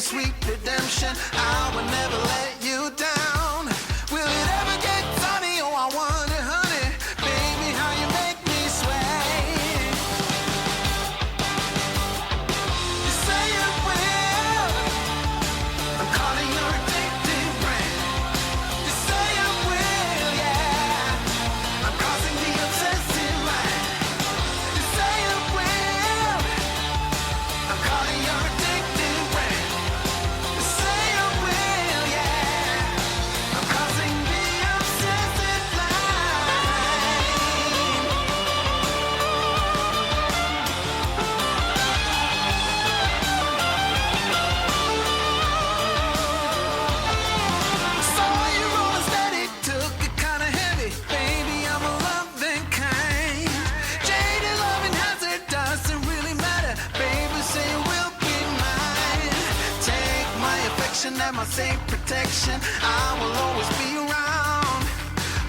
your sweet redemption. I will never let you down. Will it ever get sunny? Oh, I wonder, honey, baby, how you make me sway. You say you will. I'm calling your addictive brain. You say you will, yeah. I'm causing the obsessive mind. You say you will. I'm calling your addictive brain. You say you will, yeah. I'm causing the obsessive mind. Saw you rolling steady, took it kinda heavy. Baby, I'm a loving kind. Jaded loving hazard doesn't really matter. Baby, say you will be mine. Take my affection and my safe protection. I will always be around.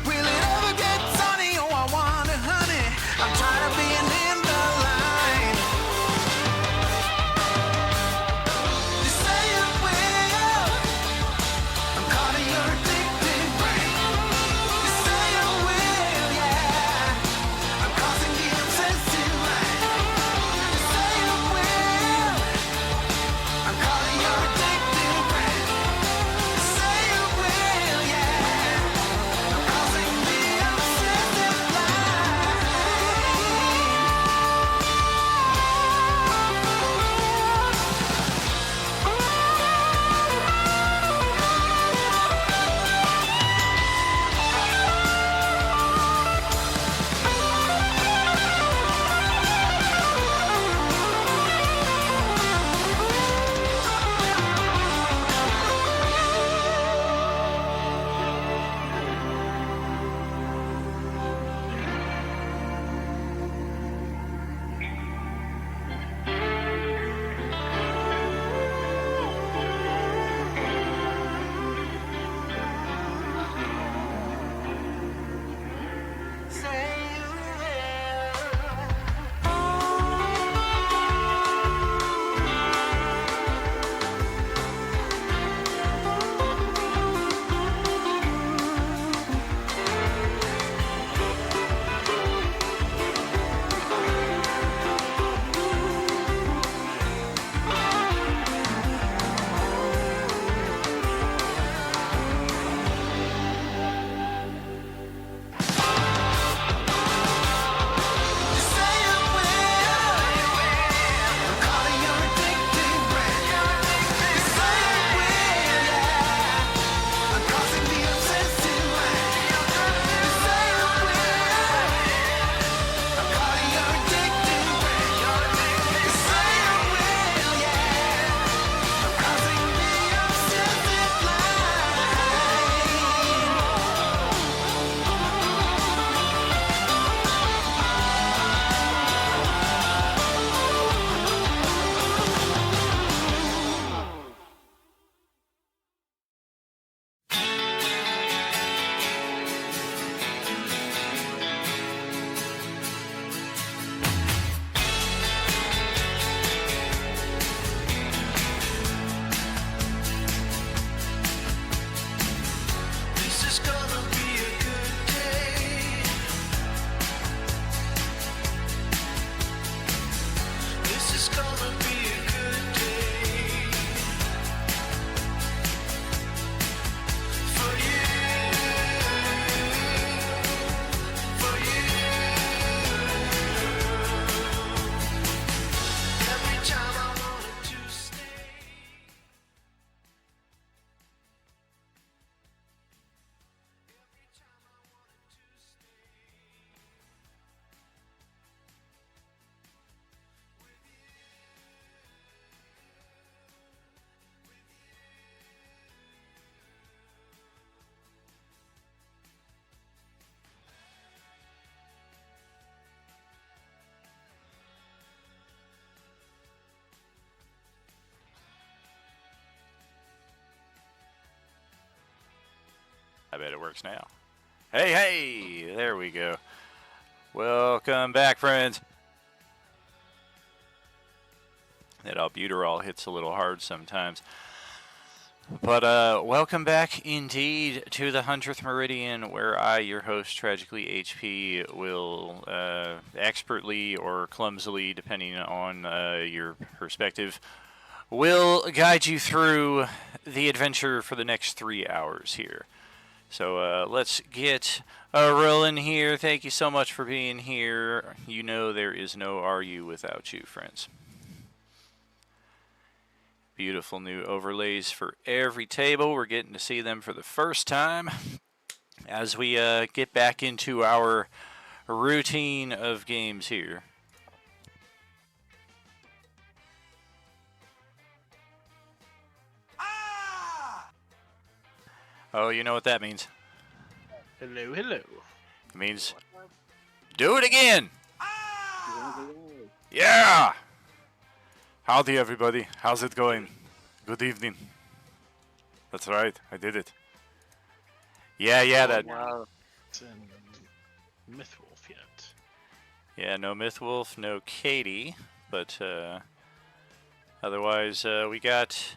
Will it ever get sunny? Oh, I wonder, honey. I'm tired of being in the line. You say you will. I'm calling your addictive brain. You say you will, yeah. I'm causing the obsessive mind. You say you will. I'm calling your addictive brain. You say you will, yeah. I'm causing the obsessive mind. Say you This is gonna be a good day. This is gonna be a good day. For you. For you. Every time I wanted to stay. Every time I wanted to stay with you. I bet it works now. Hey, hey, there we go. Welcome back, friends. That albuterol hits a little hard sometimes. But welcome back indeed to the 100th Meridian, where I, your host, Tragically HP, will expertly or clumsily, depending on your perspective, will guide you through the adventure for the next 3 hours here. So let's get rolling here. Thank you so much for being here. You know there is no RU without you, friends. Beautiful new overlays for every table. We're getting to see them for the first time as we get back into our routine of games here. Oh, you know what that means? Hello, hello. It means do it again. Yeah. Howdy, everybody. How's it going? Good evening. That's right. I did it. Yeah, that. It's in Mythwolf yet. Yeah, no Mythwolf, no Katie, but otherwise we got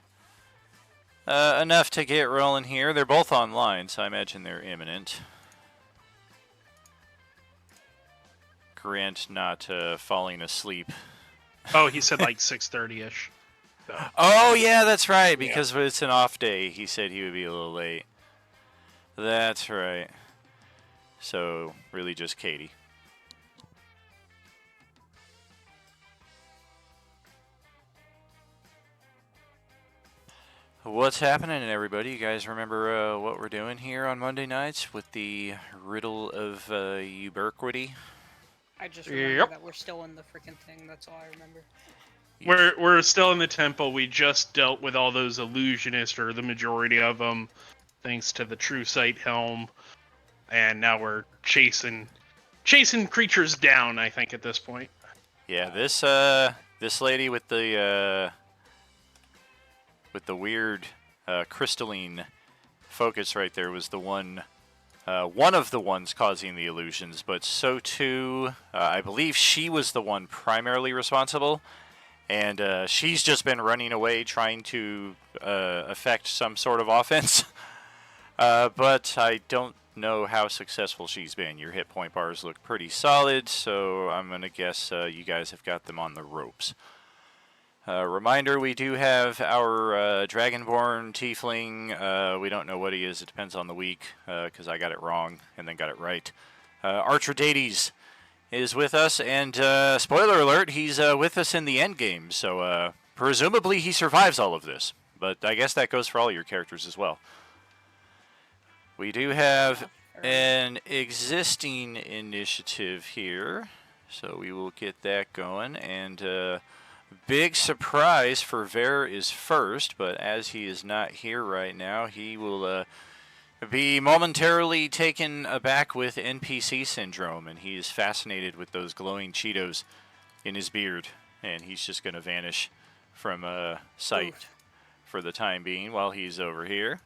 enough to get rolling here. They're both online, so I imagine they're imminent. Grant not falling asleep. Oh, he said like 6:30ish. So. Oh, yeah, that's right, because it's an off day. He said he would be a little late. That's right. So, really just Katie. What's happening, everybody? You guys remember what we're doing here on Monday nights with the Riddle of Ubiquity? I just remember that we're still in the freaking thing. That's all I remember. We're still in the temple. We just dealt with all those illusionists, or the majority of them, thanks to the True Sight helm, and now we're chasing creatures down. I think at this point. Yeah, this lady with the weird crystalline focus right there was the one of the ones causing the illusions, but so too, I believe she was the one primarily responsible, and she's just been running away trying to affect some sort of offense, but I don't know how successful she's been. Your hit point bars look pretty solid, so I'm going to guess you guys have got them on the ropes. Reminder, we do have our Dragonborn Tiefling. We don't know what he is. It depends on the week, because I got it wrong and then got it right. Archerdades is with us, and spoiler alert, he's with us in the end game, so presumably he survives all of this. But I guess that goes for all your characters as well. We do have an existing initiative here, so we will get that going, and big surprise for Ver is first, but as he is not here right now, he will be momentarily taken aback with NPC syndrome, and he is fascinated with those glowing Cheetos in his beard, and he's just going to vanish from sight for the time being while he's over here.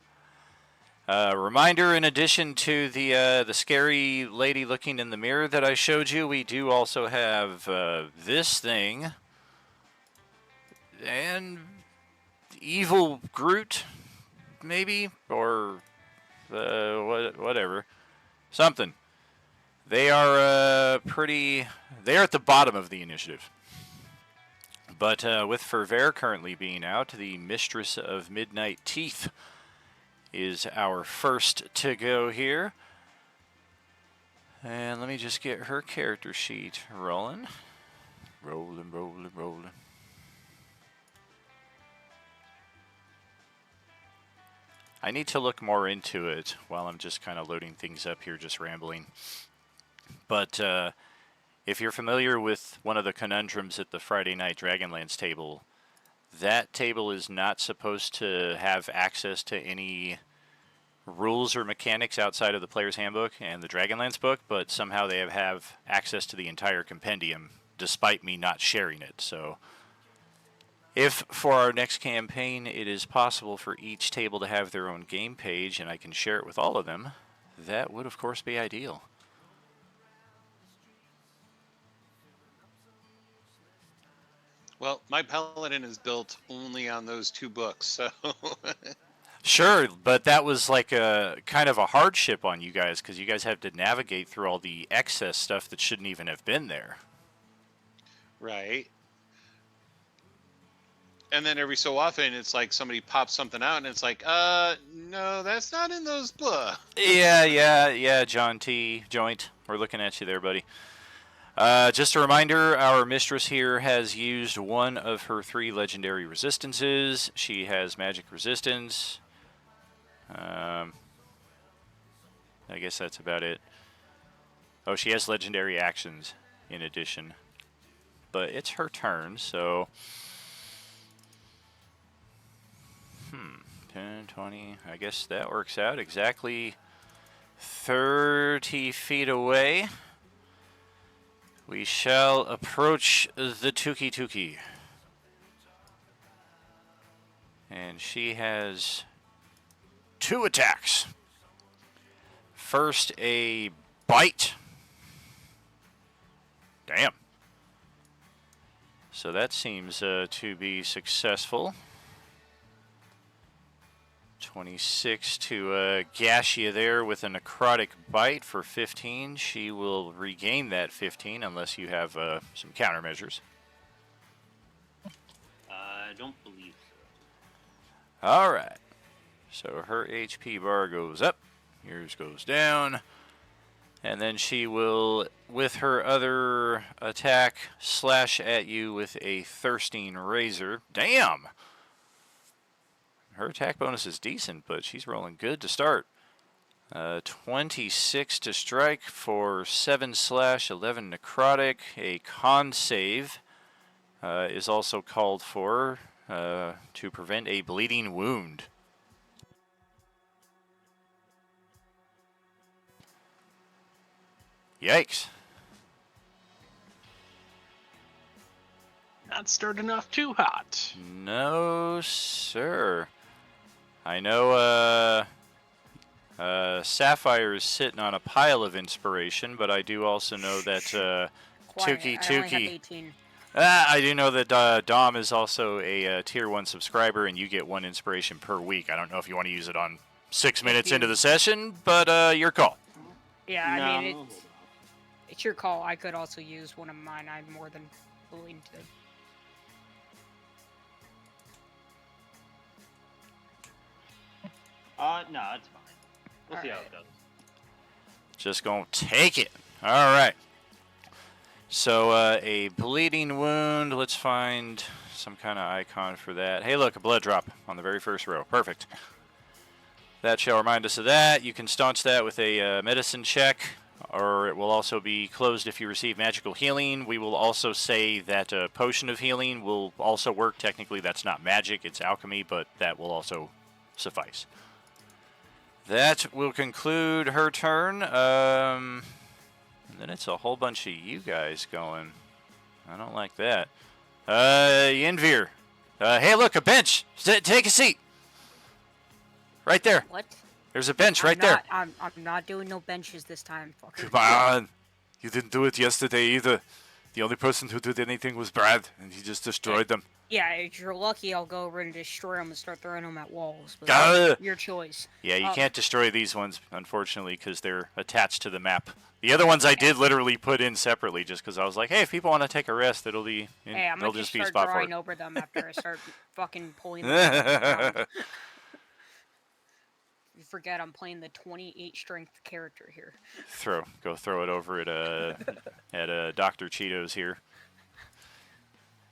Reminder, in addition to the scary lady looking in the mirror that I showed you, we do also have this thing. And evil Groot, maybe, or whatever, something. They are they're at the bottom of the initiative. But with Ferver currently being out, the Mistress of Midnight Teeth is our first to go here. And let me just get her character sheet rolling. Rolling. I need to look more into it while I'm just kind of loading things up here, just rambling. But if you're familiar with one of the conundrums at the Friday Night Dragonlance table, that table is not supposed to have access to any rules or mechanics outside of the player's handbook and the Dragonlance book, but somehow they have access to the entire compendium, despite me not sharing it. So if for our next campaign it is possible for each table to have their own game page and I can share it with all of them, that would of course be ideal. Well, my paladin is built only on those 2 books, so Sure, but that was like a kind of a hardship on you guys because you guys have to navigate through all the excess stuff that shouldn't even have been there. right. And then every so often, it's like somebody pops something out, and it's like, no, that's not in those books. Yeah, John T. Joint. We're looking at you there, buddy. Just a reminder, our mistress here has used one of her 3 legendary resistances. She has magic resistance. I guess that's about it. Oh, she has legendary actions in addition. But it's her turn, so... 10, 20, I guess that works out exactly 30 feet away. We shall approach the Tuki Tuki. And she has 2 attacks. First, a bite. Damn. So that seems to be successful. 26 to gash you there with a necrotic bite for 15. She will regain that 15 unless you have some countermeasures. I don't believe so. All right. So her HP bar goes up. Yours goes down. And then she will, with her other attack, slash at you with a Thirsting Razor. Damn! Her attack bonus is decent, but she's rolling good to start. 26 to strike for 7 slash, 11 necrotic. A con save is also called for to prevent a bleeding wound. Yikes. Not starting off too hot. No, sir. I know Sapphire is sitting on a pile of inspiration, but I do also know that Quiet, Tuki I only have Tuki. 18. I do know that Dom is also a Tier 1 subscriber, and you get 1 inspiration per week. I don't know if you want to use it on 6 minutes into the session, but your call. Yeah, I mean, No. it's your call. I could also use one of mine. I'm more than willing to. No, it's fine. We'll see how it goes. Just gonna take it. All right. So a bleeding wound. Let's find some kind of icon for that. Hey, look, a blood drop on the very first row. Perfect. That shall remind us of that. You can staunch that with a medicine check, or it will also be closed if you receive magical healing. We will also say that a potion of healing will also work. Technically, that's not magic, it's alchemy, but that will also suffice. That will conclude her turn. And then it's a whole bunch of you guys going. I don't like that. Yenvir. Hey, look, a bench. Take a seat. Right there. What? There's a bench right I'm there. not, I'm not doing no benches this time. Fucker. Come on. You didn't do it yesterday either. The only person who did anything was Brad, and he just destroyed them. Yeah, if you're lucky, I'll go over and destroy them and start throwing them at walls. But Gah! your choice. Yeah, you can't destroy these ones, unfortunately, because they're attached to the map. The other ones I did literally put in separately, just because I was like, hey, if people want to take a rest, it'll be in, Hey, I'm there'll gonna just be a start spot for drawing it. over them after I start fucking pulling them down. You forget I'm playing the 28 strength character here. Go throw it over at Dr. Cheetos here.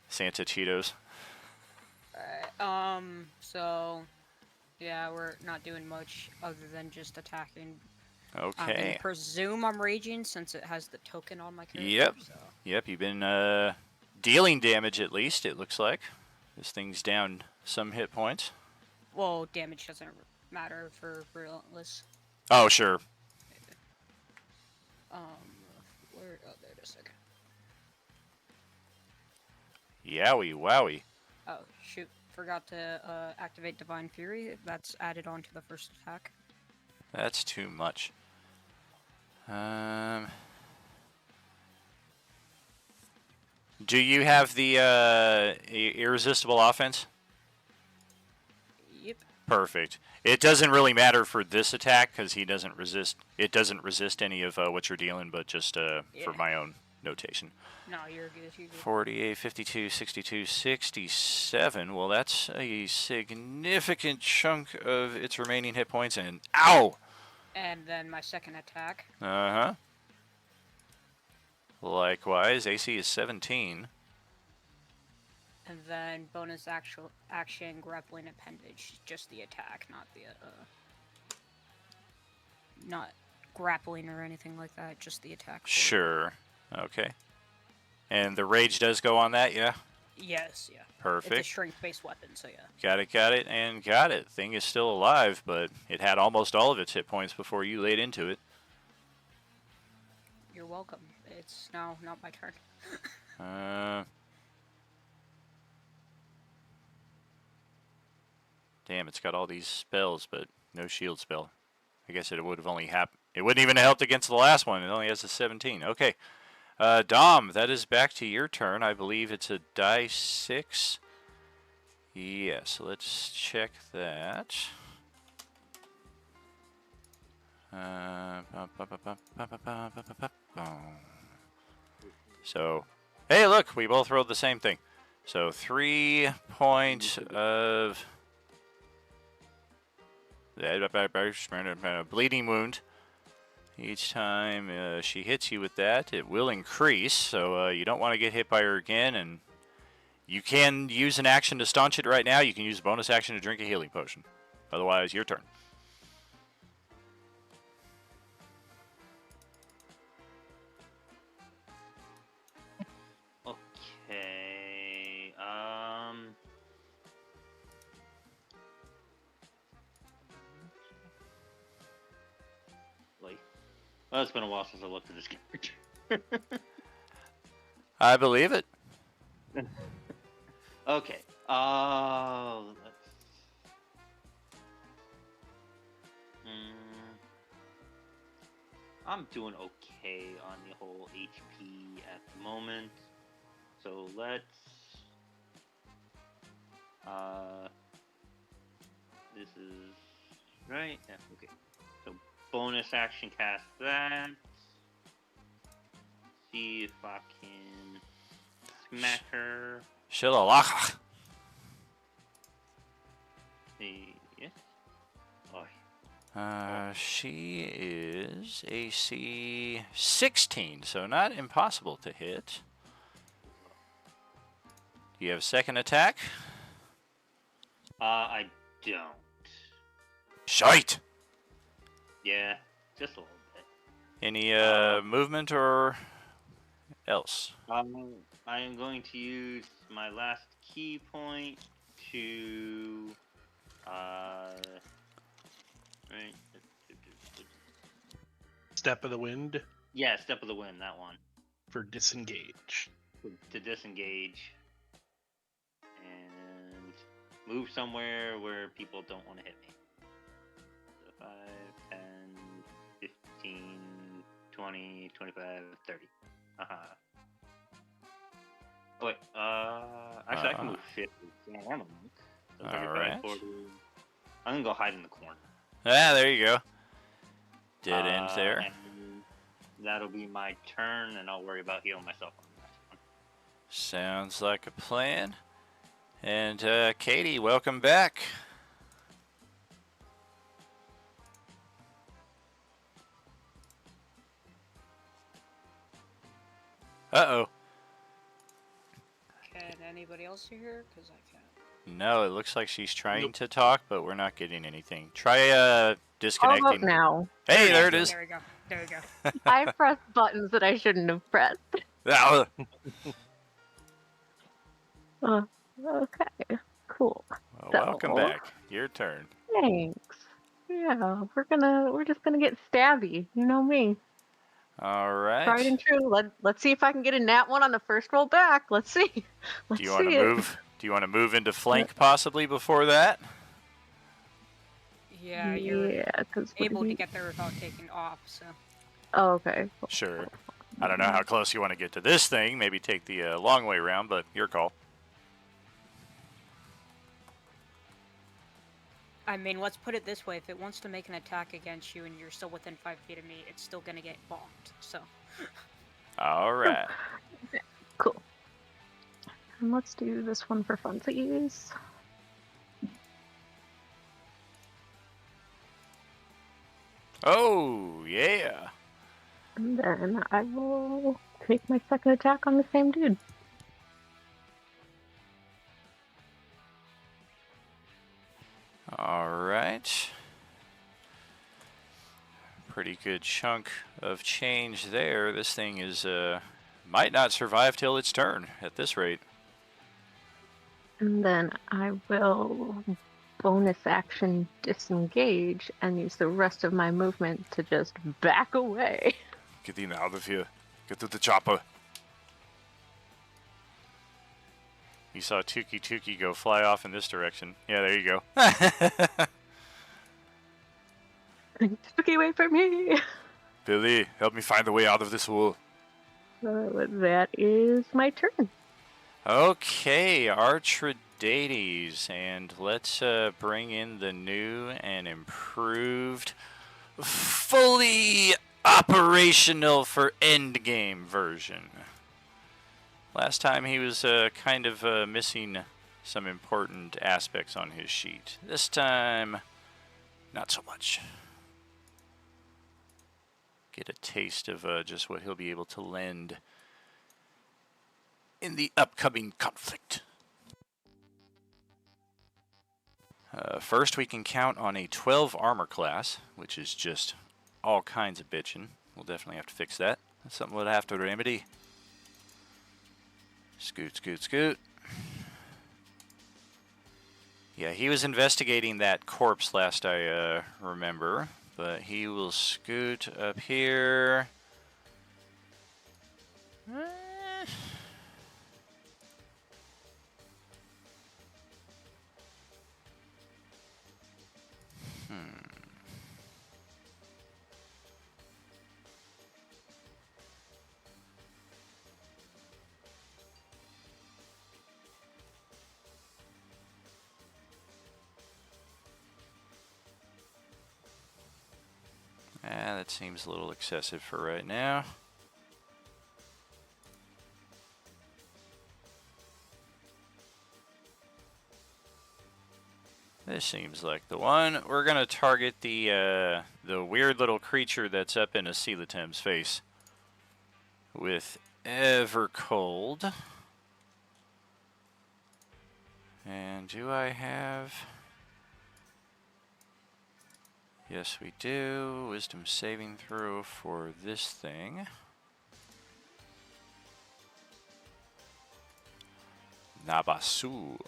Santa Cheetos. Alright, so yeah, we're not doing much other than just attacking. I'm gonna Okay. presume I'm raging since it has the token on my character. Yep. So. Yep, you've been dealing damage at least, it looks like. This thing's down some hit points. Well, damage doesn't matter for Relentless. Oh, sure. Where? Oh, there it is. Okay. Yowie, wowie. Oh, shoot. Forgot to activate Divine Fury. That's added on to the first attack. That's too much. Do you have the irresistible offense? Yep. Perfect. It doesn't really matter for this attack because he doesn't resist. It doesn't resist any of what you're dealing, but just for Yeah. my own notation. No, you're good. You're good. 48, 52, 62, 67. Well, that's a significant chunk of its remaining hit points. And ow! And then my second attack. Uh-huh. Likewise, AC is 17. And then bonus action grappling appendage. Just the attack, not the not grappling or anything like that. Just the attack. for it. Sure. Okay. And the rage does go on that, yeah? Yes. Yeah. It's a Perfect. strength-based weapon, so yeah. Got it, and got it. Thing is still alive, but it had almost all of its hit points before you laid into it. You're welcome. It's now not my turn. Damn, it's got all these spells, but no shield spell. I guess it would have only happened. It wouldn't even have helped against the last one. It only has a 17. Okay. Dom, that is back to your turn. I believe it's a die 6. Yes, let's check that. So, hey, look, we both rolled the same thing. So 3 points of bleeding wound. Each time she hits you with that, it will increase. So you don't want to get hit by her again. And you can use an action to staunch it right now. You can use a bonus action to drink a healing potion. Otherwise, your turn. Okay. Like, well, it's been a while since I looked at this character. I believe it. Okay. I'm doing okay on the whole HP at the moment. So let's. This is right. Yeah, okay. So bonus action cast that. See if I can smack her. Shilalach. Yes. Oh. She is AC 16, so not impossible to hit. Do you have a second attack? I don't. Shite! Yeah, just a little bit. Any movement or else? I am going to use my last key point to right. Step of the wind Yeah, step of the wind, that one. for disengage. To disengage and move somewhere where people don't want to hit me. So 5, 10, 15, 20, 25, 30. Oh wait, actually I can move 50. Yeah, I'm a monk. So 35, Alright. 40. I'm gonna go hide in the corner. Ah, there you go. Dead end there. And that'll be my turn, and I'll worry about healing myself on the next one. Sounds like a plan. And Katie, welcome back. Uh-oh. Can anybody else hear? Because I can't. No, it looks like she's trying to talk, but we're not getting anything. Try How disconnecting. about now? Hey, there it is. There we go. There we go. I pressed buttons that I shouldn't have pressed. Ah, Okay, cool. well, So- welcome back. Your turn. Thanks. Yeah, we're just gonna get stabby. You know me. All right. Tried and true. Let's see if I can get a nat one on the first roll back. Let's see. Let's Do you want to see it. move? Do you want to move into flank possibly before that? Yeah, you're Yeah, because able to get there without taking off, so. Oh, okay. Sure. I don't know how close you want to get to this thing. Maybe take the long way around, but your call. I mean, let's put it this way: if it wants to make an attack against you and you're still within 5 feet of me, it's still gonna get bombed. So. All right. Cool. And let's do this one for funsies. Oh, yeah. And then I will take my second attack on the same dude. All right. Pretty good chunk of change there. This thing is might not survive till its turn at this rate. And then I will bonus action disengage and use the rest of my movement to just back away. Get in out of here. Get to the chopper. You saw Tuki go fly off in this direction. Yeah, there you go. Took away from me. Billy, help me find the way out of this hole. That is my turn. Okay, Archidades, and let's bring in the new and improved, fully operational for endgame version. Last time he was kind of missing some important aspects on his sheet. This time, not so much. Get a taste of just what he'll be able to lend in the upcoming conflict. First, we can count on a 12 armor class, which is just all kinds of bitching. We'll definitely have to fix that. That's something we'll have to remedy. Scoot, scoot, scoot. Yeah, he was investigating that corpse last I remember, but he will scoot up here. That seems a little excessive for right now. This seems like the one. We're gonna target the weird little creature that's up in a Coelatem's face with Evercold. And do I have? Yes, we do. Wisdom saving throw for this thing. Nabasu.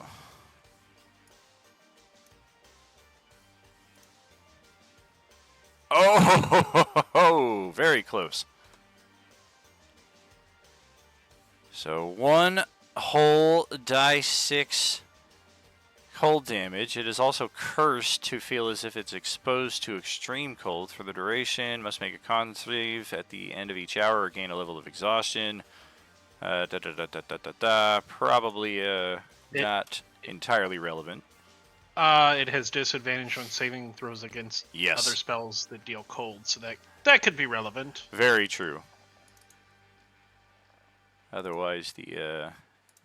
Oh, very close. So one whole die 6 cold damage. It is also cursed to feel as if it's exposed to extreme cold for the duration. Must make a con save at the end of each hour or gain a level of exhaustion. Probably not entirely relevant. It has disadvantage on saving throws against Yes. other spells that deal cold, so that could be relevant. Very true. Otherwise, the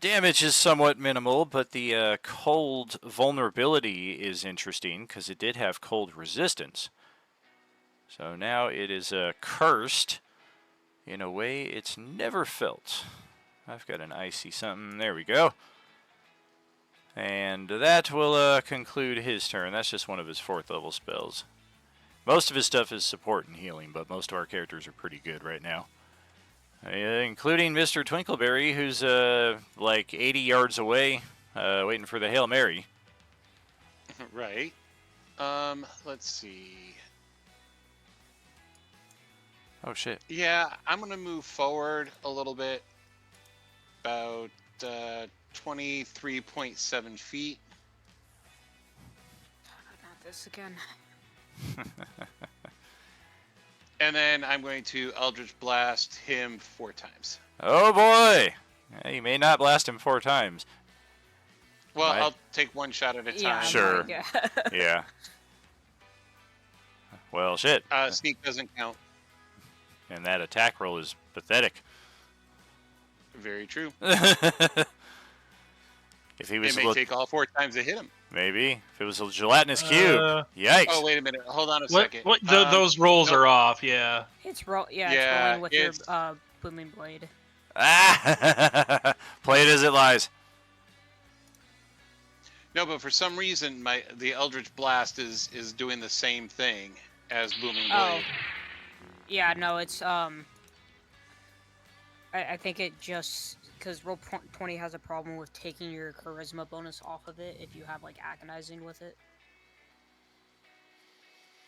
damage is somewhat minimal, but the cold vulnerability is interesting because it did have cold resistance. So now it is cursed in a way it's never felt. I've got an icy something. There we go. And that will conclude his turn. That's just one of his 4th level spells. Most of his stuff is support and healing, but most of our characters are pretty good right now. Including Mr. Twinkleberry, who's like 80 yards away, waiting for the Hail Mary. Right. Let's see. Oh, shit. Yeah, I'm going to move forward a little bit. About 23.7 feet. Not this again. And then I'm going to Eldritch Blast him 4 times. Oh boy! You may not blast him 4 times. Well, Might- I'll take one shot at a Yeah, time. Sure. Yeah. Yeah. Well, shit. Sneak doesn't count. And that attack roll is pathetic. Very true. If he was It may take all 4 times to hit him. maybe if it was a gelatinous cube. Yikes! Oh, wait a minute. Hold on a What? second. What? Those rolls nope. are off. Yeah. It's roll. Yeah, Yeah, it's rolling with your it's- booming blade. Ah! Play it as it lies. No, but for some reason, the Eldritch Blast is doing the same thing as Booming Blade. Oh. Yeah, no, it's I think it just because roll 20 has a problem with taking your charisma bonus off of it if you have like agonizing with it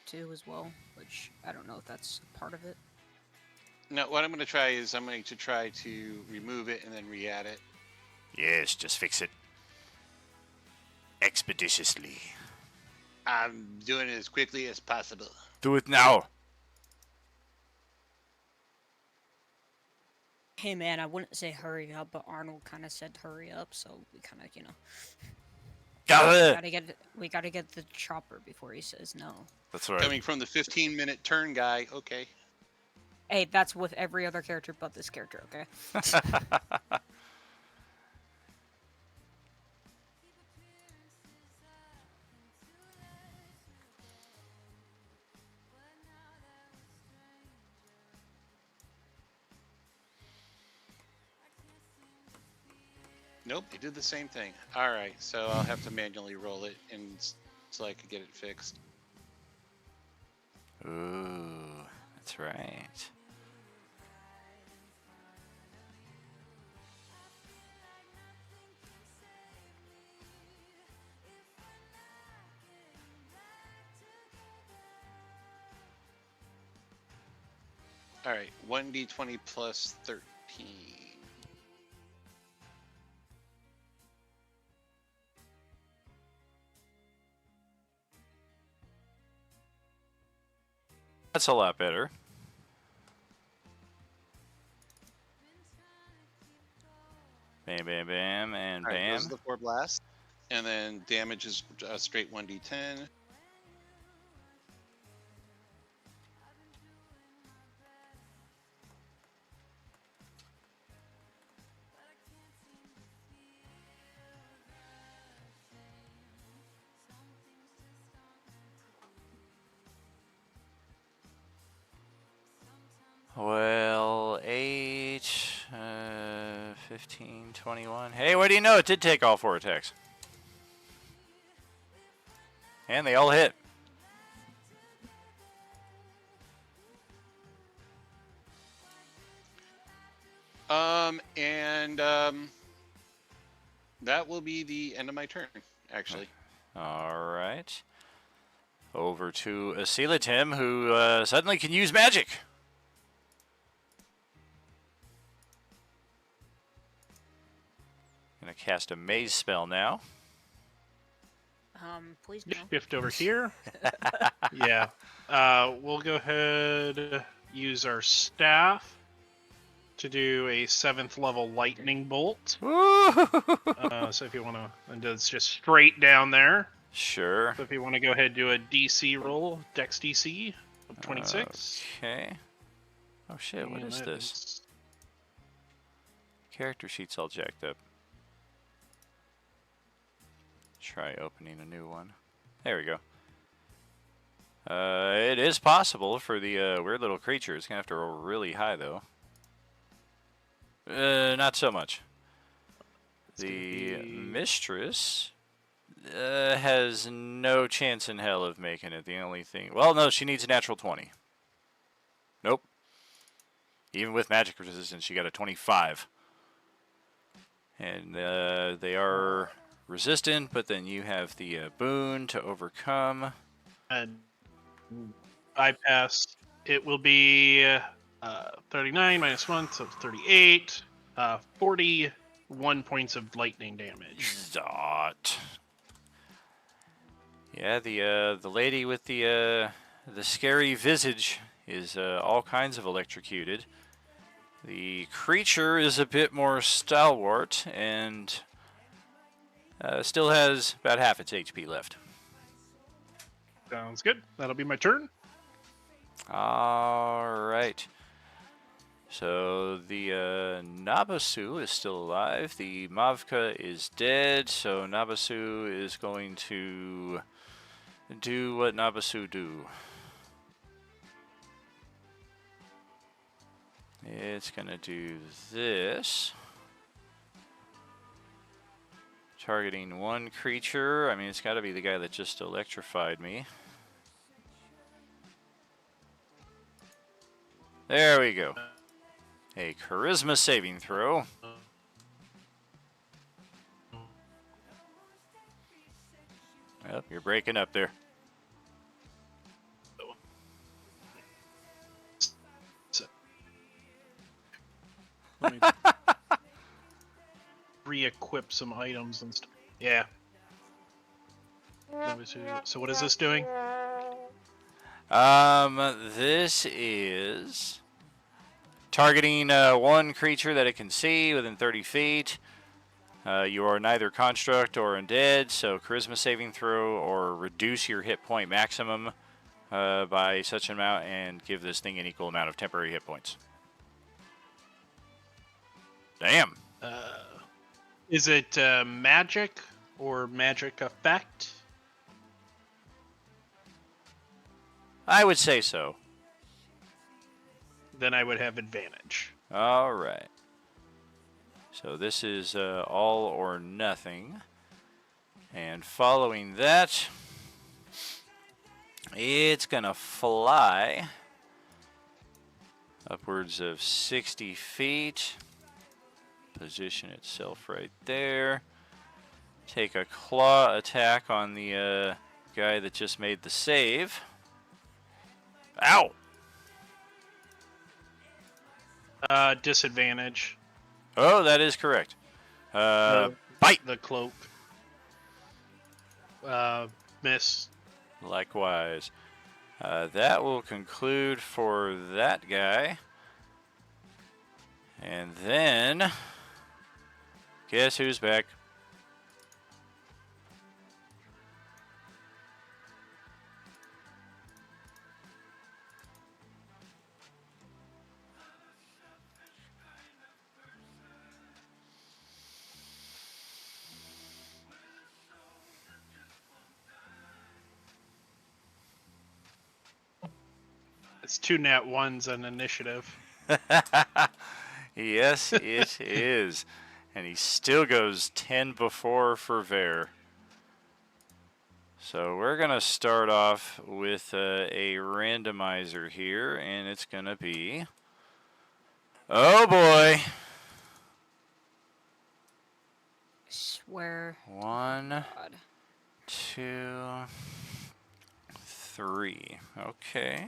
too as well, which I don't know if that's part of it. No, what I'm going to try is I'm going to try to remove it and then re-add it. Yes, just fix it expeditiously. I'm doing it as quickly as possible. Do it now. Hey man, I wouldn't say hurry up, but Arnold kind of said hurry up, so we kind of, Got it. we gotta get the chopper before he says no. That's right. Coming from the 15-minute turn guy, okay. Hey, that's with every other character but this character, okay? Nope, they did the same thing. All right, so I'll have to manually roll it so I can get it fixed. Ooh, that's right. All right, 1d20 plus 13. That's a lot better. Bam, bam, bam, and All right, bam. those are the 4 blasts. And then damage is straight 1d10. Well, 8, 15, 21. Hey, what do you know? It did take all 4 attacks. And they all hit. That will be the end of my turn, actually. All right. Over to Asilatim, who suddenly can use magic. Gonna cast a maze spell now. Please no. Shift over here. Yeah. We'll go ahead use our staff to do a 7th level lightning bolt. So if you want to, and it's just straight down there. Sure. So if you want to go ahead and do a DC roll, Dex DC of 26. Okay. Oh shit, what And is that this? is- Character sheet's all jacked up. Try opening a new one. There we go. It is possible for the weird little creature. It's gonna have to roll really high though. Not so much. The mistress has no chance in hell of making it. The only thing, well, no, she needs a natural 20. Nope. Even with magic resistance, she got a 25. And they are resistant, but then you have the boon to overcome. And I pass. It will be 39 minus 1, so 38. 41 points of lightning damage. Dot. Yeah, the lady with the scary visage is all kinds of electrocuted. The creature is a bit more stalwart and still has about half its HP left. Sounds good. That'll be my turn. All right. So the Nabasu is still alive. The Mavka is dead. So Nabasu is going to do what Nabasu do. It's going to do this. Targeting one creature. I mean, it's got to be the guy that just electrified me. There we go. A charisma saving throw. Yep, you're breaking up there. Let me re-equip some items and stuff. Yeah. So what is this doing? This is targeting one creature that it can see within 30 feet. You are neither construct or undead, so charisma saving throw or reduce your hit point maximum by such an amount and give this thing an equal amount of temporary hit points. Damn. Is it magic or magic effect? I would say so. Then I would have advantage. All right. So this is all or nothing. And following that, it's going to fly upwards of 60 feet. Position itself right there. Take a claw attack on the guy that just made the save. Ow! Disadvantage. Oh, that is correct. Bite! The cloak. Miss. Likewise. That will conclude for that guy. And then, guess who's back? It's 2 nat 1s on initiative. Yes, it is. And he still goes 10 before for Ver. So we're going to start off with a randomizer here, and it's going to be... Oh boy! Swear. 1, God. 2, 3. Okay.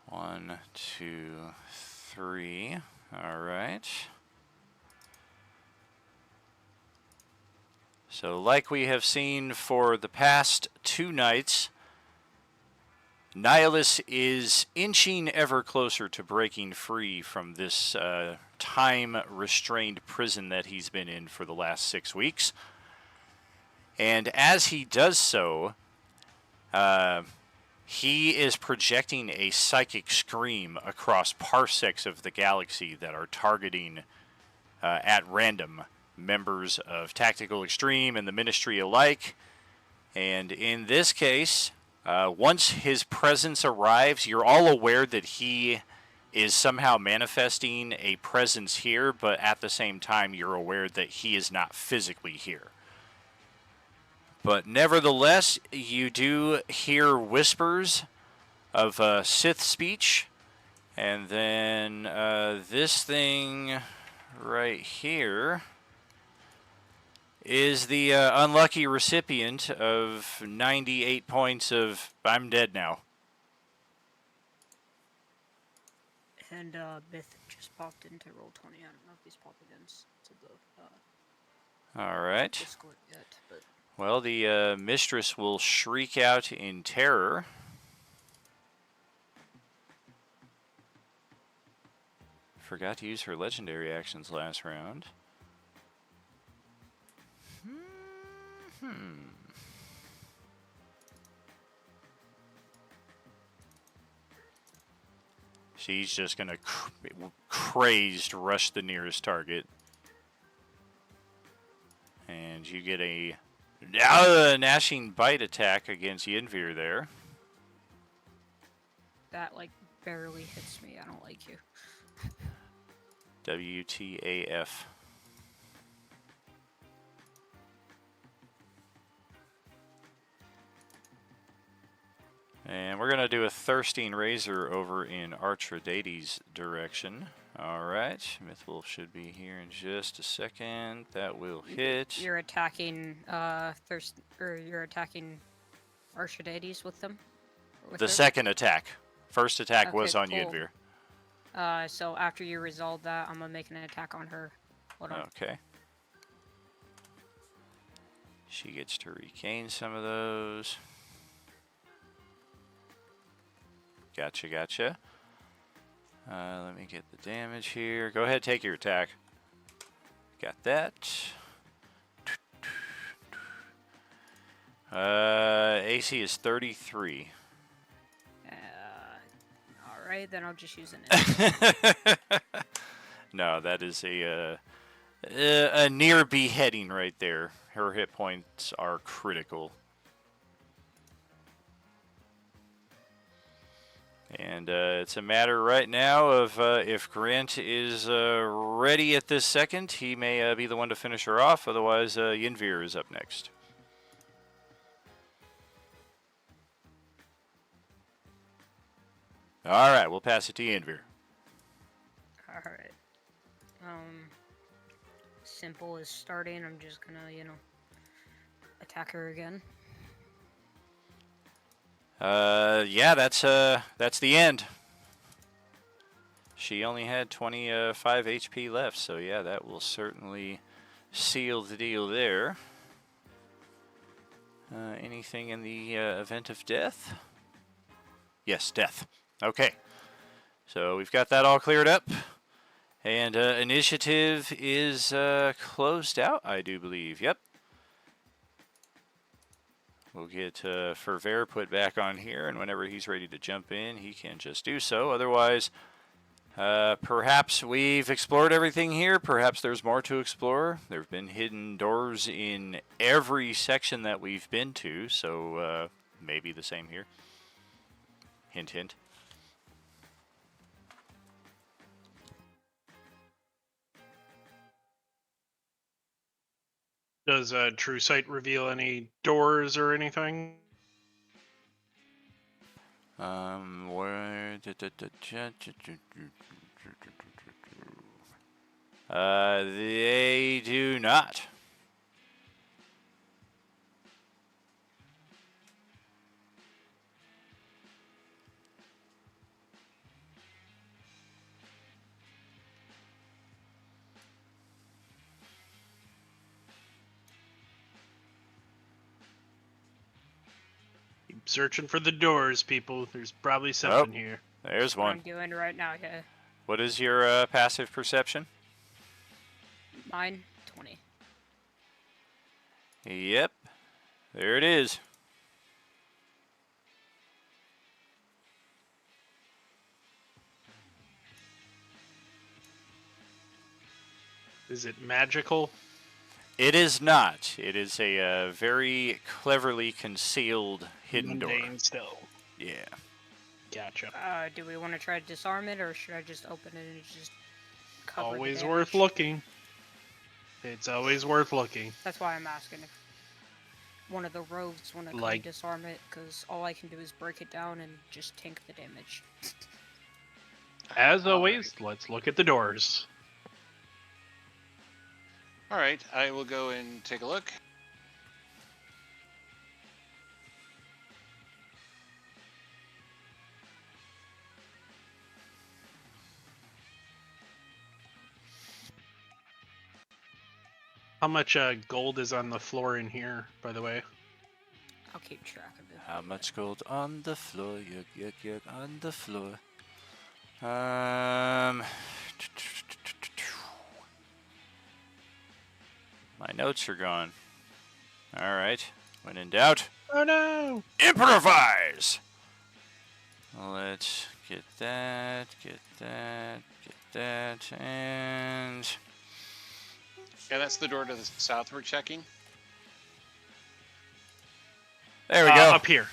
1, 2, 3. All right. So like we have seen for the past 2 nights, Nihilus is inching ever closer to breaking free from this time-restrained prison that he's been in for the last 6 weeks. And as he does so, he is projecting a psychic scream across parsecs of the galaxy that are targeting at random members of Tactical Extreme and the Ministry alike. And in this case, once his presence arrives, you're all aware that he is somehow manifesting a presence here, but at the same time, you're aware that he is not physically here. But nevertheless, you do hear whispers of Sith speech, and then this thing right here is the unlucky recipient of 98 points of I'm dead now. And Myth just popped into Roll20. I don't know if he's popping into the All right. Discord yet, but Well, the mistress will shriek out in terror. forgot to use her legendary actions last round. She's just gonna crazed rush the nearest target. And you get a gnashing bite attack against Yinvir there. That, like, barely hits me. I don't like you. WTAF. And we're going to do a Thirsting Razor over in Archradades' direction. Alright, Mythwolf should be here in just a second. That will hit. You're attacking, you're attacking Archidades with them? With The her? second attack. First attack Okay, was on cool. Yinvir. So after you resolve that, I'm gonna make an attack on her. Hold on. Okay. She gets to regain some of those. Gotcha, gotcha. Let me get the damage here. Go ahead, take your attack. Got that. AC is 33. Alright, then I'll just use an No, that is a near beheading right there. Her hit points are critical. And it's a matter right now of if Grant is ready at this second, he may be the one to finish her off. Otherwise, Yinvir is up next. All right, we'll pass it to Yinvir. Alright. Simple is starting. I'm just gonna, attack her again. Yeah, that's the end. She only had 25 HP left, so yeah, that will certainly seal the deal there. Anything in the event of death? Yes, death. Okay. So we've got that all cleared up. And initiative is closed out, I do believe. Yep. We'll get Ferver put back on here, and whenever he's ready to jump in, he can just do so. Otherwise, perhaps we've explored everything here. Perhaps there's more to explore. There have been hidden doors in every section that we've been to, so maybe the same here. Hint, hint. Does True Sight reveal any doors or anything? Where they do not. Keep searching for the doors, people. There's probably something here. There's What one. I'm doing right now, yeah. What is your passive perception? Mine, 20. Yep. There it is. Is it magical? It is not. It is a very cleverly concealed hidden door. Mundane still. Yeah. Gotcha. Do we want to try to disarm it, or should I just open it and just cover the Always damage? worth looking. It's always worth looking. That's why I'm asking if one of the rogues want to Like- disarm it, because all I can do is break it down and just tank the damage. As always, let's look at the doors. All right, I will go and take a look. How much gold is on the floor in here, by the way? I'll keep track of it. How much gold on the floor? Yuck, yuck, yuck, on the floor. My notes are gone. All right. When in doubt, Oh no! improvise. Let's get that, get that, get that, and Yeah, that's the door to the south we're checking. there we go. Up here.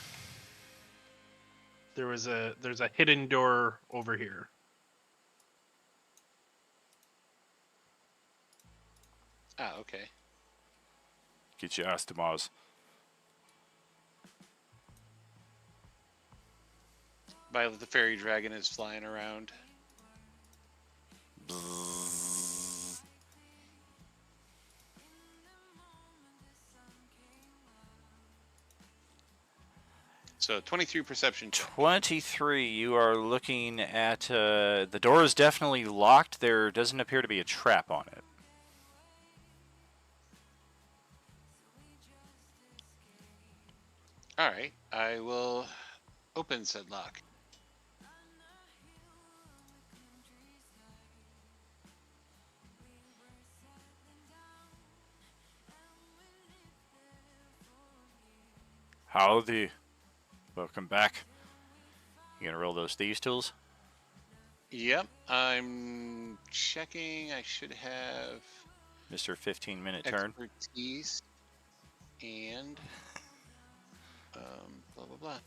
There's a hidden door over here. Ah, okay. Get your ass to Mars. Violet the fairy dragon is flying around. So 23 perception check. 23, you are looking at, the door is definitely locked. There doesn't appear to be a trap on it. All right, I will open said lock. Howdy. Welcome back. You gonna roll those thieves tools? Yep, I'm checking. I should have Mr. 15-minute turn. expertise and blah blah blah.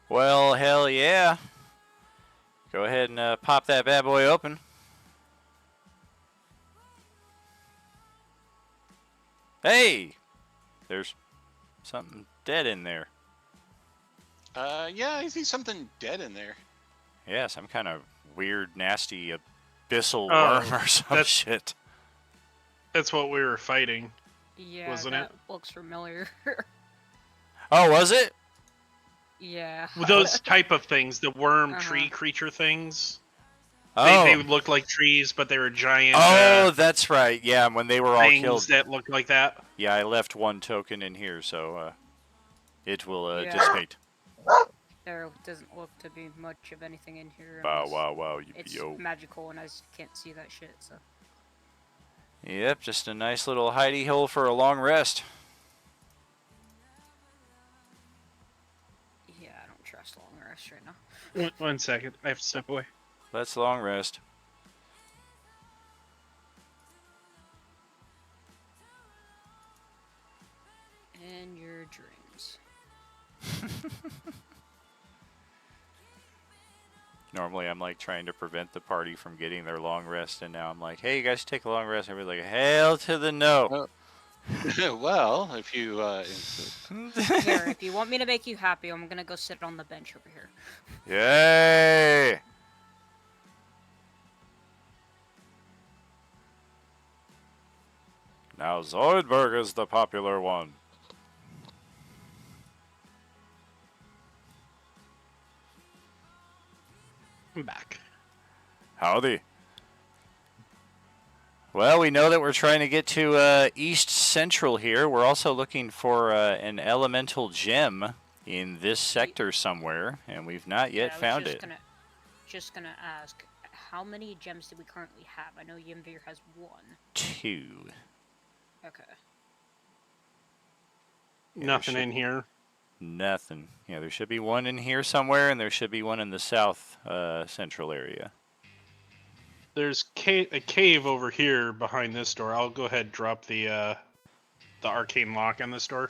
Well, hell yeah. Go ahead and pop that bad boy open. Hey! There's something dead in there. Yeah, I see something dead in there. Yeah, some kind of weird, nasty, abyssal Oh, worm or some that's- shit. That's what we were fighting. Yeah, Wasn't that it? looks familiar. Oh, was it? Yeah. With those type of things, the worm Uh-huh. tree creature things. Oh, They would look like trees, but they were giant oh, that's right. Yeah, when they were all things killed. that looked like that. Yeah, I left one token in here, so it will Yeah. dissipate. There doesn't look to be much of anything in here. Wow, unless wow, wow, It's yo. magical and I can't see that shit, so. Yep, just a nice little hidey hole for a long rest. Yeah, I don't trust long rest right now. One second, I have to step away. Let's long rest. And your dreams. Normally, I'm like trying to prevent the party from getting their long rest, and now I'm like, hey, you guys take a long rest. Everybody's like, hell to the no. Well, if you Here, if you want me to make you happy, I'm gonna go sit on the bench over here. Yay! Now Zoidberg is the popular one. I'm back. Howdy. Well, we know that we're trying to get to East Central here. We're also looking for an elemental gem in this sector somewhere, and we've not yet Yeah, I found was it. just gonna ask, how many gems do we currently have? I know Yimvir has 1. 2. Okay. Yeah, Nothing there in here. Nothing. Yeah, there should be one in here somewhere, and there should be one in the south central area. There's a cave over here behind this door. I'll go ahead and drop the arcane lock on this door.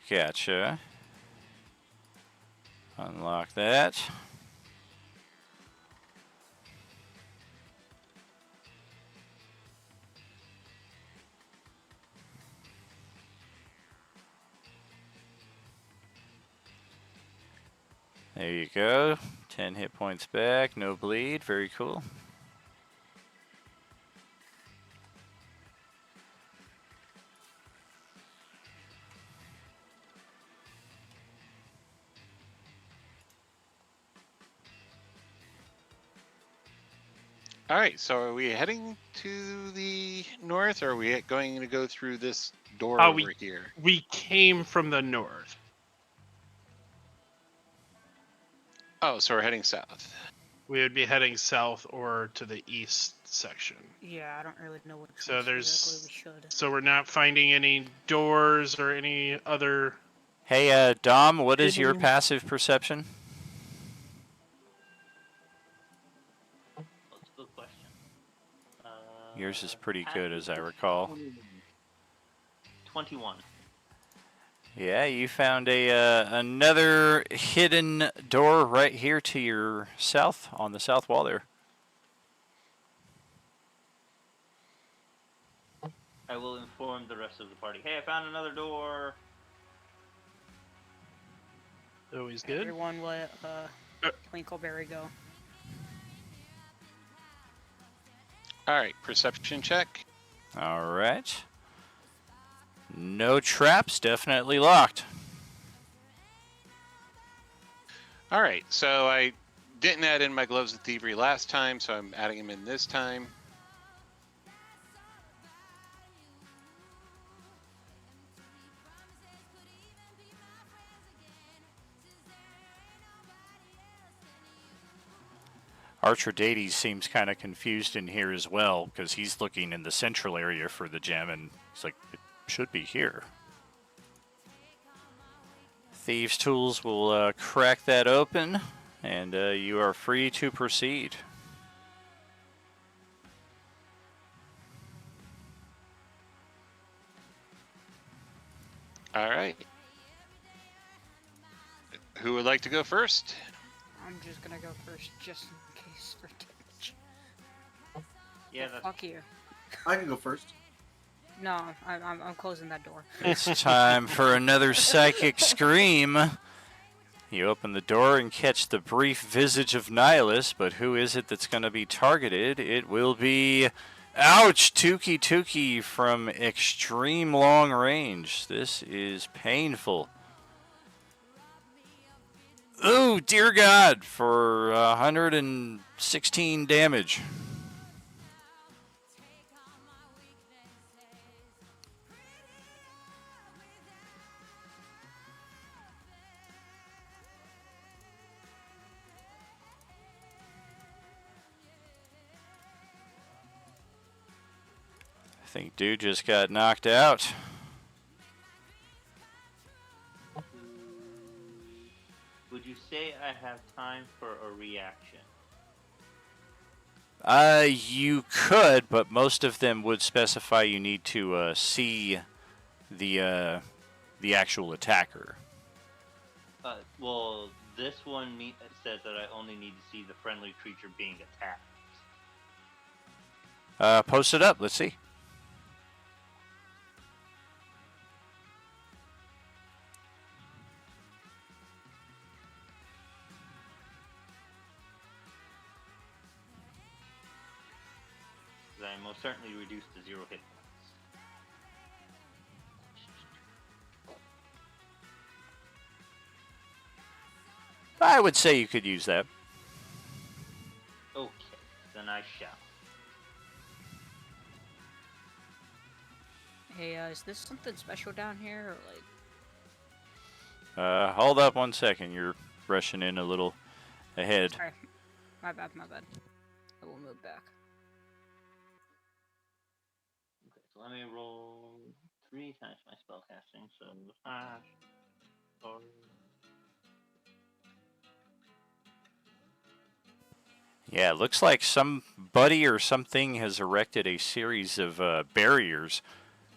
Gotcha. Unlock that. There you go. 10 hit points back, no bleed. Very cool. All right, so are we heading to the north, or are we going to go through this door Oh, over here? We came from the north. Oh, so we're heading south. We would be heading south or to the east section. Yeah, I don't really know which So one specifically we should. so we're not finding any doors or any other. Hey, Dom, what is your passive perception? That's a good question. Yours is pretty good, as I recall. 21. Yeah, you found another hidden door right here to your south, on the south wall there. I will inform the rest of the party. Hey, I found another door. Always good. Everyone let Twinkleberry go. All right, perception check. All right. No traps, definitely locked. All right, so I didn't add in my gloves of thievery last time, so I'm adding them in this time. Arthrodades seems kind of confused in here as well, because he's looking in the central area for the gem, and he's like, it should be here. Thieves' tools will crack that open, and you are free to proceed. All right. Who would like to go first? I'm just gonna go first, just in case for damage. Yeah, that's Fuck you. I can go first. No, I'm closing that door. It's time for another psychic scream. You open the door and catch the brief visage of Nihilus, but who is it that's going to be targeted? It will be, ouch, Tuki from extreme long range. This is painful. Ooh, dear God, for 116 damage. I think dude just got knocked out. Would you say I have time for a reaction? You could, but most of them would specify you need to see the actual attacker. Well, this one says that I only need to see the friendly creature being attacked. Post it up. Let's see. I am most certainly reduced to 0 hit points. I would say you could use that. Okay, then I shall. Hey, is this something special down here, or like? Hold up one second. You're rushing in a little ahead. Sorry, my bad. I will move back. Okay, so let me roll 3 times my spellcasting, so 5, 4. Yeah, it looks like somebody or something has erected a series of barriers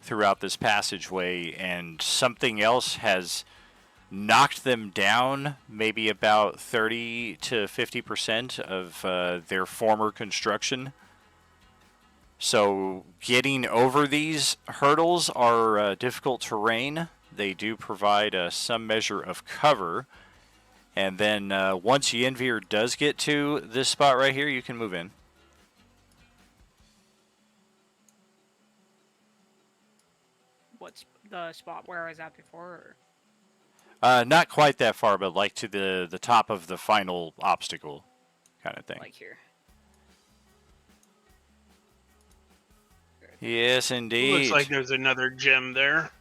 throughout this passageway, and something else has knocked them down maybe about 30 to 50% of their former construction. So getting over these hurdles are difficult terrain. They do provide some measure of cover. And then once Yenvir does get to this spot right here, you can move in. What's the spot where I was at before? Not quite that far, but like to the top of the final obstacle kind of thing. Like here. Yes, indeed. Looks like there's another gem there.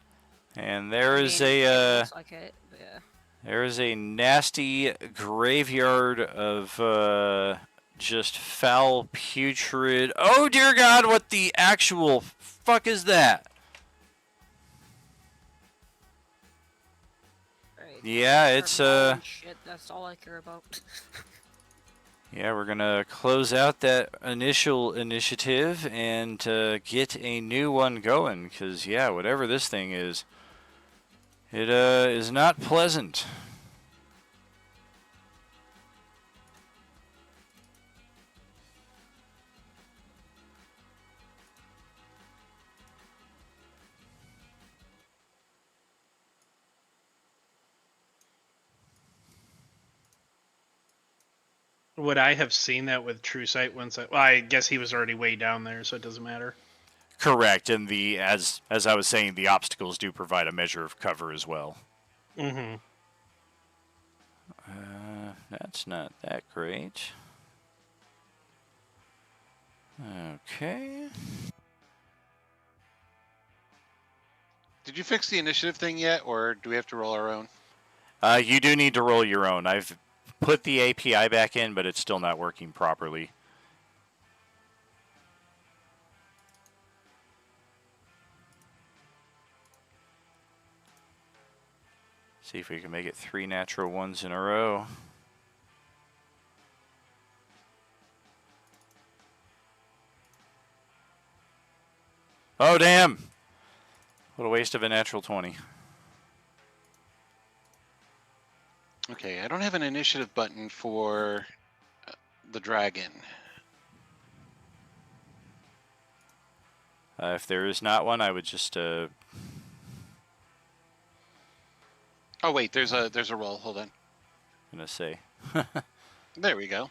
And there I is mean, it a looks like it, but yeah. there is a nasty graveyard of just foul, putrid. Oh dear God! What the actual fuck is that? Right. Yeah, it's Survival shit, that's all I care about. Yeah, we're gonna close out that initial initiative and get a new one going. Cause yeah, whatever this thing is, it is not pleasant. Would I have seen that with True Sight once? Well, I guess he was already way down there, so it doesn't matter. Correct, and the as I was saying, the obstacles do provide a measure of cover as well. Mm-hmm. That's not that great. Okay. Did you fix the initiative thing yet, or do we have to roll our own? You do need to roll your own. I've put the API back in, but it's still not working properly. See if we can make it 3 natural ones in a row. Oh, damn! What a waste of a natural 20. Okay, I don't have an initiative button for the dragon. If there is not one, I would just Oh wait, there's a roll. Hold on. gonna say. There we go.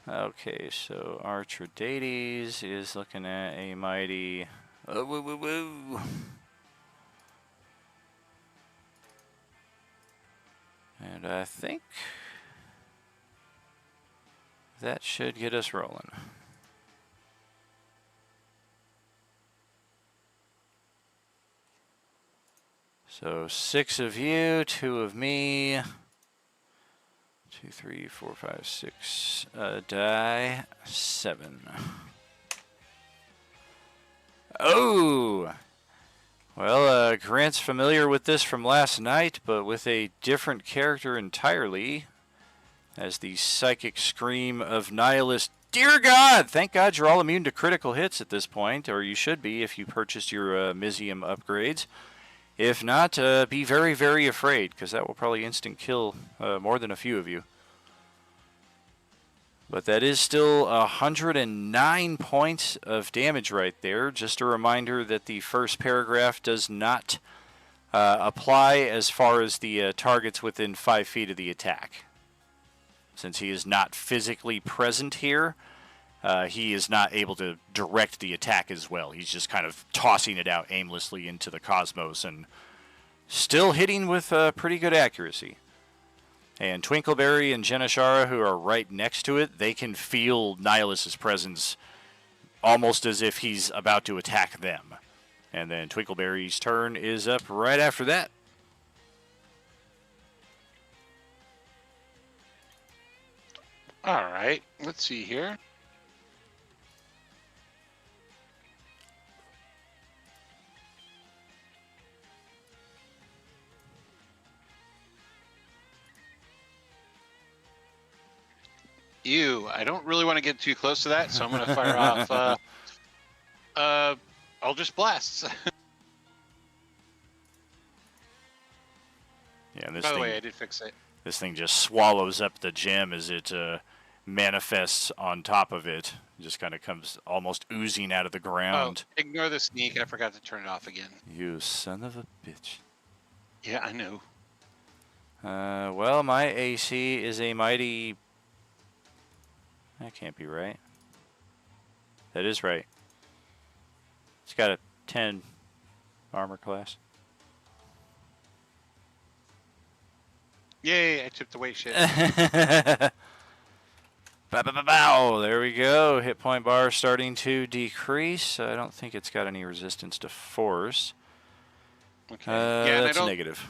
Okay, so Archerdades is looking at a mighty. Woo woo woo. And I think that should get us rolling. So 6 of you, 2 of me. 2, 3, 4, 5, 6 die. 7. Oh! Well, Grant's familiar with this from last night, but with a different character entirely. As the psychic scream of Nihilist. Dear God! Thank God you're all immune to critical hits at this point, or you should be if you purchased your Mizium upgrades. If not, be very, very afraid, because that will probably instant kill more than a few of you. But that is still 109 points of damage right there. Just a reminder that the first paragraph does not apply as far as the targets within 5 feet of the attack. Since he is not physically present here, he is not able to direct the attack as well. He's just kind of tossing it out aimlessly into the cosmos and still hitting with pretty good accuracy. And Twinkleberry and Janashara, who are right next to it, they can feel Nihilus's presence almost as if he's about to attack them. And then Twinkleberry's turn is up right after that. All right, let's see here. I don't really want to get too close to that, so I'm going to fire off Eldritch Blasts. Yeah, this By the thing, way, I did fix it. this thing just swallows up the gem as it manifests on top of it. It just kind of comes almost oozing out of the Oh, ground. ignore the sneak. I forgot to turn it off again. You son of a bitch. Yeah, I know. Well, my AC is a mighty... That can't be right. That is right. It's got a 10 armor class. Yay, I tipped away shit. Bow, bow, bow, bow. There we go. Hit point bar starting to decrease. I don't think it's got any resistance to force. Okay. Yeah, and I That's a don't. negative.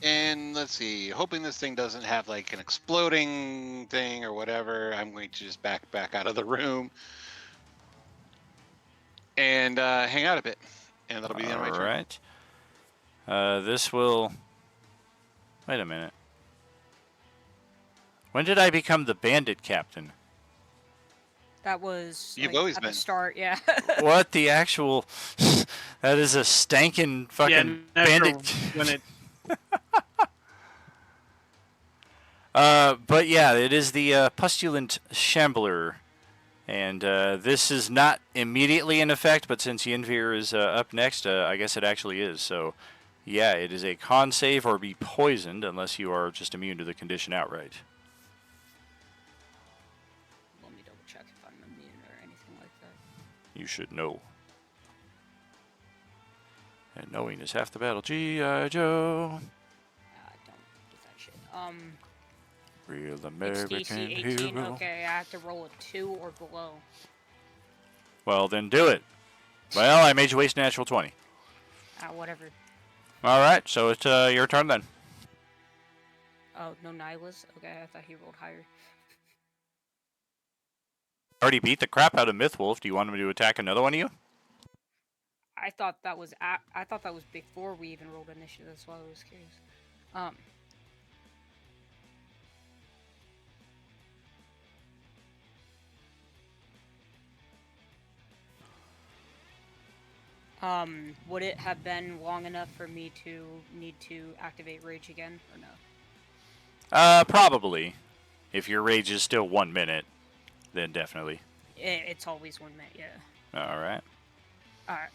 And let's see. Hoping this thing doesn't have like an exploding thing or whatever, I'm going to just back out of the room and hang out a bit, and that'll be the end of my All turn. right. This will. Wait a minute. When did I become the bandit captain? That was You've like, always at been. the start, yeah. What the actual? That is a stankin' fucking bandit. when it But yeah, it is the Pustulant Shambler. And this is not immediately in effect, but since Yenvir is up next, I guess it actually is. So, yeah, it is a con save or be poisoned unless you are just immune to the condition outright. Let me double check if I'm immune or anything like that. You should know. And knowing is half the battle. G.I. Joe. I don't get that shit. Real It's American DC 18. hero. Okay, I have to roll a 2 or below. Well, then do it. Well, I made you waste a natural 20. Whatever. All right, so it's your turn then. Oh, no Nyla's? Okay, I thought he rolled higher. Already beat the crap out of Mythwolf. Do you want him to attack another one of you? I thought that was I thought that was before we even rolled initiative. That's why I was curious. Would it have been long enough for me to need to activate Rage again, or no? Probably. If your rage is still 1 minute, then definitely. It's always 1 minute, yeah. All right. Alright,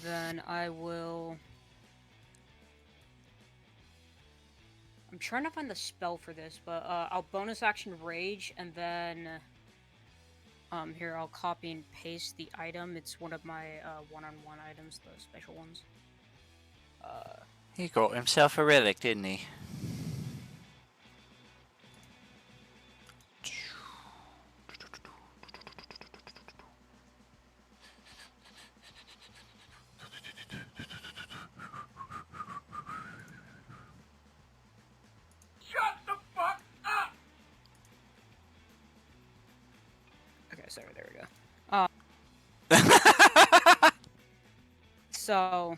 then I will... I'm trying to find the spell for this, but I'll bonus action Rage, and then... here, I'll copy and paste the item. It's one of my one-on-one items, the special ones. He got himself a relic, didn't he? Okay, sorry, there we go. So,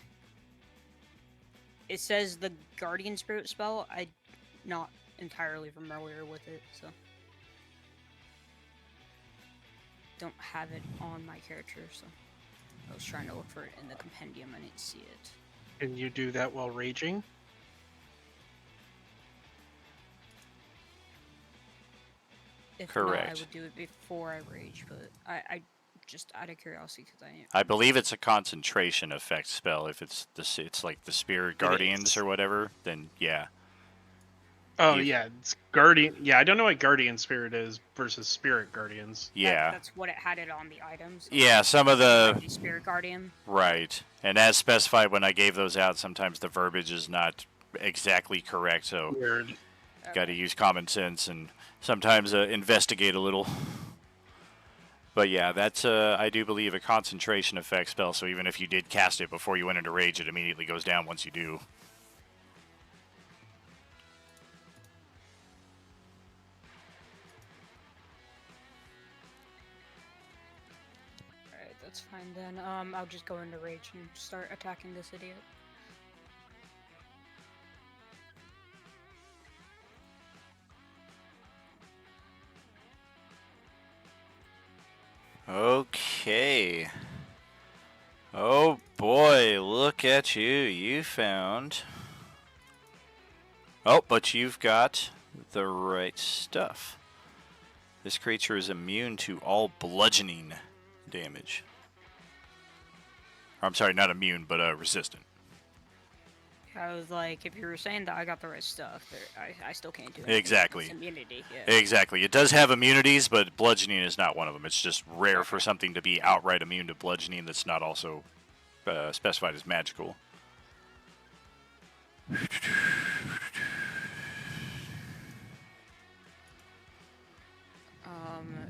it says the Guardian Spirit spell. I'm not entirely familiar with it, so. Don't have it on my character, so. I was trying to look for it in the compendium, I didn't see it. can you do that while raging? If not, I Correct. would do it before I rage, but I just out of curiosity, because I believe it's a concentration effect spell. If it's it's like the Spirit Guardians is. or whatever, then yeah. Oh You- yeah, it's Guardian. Yeah, I don't know what Guardian Spirit is versus Spirit Guardians. Yeah. That's what it had it on the items. Yeah, some of the... Spirit Guardian. Right. And as specified when I gave those out, sometimes the verbiage is not exactly correct, so Weird. got to use common sense and sometimes investigate a little. But yeah, that's, I do believe, a concentration effect spell, so even if you did cast it before you went into rage, it immediately goes down once you do. Alright, that's fine then. I'll just go into rage and start attacking this idiot. Okay. Oh boy, look at you. You found... Oh, but you've got the right stuff. This creature is immune to all bludgeoning damage. I'm sorry, not immune, but resistant. I was like, if you were saying that I got the right stuff, I still can't do anything. Exactly. It's immunity, yeah. Exactly. It does have immunities, but bludgeoning is not one of them. It's just rare for Okay. something to be outright immune to bludgeoning that's not also specified as magical.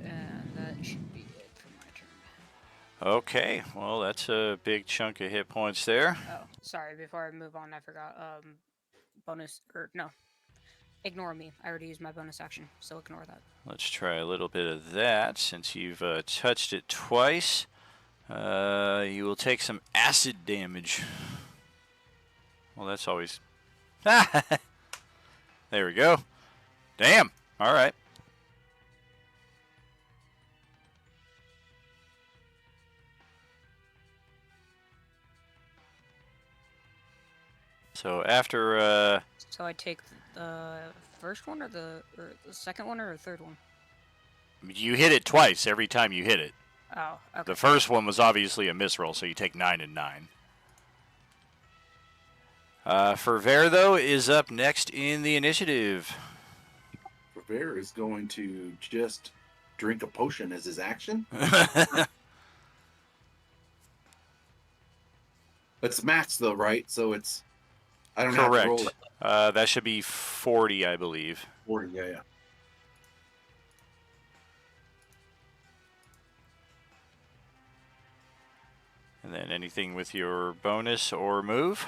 And that should be it for my turn. Okay, well, that's a big chunk of hit points there. Oh, sorry, before I move on, I forgot, bonus, or no. Ignore me. I already used my bonus action, so ignore that. Let's try a little bit of that since you've touched it twice. You will take some acid damage. Well, that's always... There we go. Damn. All right. So after... So I take the first one, or the second one, or the third one? You hit it twice every time you hit it. Oh, okay. The first one was obviously a misroll, so you take 9 and 9. Ferver, though, is up next in the initiative. Ferver is going to just drink a potion as his action. It's max, though, right? So it's... I don't have to roll Correct. it. That should be 40, I believe. 40, yeah. And then anything with your bonus or move?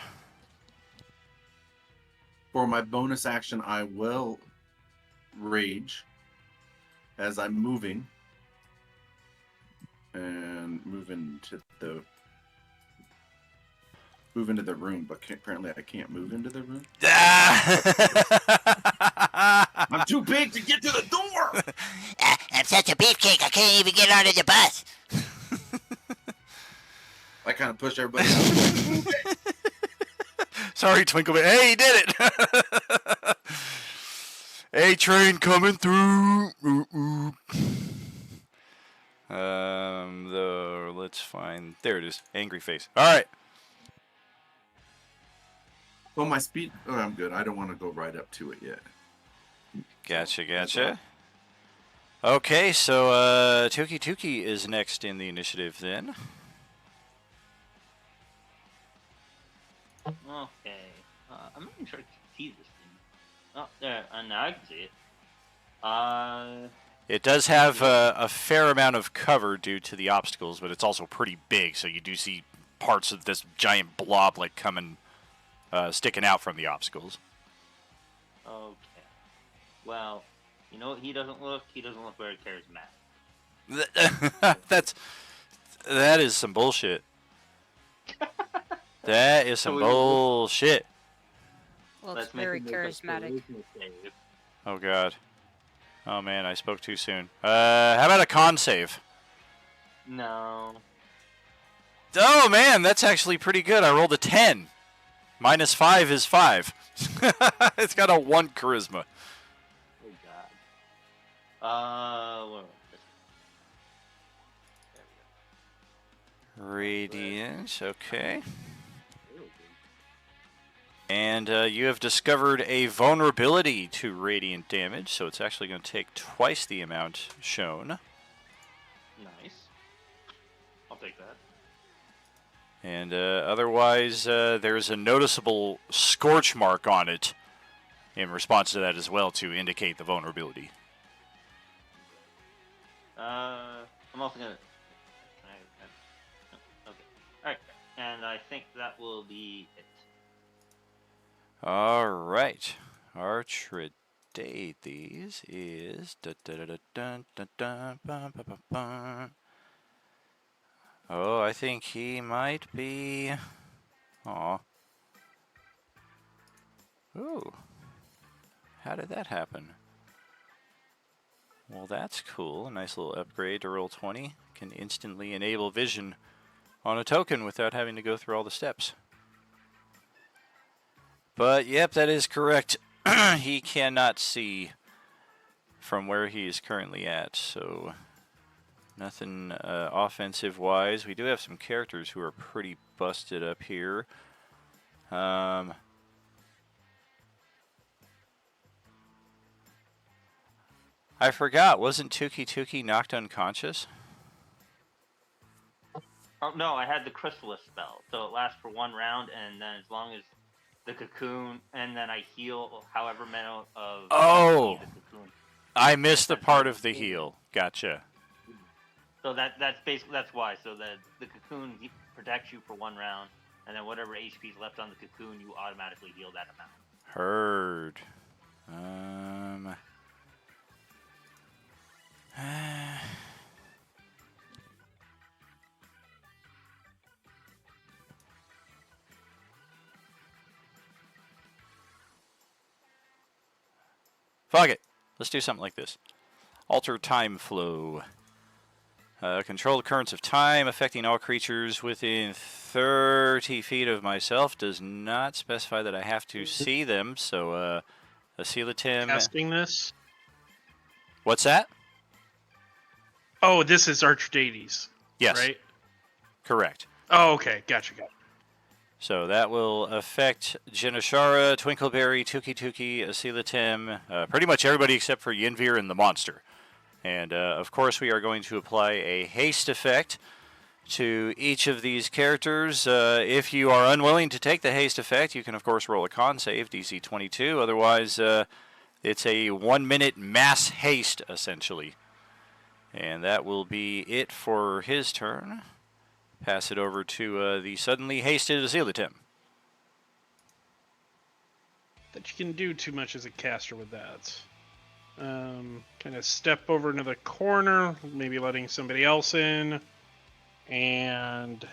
For my bonus action, I will rage as I'm moving and move into the room, but apparently I can't move into the room. I'm too big to get to the door. I'm such a beefcake, I can't even get onto the bus. I kind of push everybody out. Sorry, Twinkleman. Hey, he did it! A train coming through. Let's find... There it is. Angry face. All right. Well, my speed... Oh, I'm good. I don't want to go right up to it yet. Gotcha. Okay, so Tuki is next in the initiative then. Okay. I'm not even sure I can see this thing. Oh, there. Now I can see it. It does have a fair amount of cover due to the obstacles, but it's also pretty big, so you do see parts of this giant blob like coming, sticking out from the obstacles. Okay. Well, you know what he doesn't look? He doesn't look very charismatic. That is some bullshit. That is some bullshit. Well, it's Let's make very him make a charismatic. charisma save. Oh god. Oh man, I spoke too soon. How about a con save? No. Oh man, that's actually pretty good. I rolled a 10. Minus 5 is 5. It's got a 1 charisma. Oh god. Where was this? There we go. Radiant, okay. There we go. And you have discovered a vulnerability to radiant damage, so it's actually going to take twice the amount shown. Nice. I'll take that. And otherwise, there's a noticeable scorch mark on it in response to that as well to indicate the vulnerability. I'm also gonna. Okay. Alright. And I think that will be it. All right. Our trade these is... Oh, I think he might be... Aw. Ooh. How did that happen? Well, that's cool. A nice little upgrade to roll 20. Can instantly enable vision on a token without having to go through all the steps. But, yep, that is correct. He cannot see from where he is currently at, so nothing offensive-wise. We do have some characters who are pretty busted up here. I forgot. Wasn't Tuki knocked unconscious? Oh no, I had the Chrysalis spell, so it lasts for 1 round, and then as long as the cocoon, and then I heal however many of Oh, HP the cocoon. I missed the That's part how- of the heal. Gotcha. So that's basically that's why. So the cocoon protects you for 1 round, and then whatever HP is left on the cocoon, you automatically heal that amount. Heard. Fuck it. Let's do something like this. Alter time flow. Control the currents of time affecting all creatures within 30 feet of myself. Does not specify that I have to see them. So, Asilatim. Casting this. What's that? Oh, this is Archdades. Yes. Right? Correct. Oh, okay. Gotcha. So that will affect Jinashara, Twinkleberry, Tuki, Asilatim, pretty much everybody except for Yinvir and the monster. And of course, we are going to apply a haste effect to each of these characters. If you are unwilling to take the haste effect, you can of course roll a con save, DC 22. Otherwise, it's a 1-minute mass haste essentially. And that will be it for his turn. Pass it over to the suddenly hasted Asilatim. That you can do too much as a caster with that. Kind of step over into the corner, maybe letting somebody else in, and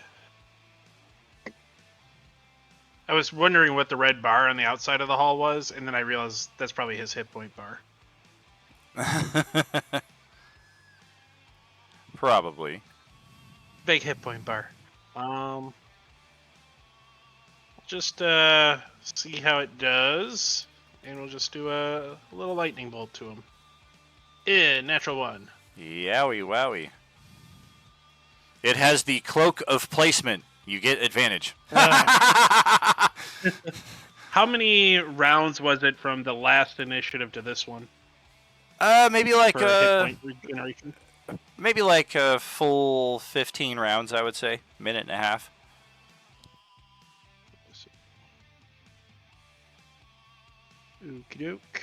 I was wondering what the red bar on the outside of the hall was, and then I realized that's probably his hit point bar. Probably. Big hit point bar. Just see how it does, and we'll just do a little lightning bolt to him. Natural 1. Yowie wowie. It has the cloak of placement. You get advantage. How many rounds was it from the last initiative to this one? Maybe like For hit point regeneration? maybe like a full 15 rounds, I would say. Minute and a half. Okie doke.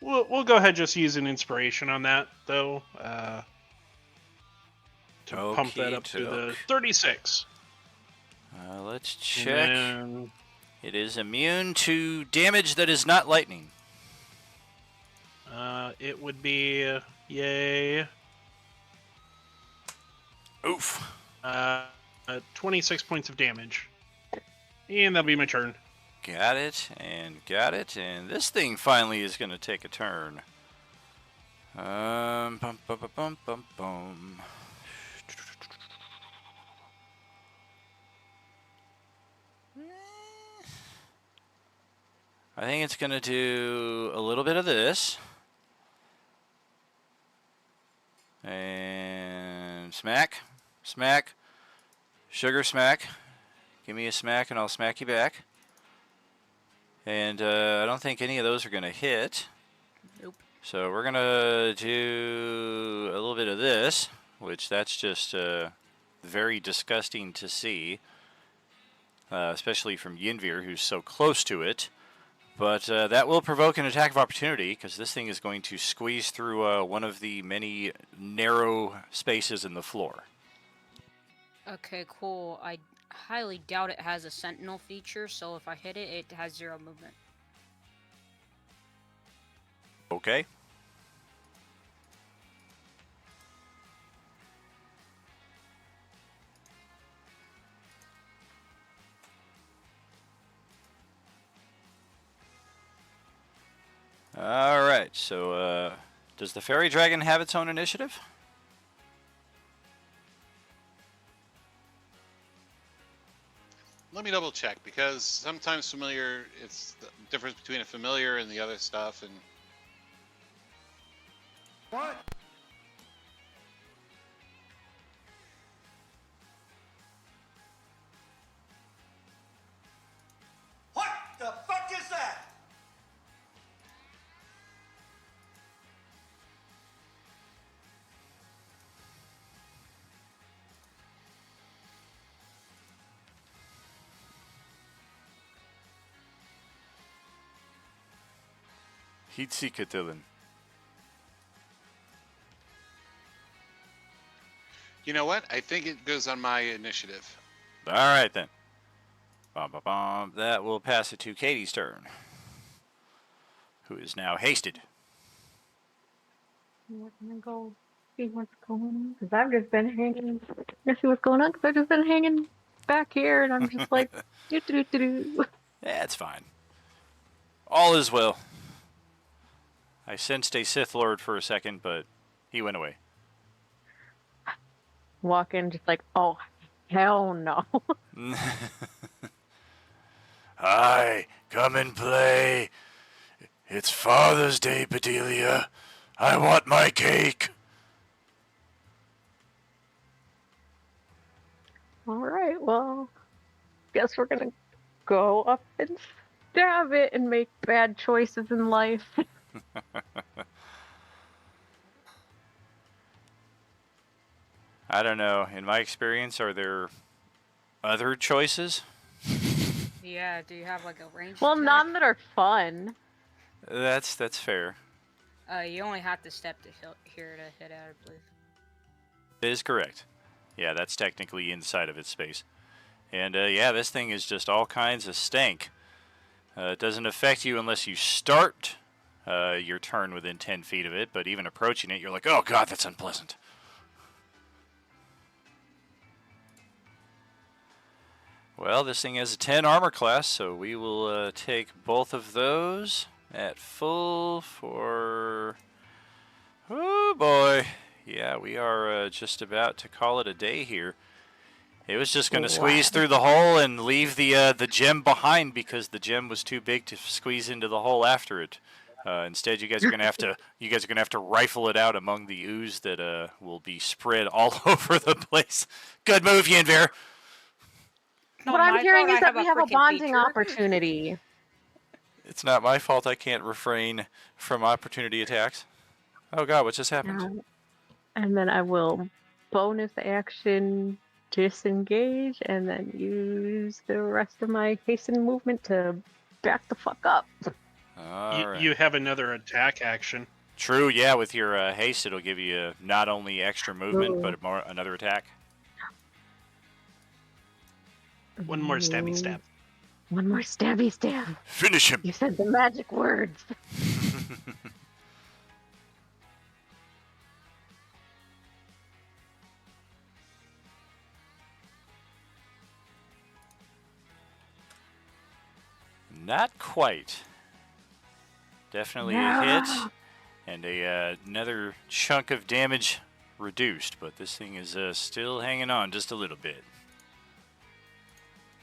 We'll go ahead and just use an inspiration on that though. To pump that up to the 36. Let's check. And then, It is immune to damage that is not lightning. it would be yay. Oof. 26 points of damage. And that'll be my turn. Got it, and this thing finally is going to take a turn. Bum, bum, bum, bum, bum, bum. I think it's going to do a little bit of this. And smack, smack, sugar smack. Give me a smack and I'll smack you back. And I don't think any of those are going to hit. Nope. So we're going to do a little bit of this, which that's just very disgusting to see. Especially from Yinvir, who's so close to it. But that will provoke an attack of opportunity, because this thing is going to squeeze through one of the many narrow spaces in the floor. Okay, cool. I highly doubt it has a sentinel feature, so if I hit it, it has 0 movement. Okay. Alright, so does the fairy dragon have its own initiative? Let me double check, because sometimes familiar, it's the difference between a familiar and the other stuff, and What? What the fuck is that? Hitsikatelin. You know what? I think it goes on my initiative. All right then. Bom, bom, bom. That will pass it to Katie's turn, who is now hasted. We're gonna go see what's going on because I've just been hanging. Gonna see what's going on because I've just been hanging back here, and I'm just like, do do do do. Yeah, it's fine. All is well. I sensed a Sith Lord for a second, but he went away. Walk in, just like, oh hell no. Hi, come and play. It's Father's Day, Bedelia. I want my cake. All right, well, guess we're gonna go up and stab it and make bad choices in life. I don't know. In my experience, are there other choices? Yeah, do you have like a range Well, attack? none that are fun. That's fair. You only have to step to here to hit out, I believe. That is correct. Yeah, that's technically inside of its space. And yeah, this thing is just all kinds of stank. It doesn't affect you unless you start your turn within 10 feet of it, but even approaching it, you're like, oh god, that's unpleasant. Well, this thing has a 10 armor class, so we will take both of those at full for... Oh boy. Yeah, we are just about to call it a day here. It was just going to squeeze through the hole and leave the gem behind because the gem was too big to squeeze into the hole after it. Instead, you guys are going to have to rifle it out among the ooze that will be spread all over the place. Good move, Yinvir. What I'm hearing is that we have a freaking bonding feature. opportunity. It's not my fault I can't refrain from opportunity attacks. Oh god, what just happened? And then I will bonus action disengage and then use the rest of my hasten movement to back the fuck up. All right. You have another attack action. True, yeah, with your haste, it'll give you not only extra movement, but another attack. One more stabby stab. One more stabby stab. Finish him! You said the magic words. Not quite. Definitely a hit, and another chunk of damage reduced, but this thing is still hanging on just a little bit.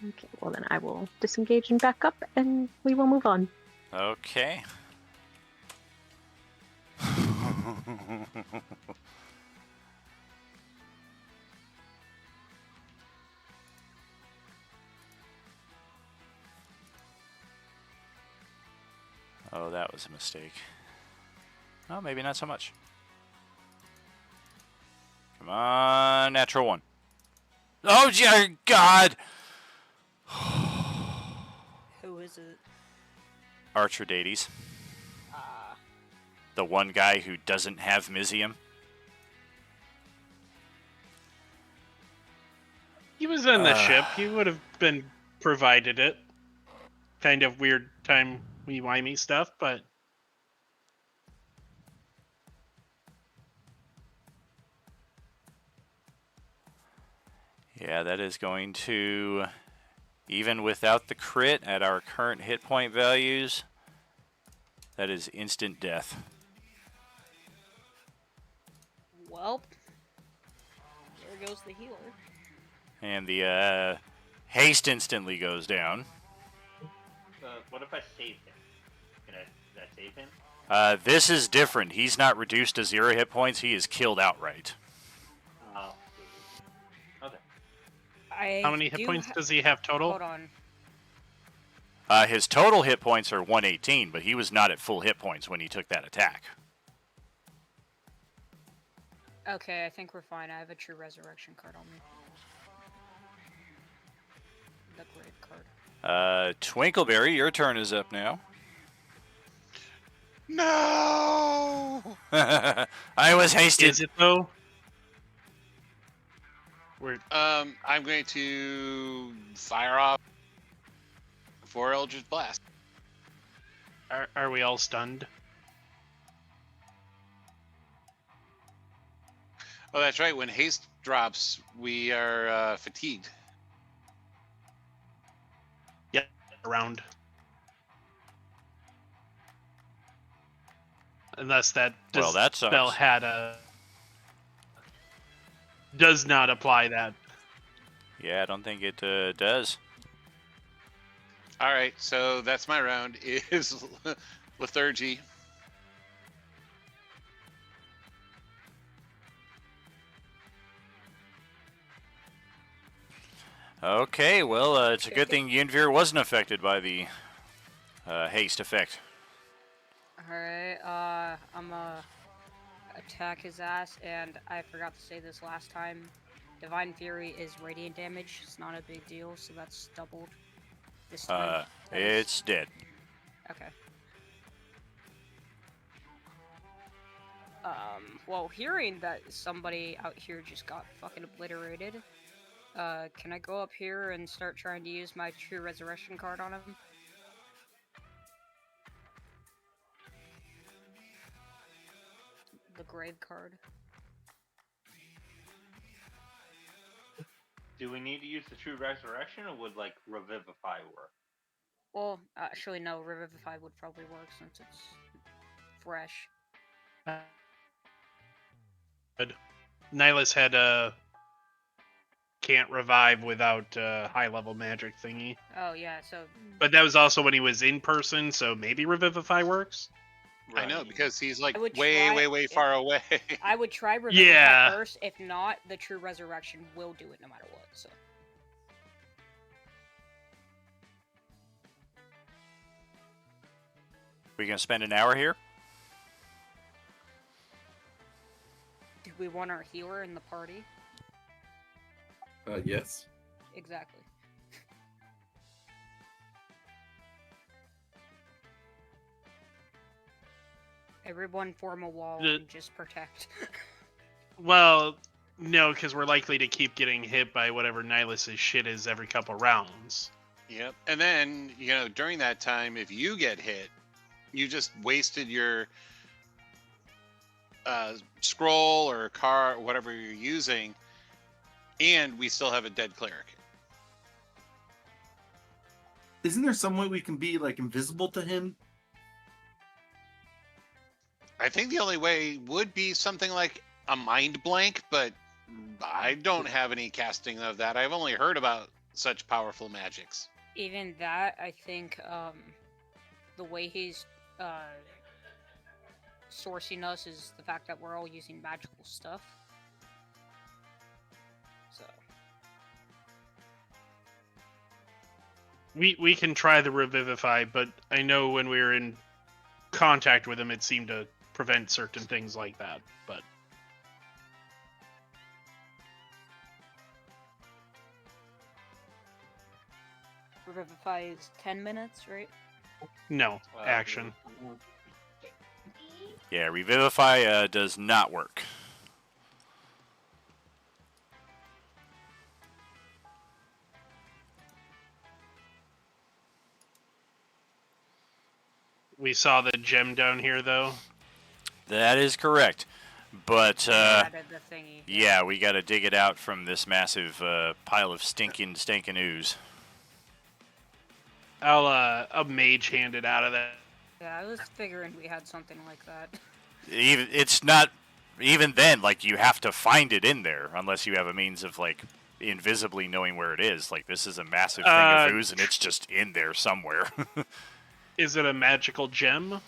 Okay, well then I will disengage and back up, and we will move on. Okay. Oh, that was a mistake. Oh, maybe not so much. Come on, natural one. Oh, dear God! Who is it? Archerdades. The one guy who doesn't have Mizium. He was in the ship. He would have been provided it. Kind of weird timey-wimey stuff, but... Yeah, that is going to... Even without the crit at our current hit point values, that is instant death. Well, there goes the healer. And the haste instantly goes down. What if I save him? Can I save him? This is different. He's not reduced to 0 hit points. He is killed outright. Oh. Okay. How many hit points does he have total? Hold on. His total hit points are 118, but he was not at full hit points when he took that attack. Okay, I think we're fine. I have a true resurrection card on me. The grave card. Twinkleberry, your turn is up now. No. I was hasted. Is it though? We're I'm going to fire off 4 Eldritch Blast. are we all stunned? Oh, that's right. When haste drops, we are fatigued. Yeah, around. Unless that Well, that spell sucks. had a does not apply that. Yeah, I don't think it does. All right, so that's my round. Is lethargy. Okay, well, it's a good thing Yinvir wasn't affected by the haste effect. Alright, I'm gonna attack his ass, and I forgot to say this last time. Divine Fury is radiant damage. It's not a big deal, so that's doubled this time. That is- It's dead. Okay. Well, hearing that somebody out here just got fucking obliterated, can I go up here and start trying to use my True Resurrection card on him? The Grave card. Do we need to use the True Resurrection, or would like Revivify work? Well, actually, no, Revivify would probably work since it's fresh. Good. Nihilus had a can't revive without high level magic thingy. Oh, yeah, so. But that was also when he was in person, so maybe Revivify works. I know, because he's like I would way, try way, way if- far away. I would try Revivify Yeah. first. If not, the True Resurrection will do it no matter what, so. We gonna spend an hour here? Do we want our healer in the party? Yes. Exactly. Everyone form a wall The- and just protect. Well, no, because we're likely to keep getting hit by whatever Nihilus's shit is every couple rounds. Yep. And then, during that time, if you get hit, you just wasted your scroll or car, whatever you're using, and we still have a dead cleric. Isn't there some way we can be like invisible to him? I think the only way would be something like a mind blank, but I don't have any casting of that. I've only heard about such powerful magics. Even that, I think, the way he's sourcing us is the fact that we're all using magical stuff. So. We can try the Revivify, but I know when we were in contact with him, it seemed to prevent certain things like that. But Revivify is 10 minutes, right? no, action. Yeah, Revivify does not work. We saw the gem down here, though. That is correct. But, Added the thingy. yeah, we gotta dig it out from this massive pile of stinking ooze. I'll mage hand it out of that. Yeah, I was figuring we had something like that. It's not... Even then, like, you have to find it in there, unless you have a means of, like, invisibly knowing where it is. Like, this is a massive thing of ooze, and it's just in there somewhere. Is it a magical gem?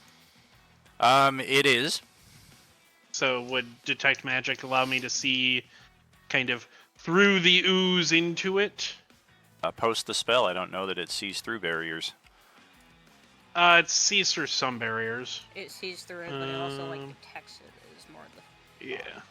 It is. So would detect magic allow me to see kind of through the ooze into it? Post the spell, I don't know that it sees through barriers. It sees through some barriers. It sees through it, but it also, like, Um, detects it is more of the... Yeah.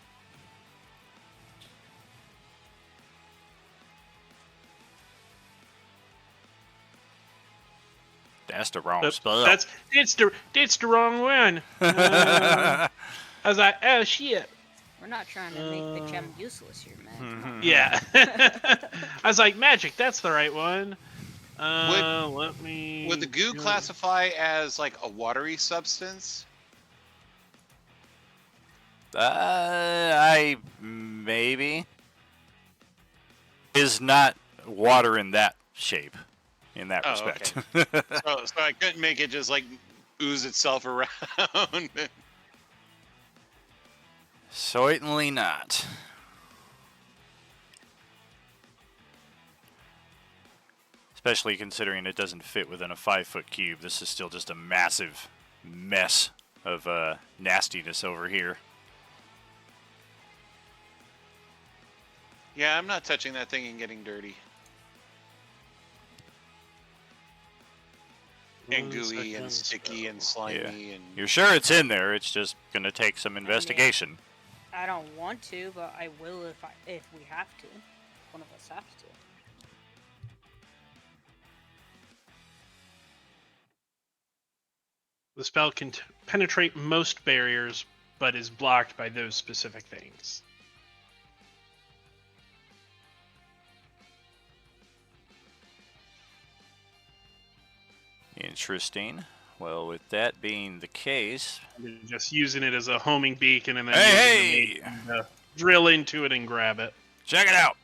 That's the wrong Oops, spell. that's the wrong one. I was like, oh shit. We're not trying to make the gem useless here, man. Come on. Yeah. I was like, magic, that's the right one. Let me. Would the goo classify as like a watery substance? I maybe is not water in that shape, in that Oh, respect. So I couldn't make it just like ooze itself around. Certainly not. Especially considering it doesn't fit within a 5-foot cube. This is still just a massive mess of nastiness over here. Yeah, I'm not touching that thing and getting dirty. And gooey and sticky and slimy and. You're sure it's in there? It's just gonna take some investigation. I don't want to, but I will if we have to. One of us has to. The spell can penetrate most barriers, but is blocked by those specific things. Interesting. Well, with that being the case, Just using it as a homing beacon and then Hey, using the mace to drill into it and grab it. check it out.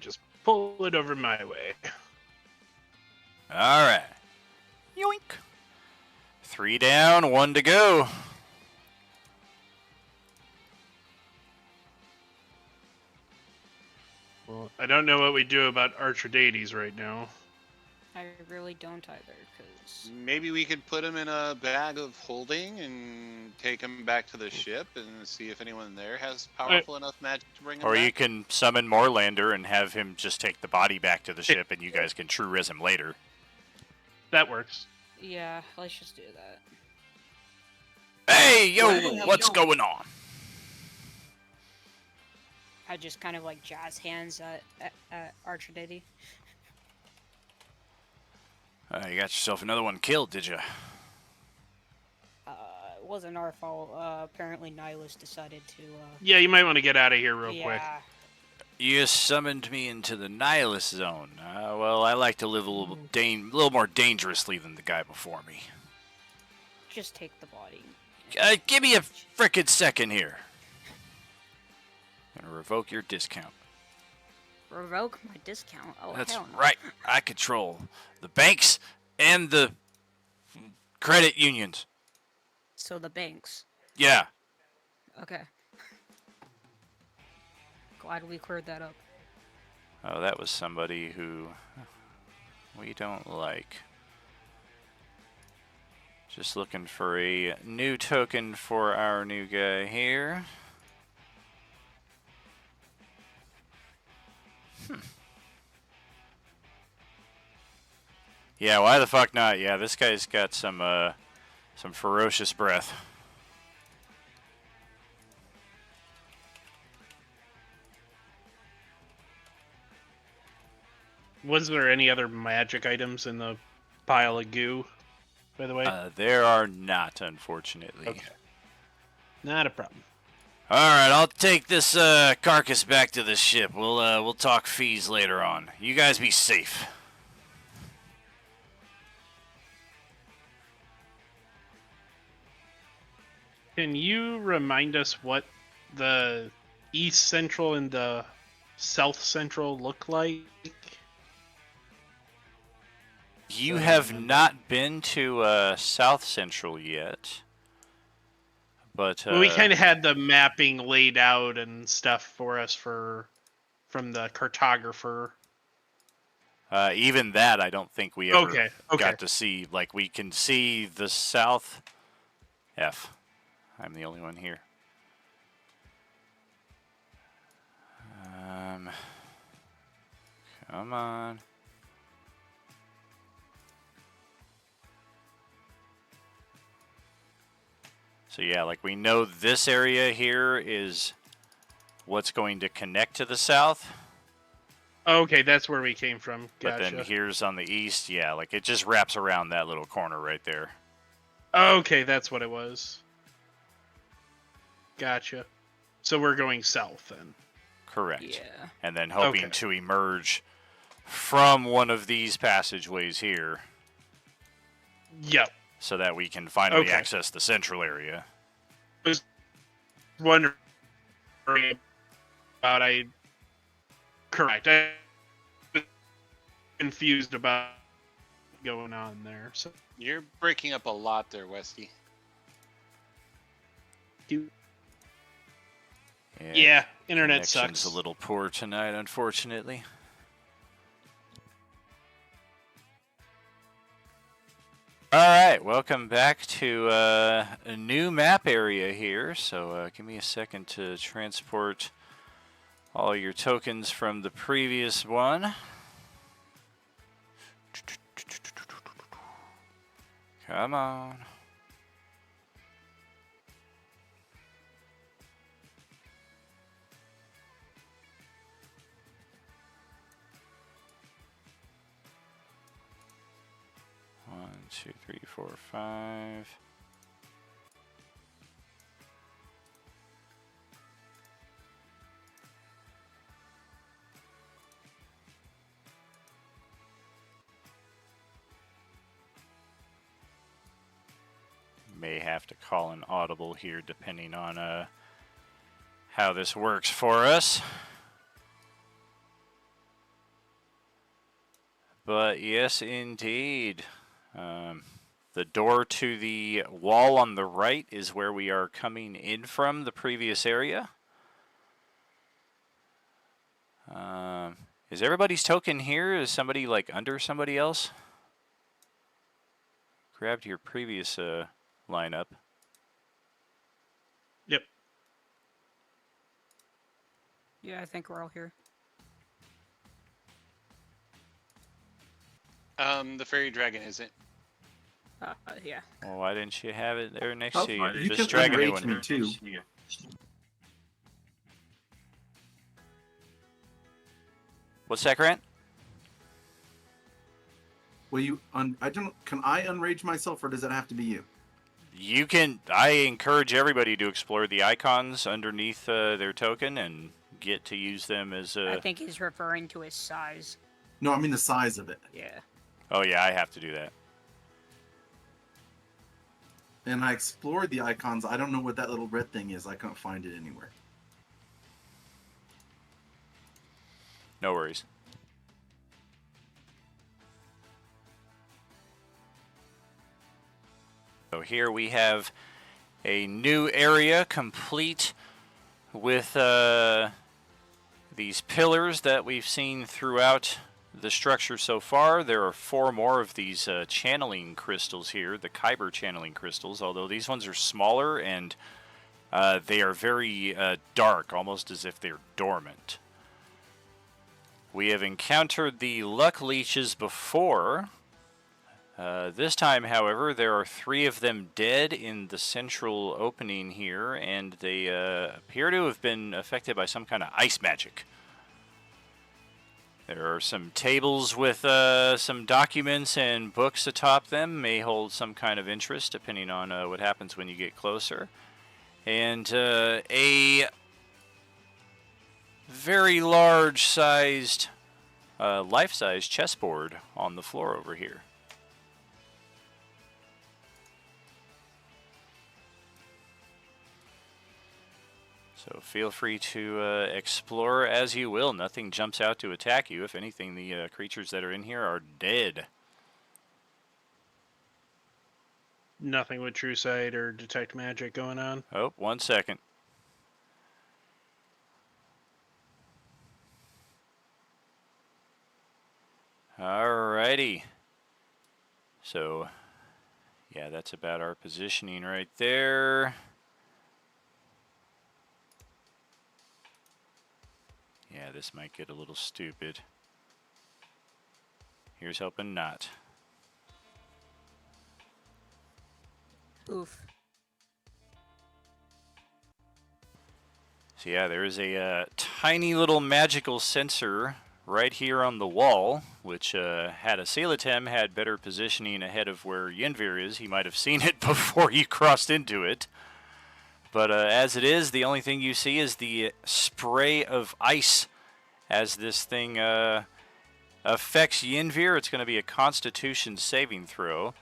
Just pull it over my way. All right. Yoink. 3 down, 1 to go. Well, I don't know what we do about Archidades right now. I really don't either, because Maybe we could put him in a bag of holding and take him back to the ship and see if anyone there has powerful enough magic to bring him Or back. you can summon Morlander and have him just take the body back to the ship, and you guys can true res him later. That works. yeah, let's just do that. Hey, yo, what's going on? I just kind of like jazz hands at Archidady. You got yourself another one killed, did you? It wasn't our fault. Apparently Nihilus decided to. Yeah, you might want to get out of here real quick. Yeah. You summoned me into the Nihilus zone. Well, I like to live a little more dangerously than the guy before me. Just take the body. Give me a frickin' second here. I'm gonna revoke your discount. Revoke my discount. Oh, That's hell no. right. I control the banks and the credit unions. So the banks. Yeah. Okay. Glad we cleared that up. Oh, that was somebody who we don't like. Just looking for a new token for our new guy here. Yeah, why the fuck not? Yeah, this guy's got some ferocious breath. Was there any other magic items in the pile of goo, by the way? There are not, unfortunately. Okay. Not a problem. All right, I'll take this carcass back to the ship. We'll talk fees later on. You guys be safe. Can you remind us what the East Central and the South Central look like? You have not been to South Central yet, but Well, we kind of had the mapping laid out and stuff for us from the cartographer. even that I don't think we ever Okay. got to see. Like, we can see the South. I'm the only one here. Come on. So yeah, like, we know this area here is what's going to connect to the south. Okay, that's where we came from. But Gotcha. then here's on the east, yeah, like it just wraps around that little corner right there. Okay, that's what it was. Gotcha. So we're going south then. Correct. Yeah. And then hoping Okay. to emerge from one of these passageways here Yep. so that we can finally Okay. access the central area. Wondering about correct. I was confused about what's going on there. So You're breaking up a lot there, Westy. yeah, internet Connection's sucks. a little poor tonight, unfortunately. Alright, welcome back to a new map area here. So give me a second to transport all your tokens from the previous one. Come on. One, two, three, four, five. May have to call an audible here depending on how this works for us. But yes, indeed. The door to the wall on the right is where we are coming in from the previous area. Is everybody's token here? Is somebody like under somebody else? Grabbed your previous lineup. Yep. Yeah, I think we're all here. The fairy dragon isn't. Yeah. Well, why didn't you have it there next Oh, to you? you Just can drag a new unrage one. me too. What's that, Grant? Will you? I don't. Can I unrage myself, or does it have to be you? You can. I encourage everybody to explore the icons underneath their token and get to use them as I think he's referring to his size. No, I mean the size of it. Yeah. Oh yeah, I have to do that. And I explored the icons. I don't know what that little red thing is. I couldn't find it anywhere. No worries. So here we have a new area complete with these pillars that we've seen throughout the structure so far. There are 4 more of these channeling crystals here, the Kyber channeling crystals, although these ones are smaller and they are very dark, almost as if they're dormant. We have encountered the luck leeches before. This time, however, there are 3 of them dead in the central opening here, and they appear to have been affected by some kind of ice magic. There are some tables with some documents and books atop them, may hold some kind of interest depending on what happens when you get closer. And a very large-sized, life-size chessboard on the floor over here. So feel free to explore as you will. Nothing jumps out to attack you. If anything, the creatures that are in here are dead. Nothing with True Sight or Detect Magic going on. Oh, 1 second. Alrighty. So, yeah, that's about our positioning right there. Yeah, this might get a little stupid. Here's hoping not. Oof. So yeah, there is a tiny little magical sensor right here on the wall, which had a Salatem had better positioning ahead of where Yenvir is, he might have seen it before he crossed into it. But as it is, the only thing you see is the spray of ice as this thing affects Yenvir. It's going to be a Constitution saving throw.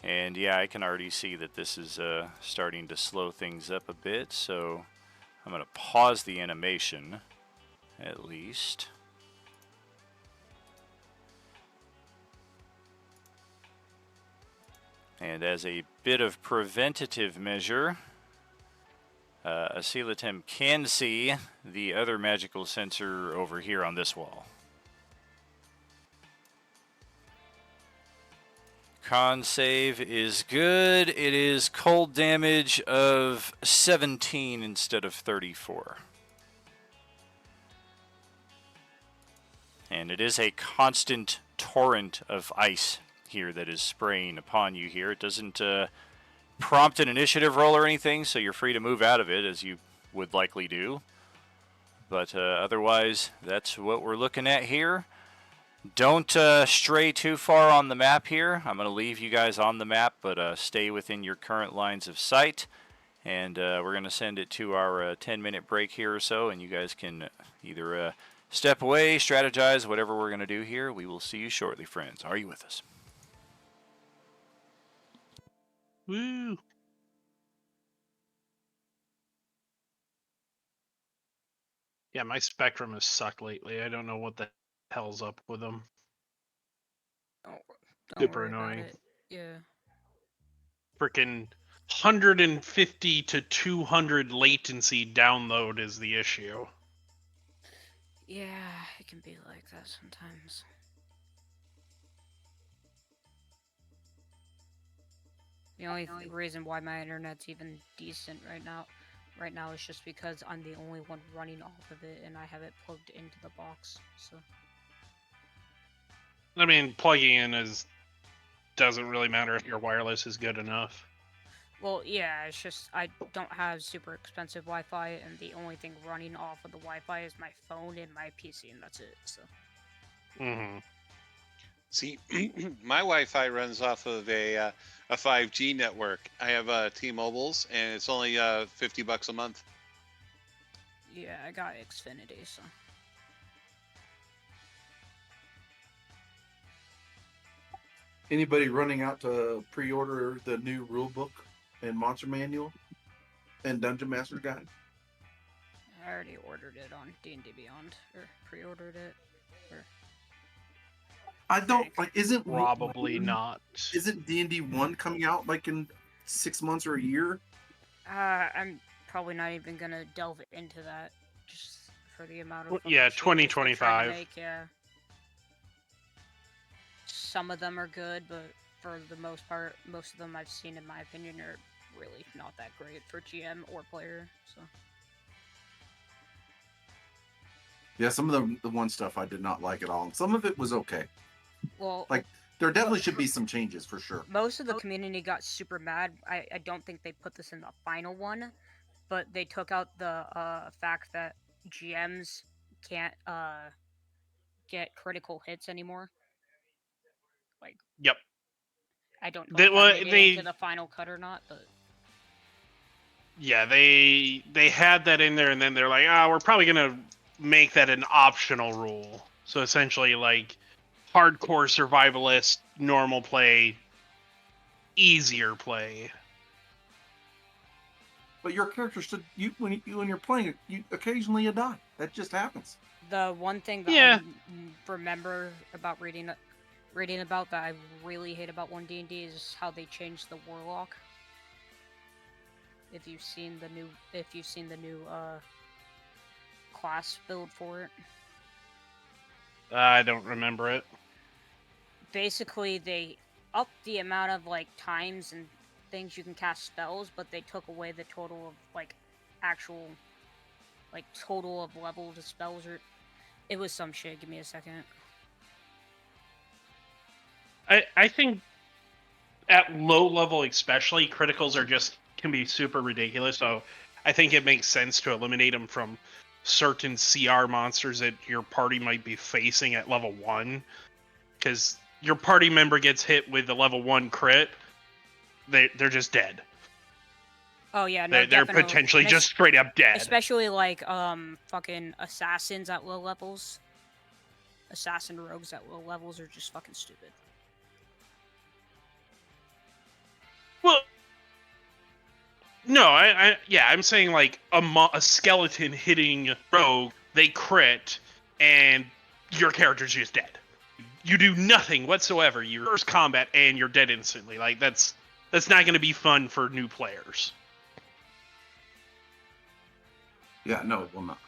And yeah, I can already see that this is starting to slow things up a bit, so I'm going to pause the animation, at least. And as a bit of preventative measure, Asilatem can see the other magical sensor over here on this wall. Con save is good. It is cold damage of 17 instead of 34. And it is a constant torrent of ice here that is spraying upon you here. It doesn't prompt an initiative roll or anything, so you're free to move out of it as you would likely do. But otherwise, that's what we're looking at here. Don't stray too far on the map here. I'm going to leave you guys on the map, but stay within your current lines of sight. And we're going to send it to our 10-minute break here or so, and you guys can either step away, strategize, whatever we're going to do here. We will see you shortly, friends. Are you with us? Woo! Yeah, my Spectrum has sucked lately. I don't know what the hell's up with them. Don't Super worry about annoying. it. Yeah. Freaking 150 to 200 latency download is the issue. Yeah, it can be like that sometimes. The only reason why my internet's even decent right now is just because I'm the only one running off of it and I have it plugged into the box. So I mean, plugging in doesn't really matter if your wireless is good enough. well, yeah, it's just I don't have super expensive Wi-Fi, and the only thing running off of the Wi-Fi is my phone and my PC, and that's it. So. Mm-hmm. See, my Wi-Fi runs off of a 5G network. I have T-Mobile's, and it's only $50 a month. Yeah, I got Xfinity, so. Anybody running out to pre-order the new rulebook and monster manual and Dungeon Master Guide? I already ordered it on D&D Beyond, or pre-ordered it. Or... I don't like. Isn't Probably not. Isn't D&D 1 coming out like in 6 months or a year? I'm probably not even gonna delve into that, just for the amount of. Yeah, changes they're trying 2025. to make, yeah. Some of them are good, but for the most part, most of them I've seen, in my opinion, are really not that great for GM or player. So. Yeah, some of the one stuff I did not like at all, and some of it was okay. Well, like there definitely should be some changes for sure. Most of the community got super mad. I don't think they put this in the final one, but they took out the fact that GMs can't get critical hits anymore. Like, yep. I don't know if that made it into the final cut or not, but yeah, they had that in there, and then they're like, we're probably gonna make that an optional rule. So essentially, like, hardcore survivalist, normal play, easier play. But your character should when you're playing, you occasionally you die. That just happens. The one thing that I remember about reading about that I really hate about 1D&D is how they changed the warlock. If you've seen the new class build for it. I don't remember it. Basically, they upped the amount of like times and things you can cast spells, but they took away the total of like actual like total of level to spells. Or it was some shit. Give me a second. I think at low level especially, criticals can be super ridiculous, so I think it makes sense to eliminate them from certain CR monsters that your party might be facing at level 1, because your party member gets hit with a level 1 crit, they're just dead. Oh yeah, no, They're definitely. potentially just straight up dead. Especially like fucking assassins at low levels. Assassin rogues at low levels are just fucking stupid. Well, no, I'm saying like a skeleton hitting rogue, they crit, and your character's just dead. You do nothing whatsoever. Your first combat, and you're dead instantly. Like that's not going to be fun for new players. Yeah, no, it will not.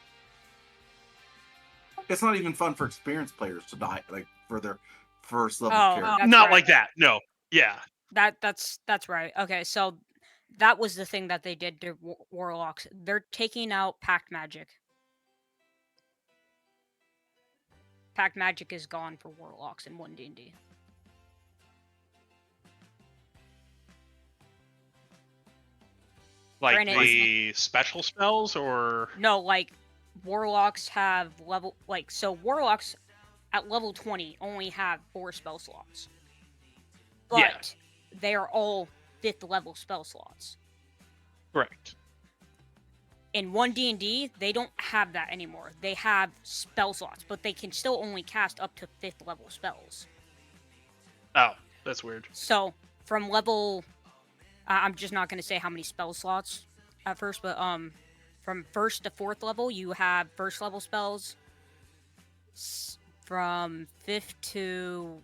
It's not even fun for experienced players to die, like for their first level character. That's Not right. like that. No. Yeah. That's right. Okay, so that was the thing that they did to warlocks. They're taking out pact magic. Pact magic is gone for warlocks in 1D&D. Like Granted, the special spells, or no, like warlocks have level so warlocks at level 20 only have 4 spell slots. But Yeah. they are all 5th level spell slots. correct. In 1D&D, they don't have that anymore. They have spell slots, but they can still only cast up to 5th level spells. Oh, that's weird. So, from level... I'm just not going to say how many spell slots at first, but from 1st to 4th level, you have 1st level spells. From 5th to...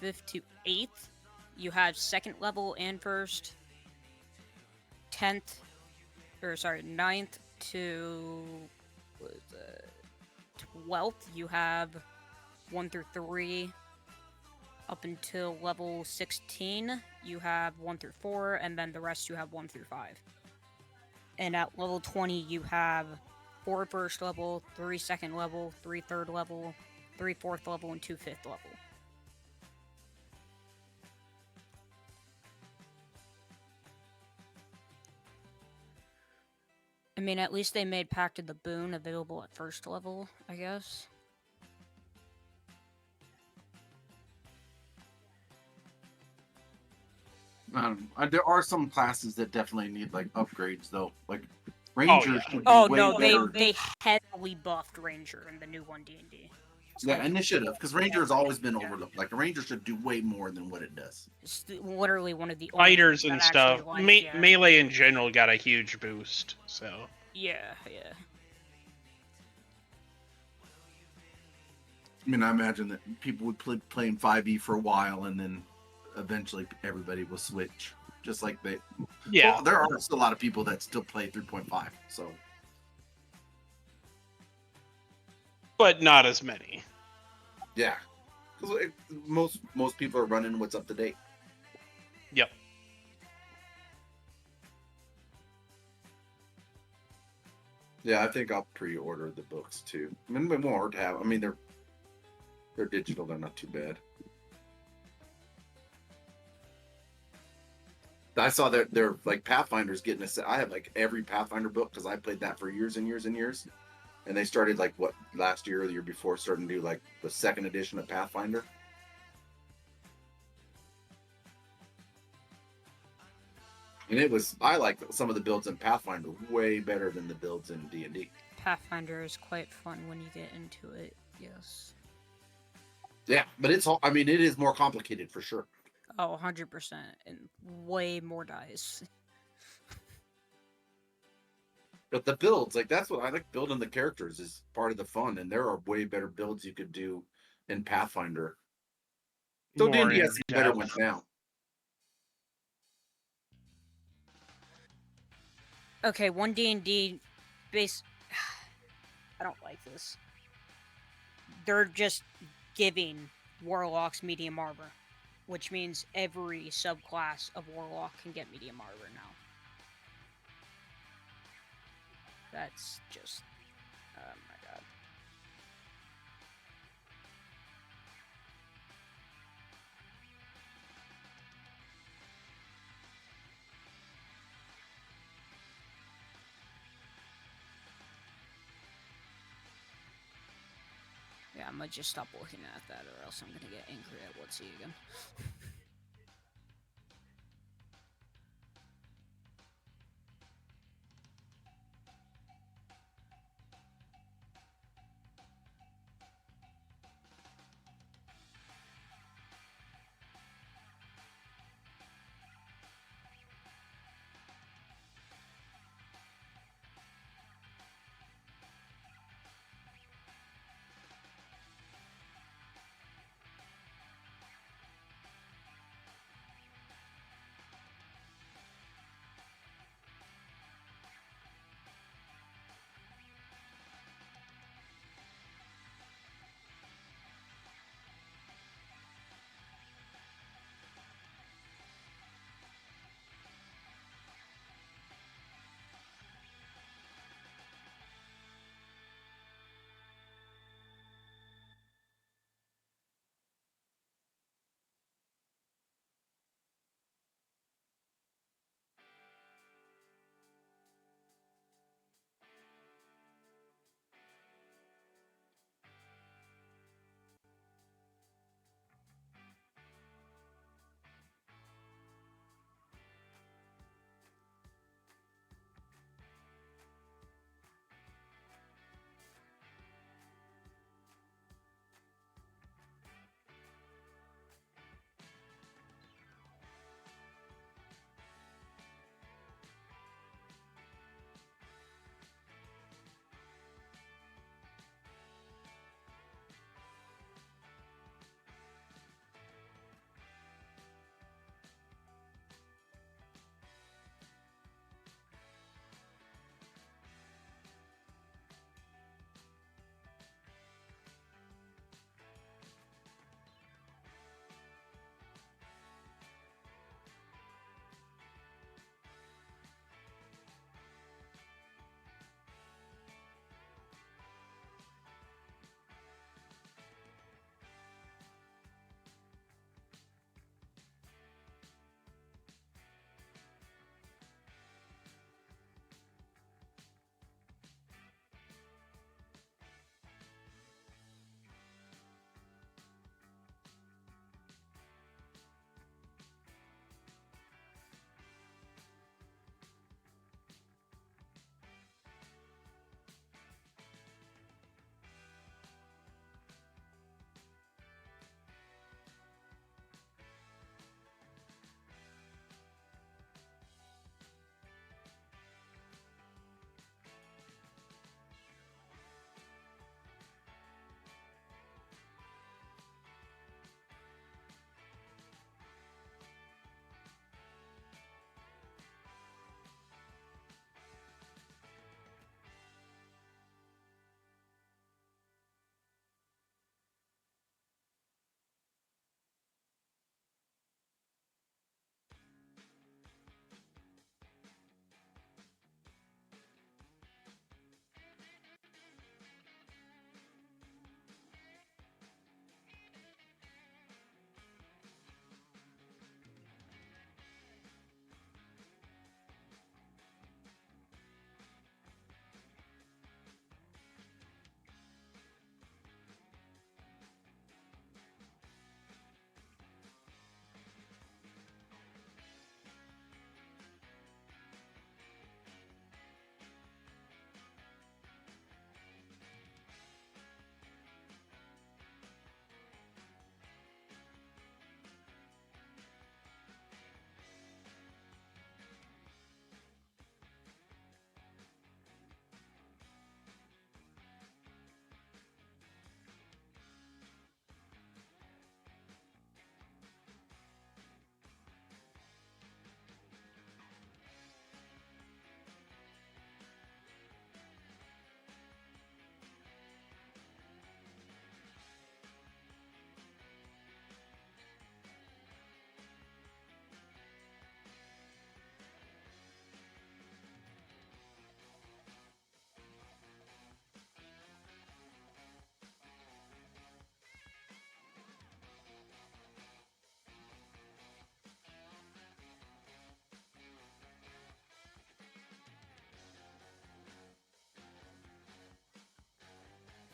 5th to 8th, you have 2nd level and 1st. 9th to 12th, you have 1 through 3. Up until level 16, you have 1 through 4, and then the rest you have 1 through 5. And at level 20, you have 4 first level, 3 second level, 3 third level, 3 fourth level, and 2 fifth level. I mean, at least they made Pact of the Boon available at first level, I guess. I don't know. There are some classes that definitely need like upgrades though. Like Rangers should be Oh way no, better. they heavily buffed Ranger in the new 1D&D. Yeah, and they should have, because Ranger has always been overlooked. Like a Ranger should do way more than what it does. It's literally one of the only Fighters things and that actually, stuff. like, yeah. Melee in general got a huge boost. So Yeah. I mean, I imagine that people would play playing 5e for a while, and then eventually everybody will switch. Just like they. yeah. Well, there are still a lot of people that still play 3.5. So. But not as many. Yeah, because most people are running what's up to date. Yep. Yeah, I think I'll pre-order the books too. I mean, they're more to have. I mean, they're digital. They're not too bad. I saw that they're like Pathfinder's getting a set. I have like every Pathfinder book because I played that for years and years and years. And they started like what last year or the year before starting to do like the 2nd edition of Pathfinder. And I like some of the builds in Pathfinder way better than the builds in D&D. Pathfinder is quite fun when you get into it. Yes. Yeah, but it is more complicated for sure. Oh, 100%, and way more dice. But the builds, like that's what I like, building the characters is part of the fun, and there are way better builds you could do in Pathfinder. So More D&D has some better in-depth. ones now. Okay, 1D&D base. I don't like this. They're just giving warlocks medium armor, which means every subclass of warlock can get medium armor now. That's just... oh my god. gonna just stop looking at that, or else I'm gonna get angry at Woodsy again.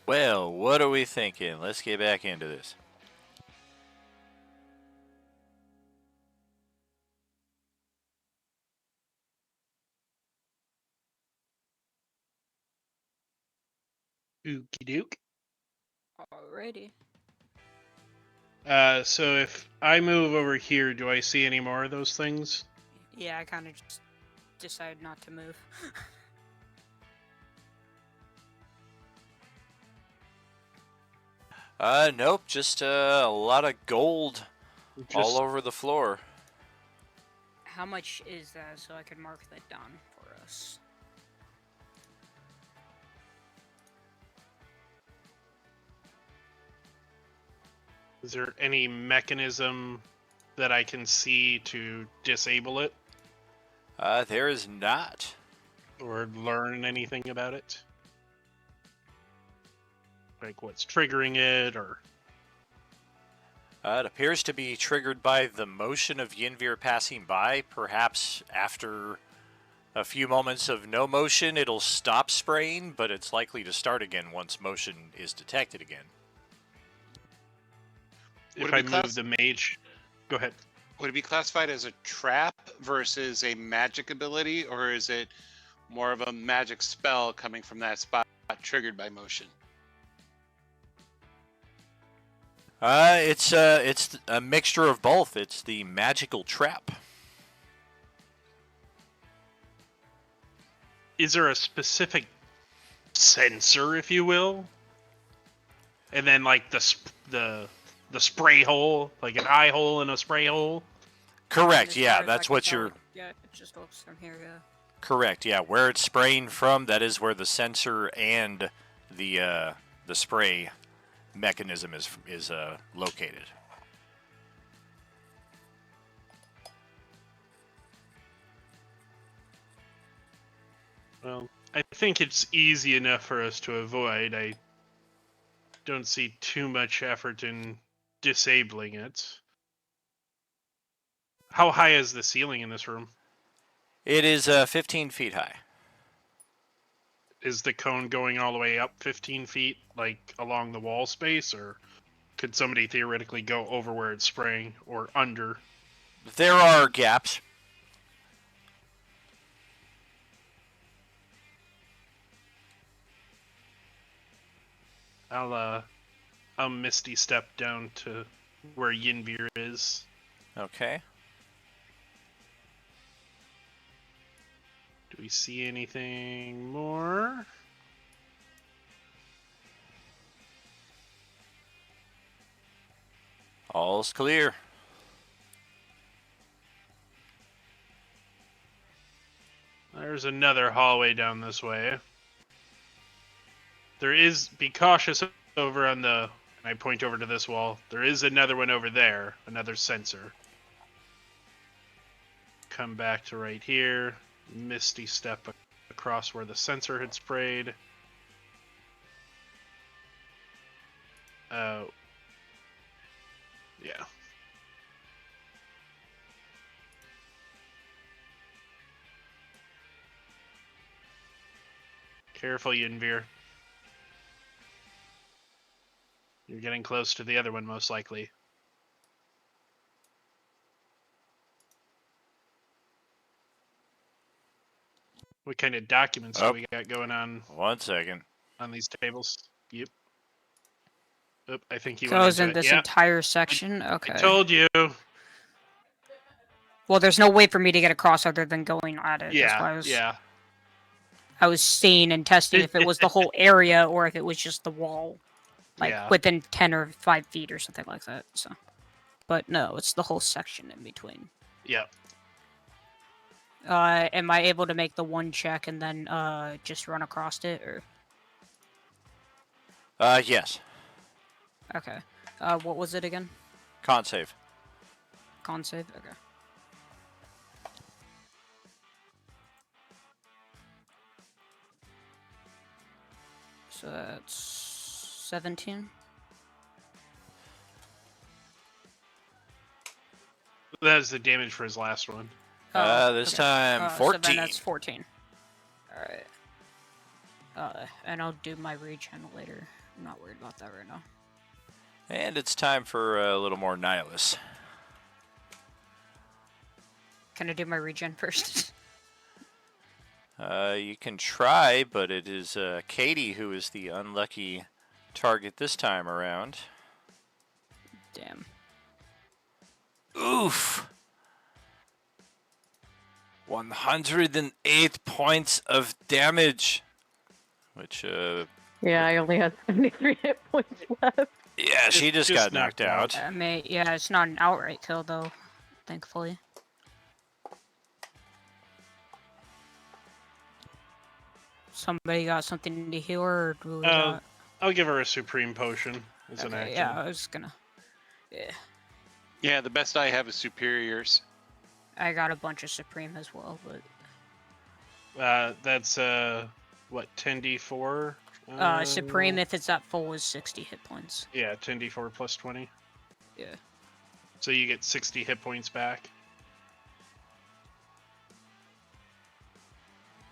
Well, what are we thinking? Let's get back into this. Ookie doke. Alrighty. So if I move over here, do I see any more of those things? Yeah, I kind of just decided not to move. Nope, just a lot of gold all Just over the floor. How much is that so I can mark that down for us? is there any mechanism that I can see to disable it There is not. or learn anything about it? Like what's triggering it or It appears to be triggered by the motion of Yinvir passing by. Perhaps after a few moments of no motion, it'll stop spraying, but it's likely to start again once motion is detected again. if Would I it be move the mage. Go ahead. Would it be classified as a trap versus a magic ability, or is it more of a magic spell coming from that spot triggered by motion? It's a mixture of both. It's the magical trap. Is there a specific sensor, if you will? And then like the spray hole, like an eye hole and a spray hole? Correct. As Yeah, far as I that's can what tell, you're. Yeah, it just looks from here, yeah. Correct. Yeah, where it's spraying from, that is where the sensor and the spray mechanism is located. Well, I think it's easy enough for us to avoid. I don't see too much effort in disabling it. How high is the ceiling in this room? It is 15 feet high. Is the cone going all the way up 15 feet, like along the wall space, or could somebody theoretically go over where it's spraying or under? There are gaps. I'll misty step down to where Yinvir is. Okay. Do we see anything more? All's clear. There's another hallway down this way. There is, be cautious over on the, and I point over to this wall, there is another one over there, another sensor. Come back to right here, misty step across where the sensor had sprayed. Yeah. Careful, Yinvir. You're getting close to the other one, most likely. What kind of documents do Oh. we got going on 1 second. these tables? Yep. Oop, I think you Goes went in into it. this Yep. entire section? Okay. I told you. Well, there's no way for me to get across other than going at it. That's why Yeah. I was seeing and testing if it was the whole area or if it was just the wall. Like Yeah. within 10 or 5 feet or something like that. So, but no, it's the whole section in between. Yep. Am I able to make the one check and then just run across it, or? Yes. Okay. What was it again? Con save. Con save. Okay. So that's 17. That is the damage for his last one. This time So 14. then that's 14. All right. And I'll do my regen later. I'm not worried about that right now. And it's time for a little more Nihilus. Can I do my regen first? You can try, but it is Katie who is the unlucky target this time around. Damn. Oof! 108 points of damage. Which, Yeah, I only had 73 hit points left. yeah, she just got knocked out. I mean, yeah, it's not an outright kill though, thankfully. Somebody got something to heal her, or do we got... I'll give her a supreme potion as an Okay, action. yeah, I was gonna... Yeah. Yeah, the best I have is superiors. I got a bunch of supreme as well, but... That's what, 10d4? Supreme, if it's at full, is 60 hit points. Yeah, 10d4 plus 20. Yeah. So you get 60 hit points back.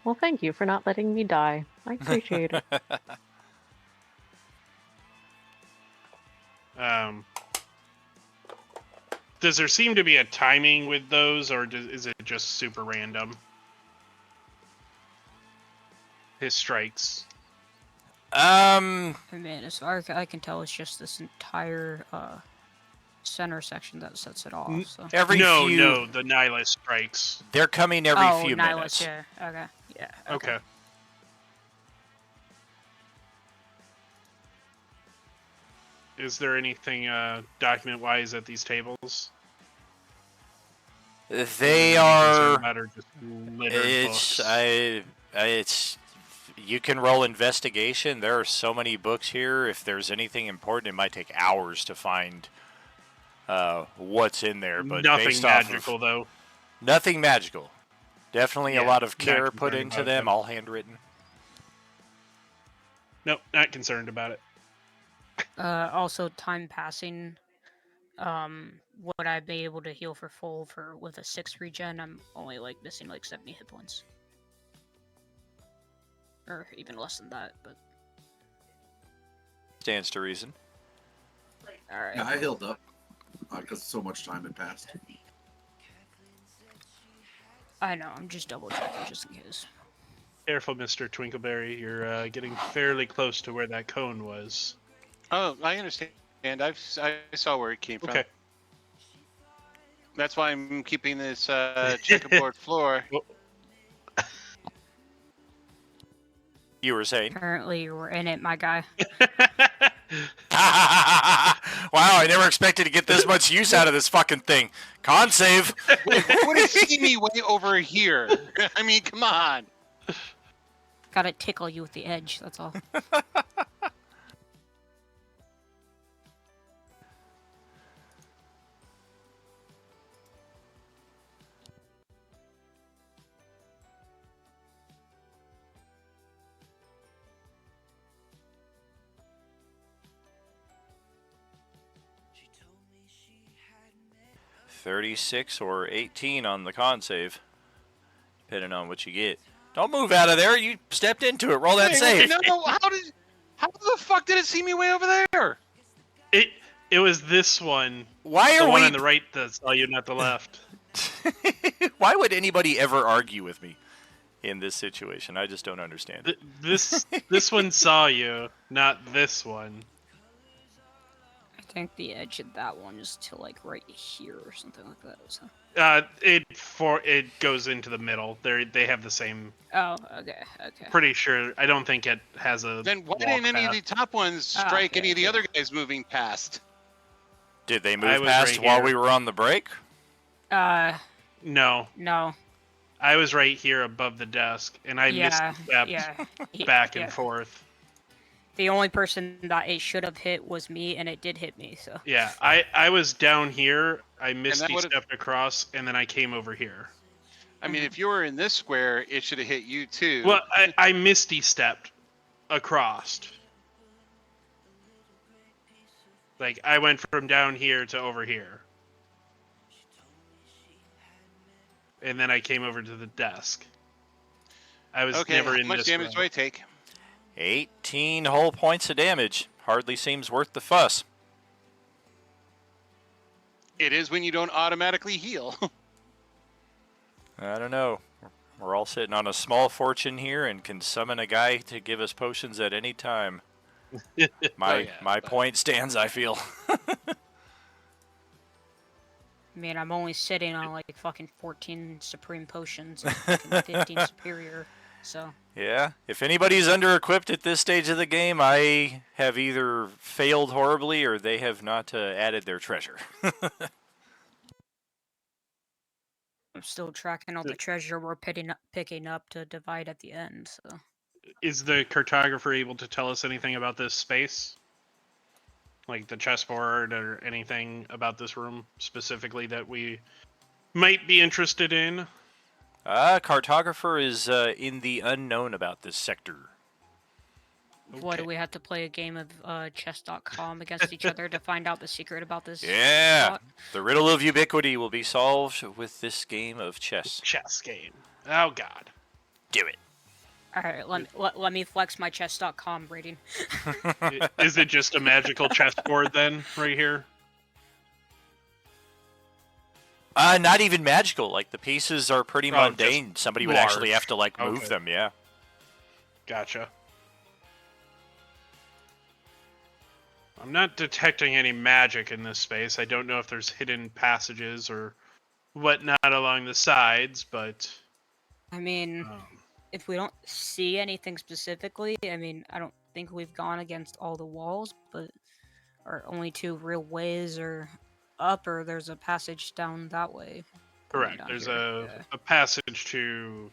Well, thank you for not letting me die. I appreciate it. Does there seem to be a timing with those, or is it just super random? His strikes. I mean, as far as I can tell, it's just this entire center section that sets it off. So. No, the Nihilus strikes. They're coming every few Nihilus, minutes. yeah. Okay. Yeah. Okay. Is there anything document-wise at these tables? They are. Or just littered books? It's. You can roll investigation. There are so many books here. If there's anything important, it might take hours to find what's in there. But nothing based magical, off of, though. Nothing magical. Definitely a Yeah, lot of not care put concerned into about them, them. all handwritten. Nope, not concerned about it. Also, time passing. Would I be able to heal for full with a 6 regen? I'm only missing 70 hit points. Or even less than that, but... Stands to reason. Alright. Yeah, I healed up because so much time had passed. I know, I'm just double checking just in case. Careful, Mr. Twinkleberry. You're getting fairly close to where that cone was. Oh, I understand. I saw where it came from. Okay. That's why I'm keeping this checkerboard floor. You were saying? Apparently you were in it, my guy. Wow, I never expected to get this much use out of this fucking thing. Con save. Who would have seen me way over here? I mean, come on. Gotta tickle you with the edge, that's all. She told me she had met 36 or 18 on the con save. Depending on what you get. Don't move out of there. You stepped into it. Roll that Wait, save. No, how the fuck did it see me way over there? It was this one. Why The are one we... on the right that saw you, not the left. Why would anybody ever argue with me in this situation? I just don't understand. This one saw you, not this one. I think the edge of that one is to right here or something like that. So. It goes into the middle. They have the same. Oh, okay. Pretty sure. I don't think it has a. Then why walk didn't any of path. the top ones strike any of the other guys moving past? Did they I move was past right while here. we were on the break? No, No. I was right here above the desk, and I misstepped back and forth. The only person that it should have hit was me, and it did hit me. So. Yeah, I was down here. I misty would've- stepped across, and then I came over here. I mean, if you were in this square, it should have hit you too. Well, I misty stepped across. I went from down here to over here. And then I came over to the desk. I was okay, never how in much this damage row. do I take? 18 whole points of damage. hardly seems worth the fuss. It is when you don't automatically heal. I don't know. We're all sitting on a small fortune here and can summon a guy to give us potions at any time. My but- point stands, I feel. I mean, I'm only sitting on like fucking 14 supreme potions and fucking 15 superior, so. Yeah, if anybody's under-equipped at this stage of the game, I have either failed horribly or they have not added their treasure. I'm still tracking all the treasure we're picking up to divide at the end, so. Is the cartographer able to tell us anything about this space? Like the chessboard or anything about this room specifically that we might be interested in? Cartographer is in the unknown about this sector. What, do we have to play a game of chess.com against each other to find out the secret about this? Yeah, spot? the riddle of ubiquity will be solved with this game of chess. Chess game. Oh god. Do it. Alright, let me flex my chess.com rating. Is it just a magical chessboard then, right here? Not even magical. Like, the pieces are pretty Oh, mundane. Somebody would actually large. have to, like, move Okay. them, yeah. Gotcha. I'm not detecting any magic in this space. I don't know if there's hidden passages or whatnot along the sides, but I mean, if we don't see anything specifically, I mean, I don't think we've gone against all the walls, but our only two real ways are up or there's a passage down that way. pointing correct. down There's here. a passage to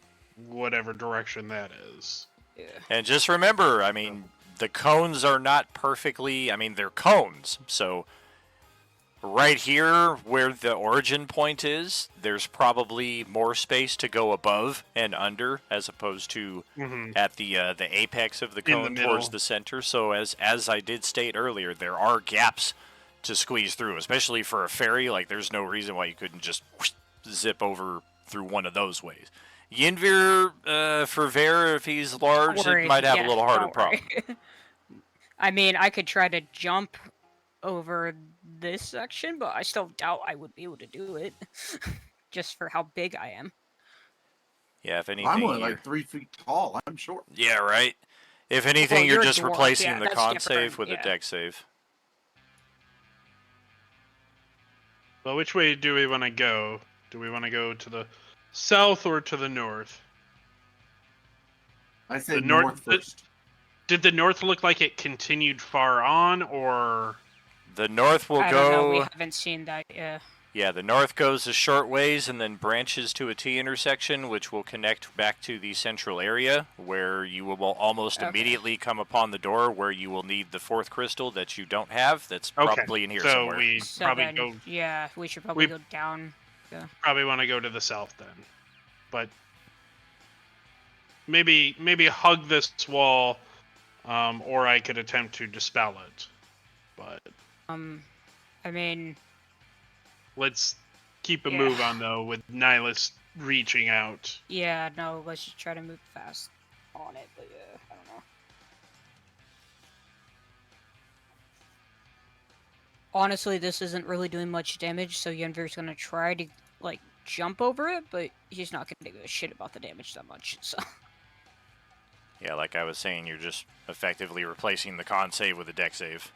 whatever direction that is. Yeah. And just remember, I mean, the cones are not perfectly, I mean, they're cones. So right here where the origin point is, there's probably more space to go above and under as opposed to at the apex of the In the cone towards middle. the center. So as I did state earlier, there are gaps to squeeze through, especially for a fairy. Like, there's no reason why you couldn't just zip over through one of those ways. Yinvir, for Ver, if he's large, Don't worry, it might have yeah, a little harder don't problem. worry. I mean, I could try to jump over this section, but I still doubt I would be able to do it. Just for how big I am. Yeah, if anything, I'm only you're- like 3 feet tall. I'm short. Yeah, right. If anything, Well, you're you're a just dwarf, replacing yeah, the that's con different, save with yeah. a deck save. Well, which way do we want to go? Do we want to go to the south or to the north? I say The north- north first. Did the north look like it continued far on, or The north will I don't know, we go. haven't seen that yet. Yeah, the north goes a short ways and then branches to a T intersection, which will connect back to the central area, where you will almost Okay. immediately come upon the door where you will need the fourth crystal that you don't have. That's okay? probably in here so somewhere. we So probably then, yeah, we should probably we- go down. probably want to go to the south then, but maybe hug this wall, or I could attempt to dispel it. But I mean, let's keep a Yeah. move on though with Nihilus reaching out. yeah, no, let's just try to move fast on it, but yeah, I don't know. Honestly, this isn't really doing much damage, so Yenvir's gonna try to, like, jump over it, but he's not gonna give a shit about the damage that much, so. Yeah, like I was saying, you're just effectively replacing the con save with a deck save.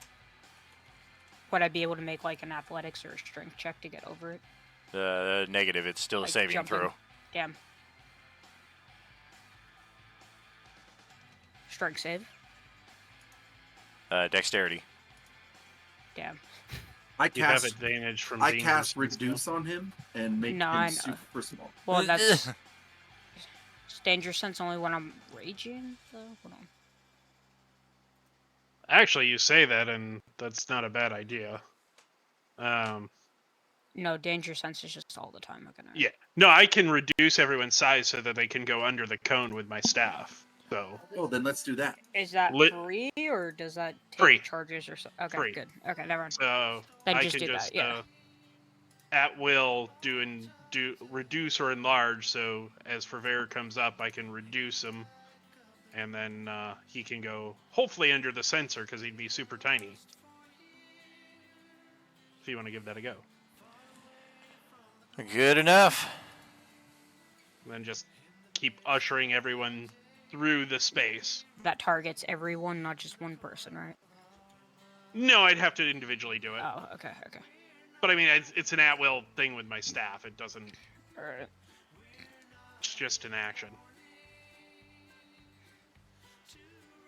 Would I be able to make, like, an athletics or a strength check to get over it? Negative, it's still a Like saving jumping. throw. Damn. Strength save? Dexterity. Damn. I You have cast advantage from I danger cast sense now. reduce on him and make No, I him know. super small. Well, that's... Danger sense only when I'm raging, though? Hold on. Actually, you say that, and that's not a bad idea. No, danger sense is just all the time. Okay. Yeah. No, I can reduce everyone's size so that they can go under the cone with my staff. So Oh, then let's do that. Is that Lit- free, or does that take Free. charges or something? Okay, Free. good. Okay, never mind. So Then I just can do that, just yeah. at will do reduce or enlarge. So as Fervere comes up, I can reduce him, and then he can go hopefully under the sensor because he'd be super tiny. If you want to give that a go, Good enough. and then just keep ushering everyone through the space. That targets everyone, not just one person, right? No, I'd have to individually do it. Oh, okay, okay. But I mean, it's an at-will thing with my staff. It doesn't. Alright. It's just an action.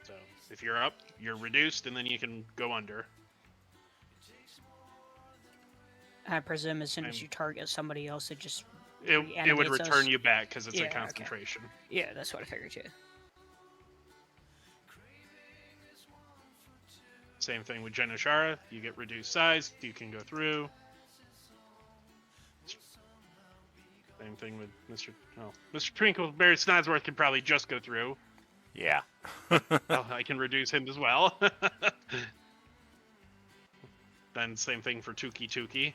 So if you're up, you're reduced, and then you can go under. I presume as soon as you target somebody else, it just It would reanimates return us? you back because it's Yeah, a okay. concentration. Yeah, that's what I figured too. Same thing with Geneshara. You get reduced size. You can go through. Same thing with Mr. Oh, Mr. Twinkleberry Snodsworth can probably just go through. Yeah. Oh, I can reduce him as well. Then same thing for Tuki Tuki.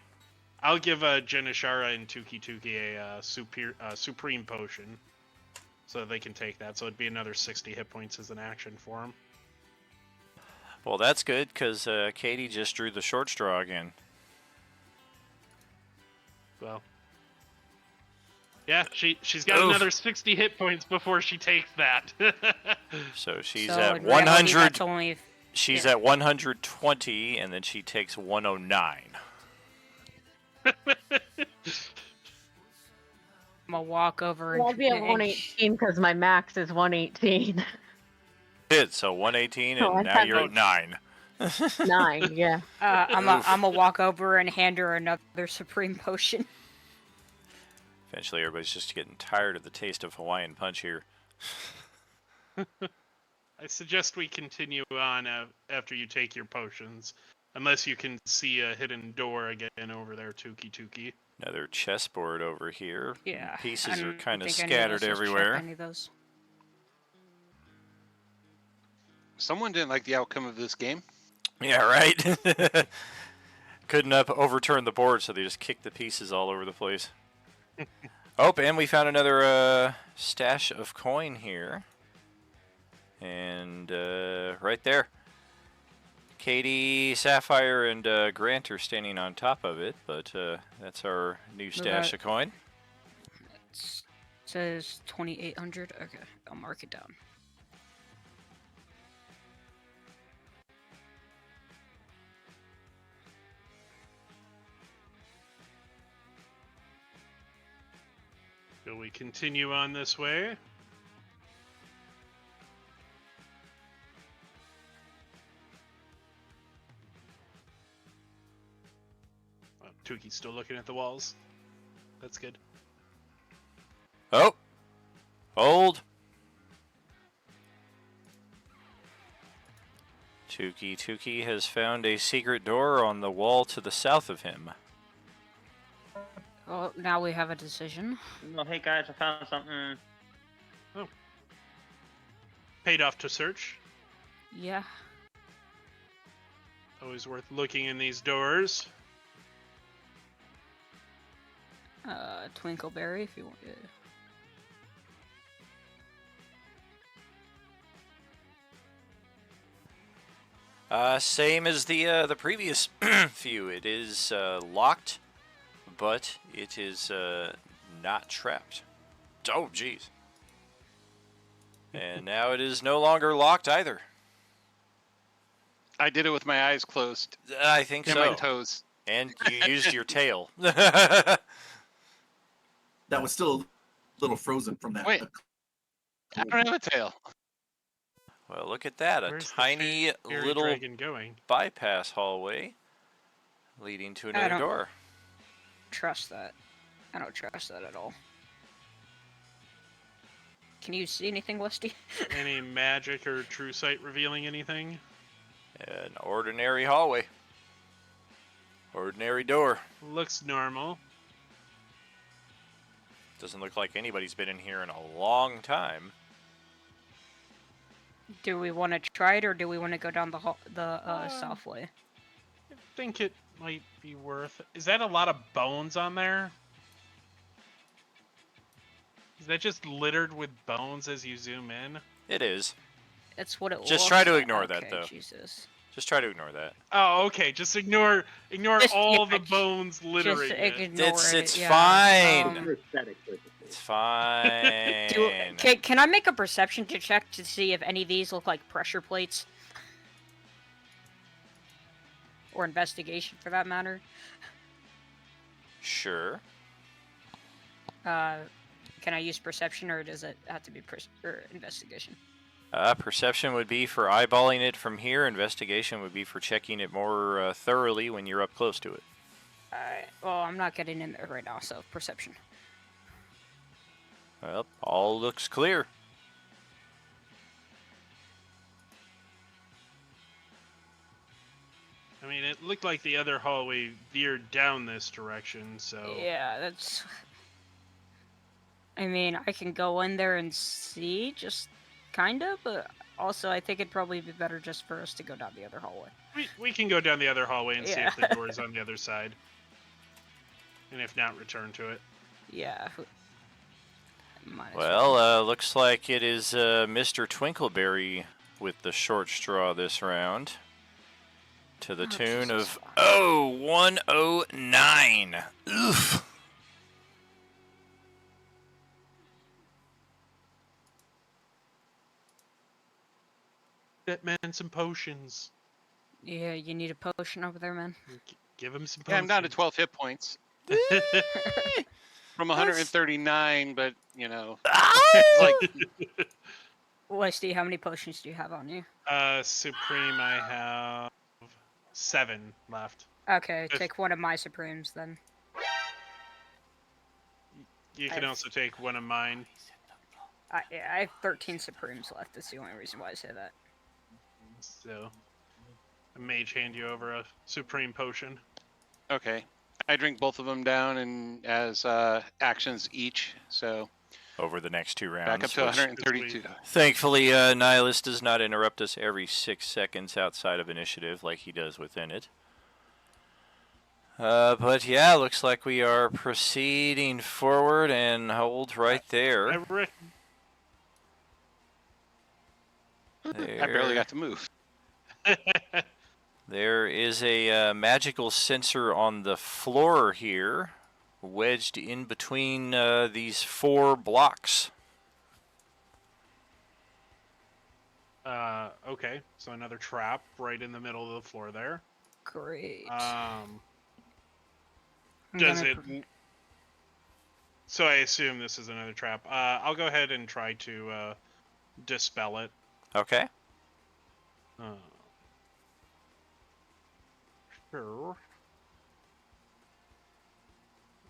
I'll give Geneshara and Tuki Tuki a Supreme Potion. So they can take that. So it'd be another 60 hit points as an action for him. Well, that's good, because Katie just drew the short straw again. Well, yeah, she's got Oof. another 60 hit points before she takes that. So she's So at in reality, 100. That's only She's yeah. at 120, and then she takes 109. I'm gonna walk over Well, I'll be at and 118 because my max is 118. Did so 118, and Oh, I now thought you're at 9. 9, yeah. I'm gonna walk over and hand her another Supreme Potion. Eventually, everybody's just getting tired of the taste of Hawaiian Punch here. I suggest we continue on after you take your potions. Unless you can see a hidden door again over there, Tuki Tuki. Another chessboard over here. Yeah. Pieces I are don't kind of think any of us scattered has checked everywhere. Any of those. Someone didn't like the outcome of this game. Yeah, right? Couldn't overturn the board, so they just kicked the pieces all over the place. Oh, and we found another stash of coin here. And right there. Katie, Sapphire, and Grant are standing on top of it, but that's our new stash of coin. It says 2,800. Okay, I'll mark it down. Shall we continue on this way? Oh, Tuki's still looking at the walls. That's good. Oh! Hold! Tuki has found a secret door on the wall to the south of him. Well, now we have a decision. Oh, hey guys, I found something. Paid off to search. Yeah. Always worth looking in these doors. Twinkleberry, if you want. Same as the previous few. It is locked, but it is not trapped. Oh, jeez. And now it is no longer locked either. I did it with my eyes closed I think and so. my toes. And you used your tail. That was still a little frozen from that. Wait. I don't have a tail. Well, look at that. A Where's the tiny fairy little dragon going? bypass hallway leading to another don't- door. Trust that. I don't trust that at all. Can you see anything, Westy? Any magic or true sight revealing anything? An ordinary hallway. Ordinary door. Looks normal. Doesn't look like anybody's been in here in a long time. Do we want to try it, or do we want to go down the south way? I think it might be worth. Is that a lot of bones on there? Is that just littered with bones as you zoom in? It is. It's what it Just try looks to like. ignore that, Okay, though. Jesus. Just try to ignore that. Oh, okay. Just ignore Just- all yeah, the bones littering Just it. ignore it. It's yeah. fine. For aesthetic purposes. It's fine. Can I make a perception check to see if any of these look like pressure plates? Or investigation, for that matter. Sure. Can I use perception, or does it have to be or investigation? Perception would be for eyeballing it from here. Investigation would be for checking it more thoroughly when you're up close to it. Alright, well, I'm not getting in there right now, so perception. Well, all looks clear. I mean, it looked like the other hallway veered down this direction, so... Yeah, that's... I mean, I can go in there and see, just kind of, but also I think it'd probably be better just for us to go down the other hallway. We can go down the other hallway and see Yeah. if the door is on the other side. And if not, return to it. Yeah. Might as Well, looks like it is Mr. Twinkleberry with the short straw this round. To the tune Jesus. of 109. Oof. That man some potions. Yeah, you need a potion over there, man. Give him some Yeah, potions. I'm down to 12 hit points from 139, but you know, it's like Westy, how many potions do you have on you? Supreme, I have 7 left. Okay, If- take one of my Supremes then. You can also take one of mine. I have 13 Supremes left. That's the only reason why I say that. So, a mage hand you over a Supreme potion. okay. I drink both of them down and as actions each, so Over the next 2 rounds. back up to which 132. Thankfully, Nihilus does not interrupt us every 6 seconds outside of initiative like he does within it. But yeah, looks like we are proceeding forward and hold right there. I barely got to move. There is a magical sensor on the floor here, wedged in between these 4 blocks. Okay, so another trap right in the middle of the floor there. Great. Um, I'm does gonna it? So I assume this is another trap. I'll go ahead and try to dispel it. Okay. Sure.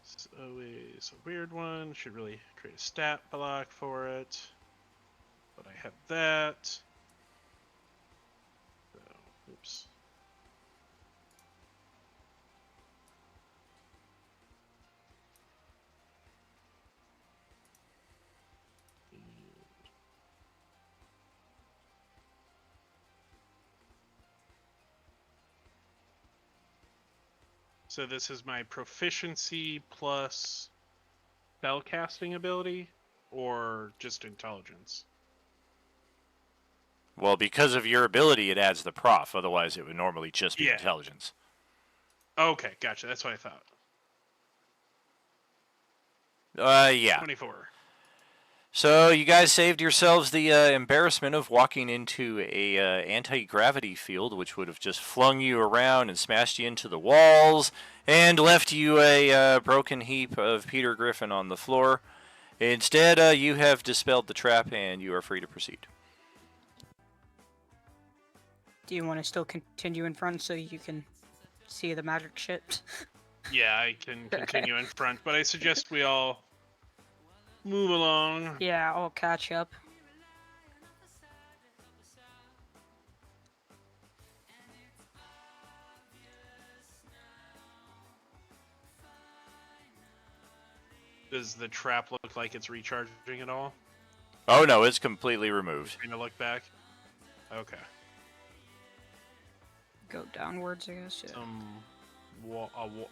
It's always a weird one. Should really create a stat block for it. But I have that. So, oops. So this is my proficiency plus spell casting ability, or just intelligence? Well, because of your ability, it adds the prof. Otherwise, it would normally just be Yeah. intelligence. Okay, gotcha. That's what I thought. Yeah. 24. So you guys saved yourselves the embarrassment of walking into a anti-gravity field, which would have just flung you around and smashed you into the walls and left you a broken heap of Peter Griffin on the floor. Instead, you have dispelled the trap and you are free to proceed. Do you want to still continue in front so you can see the magic shit? Yeah, I can continue in front, but I suggest we all move along. Yeah, I'll catch up. Does the trap look like it's recharging at all? Oh no, it's completely removed. Trying to look back. Okay. Go downwards, I guess. Yeah. Some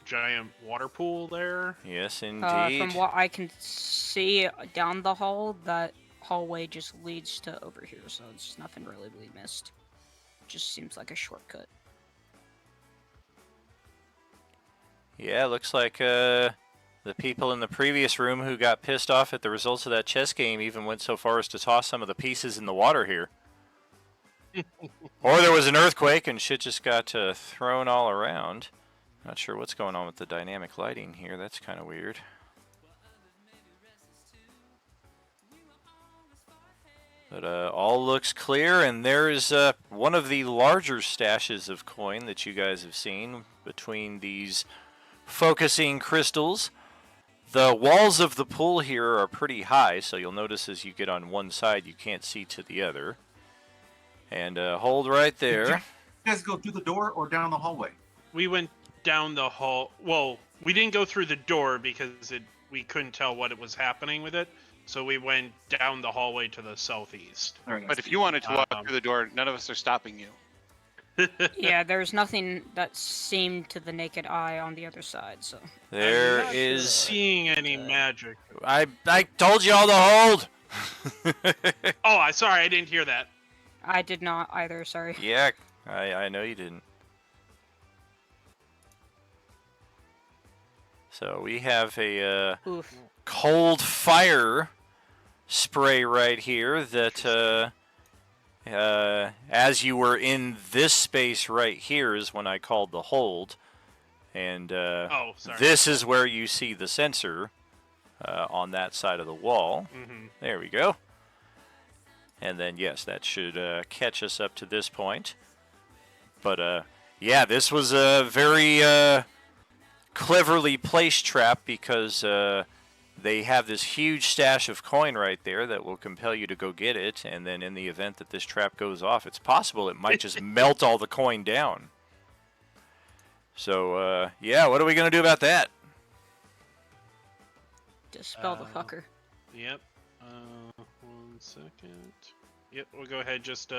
giant water pool there. Yes, indeed. From what I can see down the hall, that hallway just leads to over here, so it's nothing really we missed. Just seems like a shortcut. Yeah, looks like the people in the previous room who got pissed off at the results of that chess game even went so far as to toss some of the pieces in the water here. Or there was an earthquake and shit just got thrown all around. Not sure what's going on with the dynamic lighting here. That's kind of weird. But all looks clear, and there is one of the larger stashes of coin that you guys have seen between these focusing crystals. The walls of the pool here are pretty high, so you'll notice as you get on one side, you can't see to the other. And hold right there. Did you guys go through the door or down the hallway? We went down the hall. Well, we didn't go through the door because we couldn't tell what it was happening with it. So we went down the hallway to the southeast. All right, But if you wanted to walk through the door, none of us are stopping you. Yeah, there's nothing that seemed to the naked eye on the other side, so. There I'm not is. seeing any magic. I told you all to hold. Oh, sorry, I didn't hear that. I did not either, sorry. Yeah, I know you didn't. So we have a Oof. cold fire spray right here that as you were in this space right here is when I called the hold. And Oh, sorry. this is where you see the sensor on that side of the wall. Mm-hmm. There we go. And then, yes, that should catch us up to this point. But, yeah, this was a very cleverly placed trap because they have this huge stash of coin right there that will compel you to go get it. And then in the event that this trap goes off, it's possible it might just melt all the coin down. So, yeah, what are we going to do about that? Dispel the fucker. Yep. 1 second. Yep, we'll go ahead. Just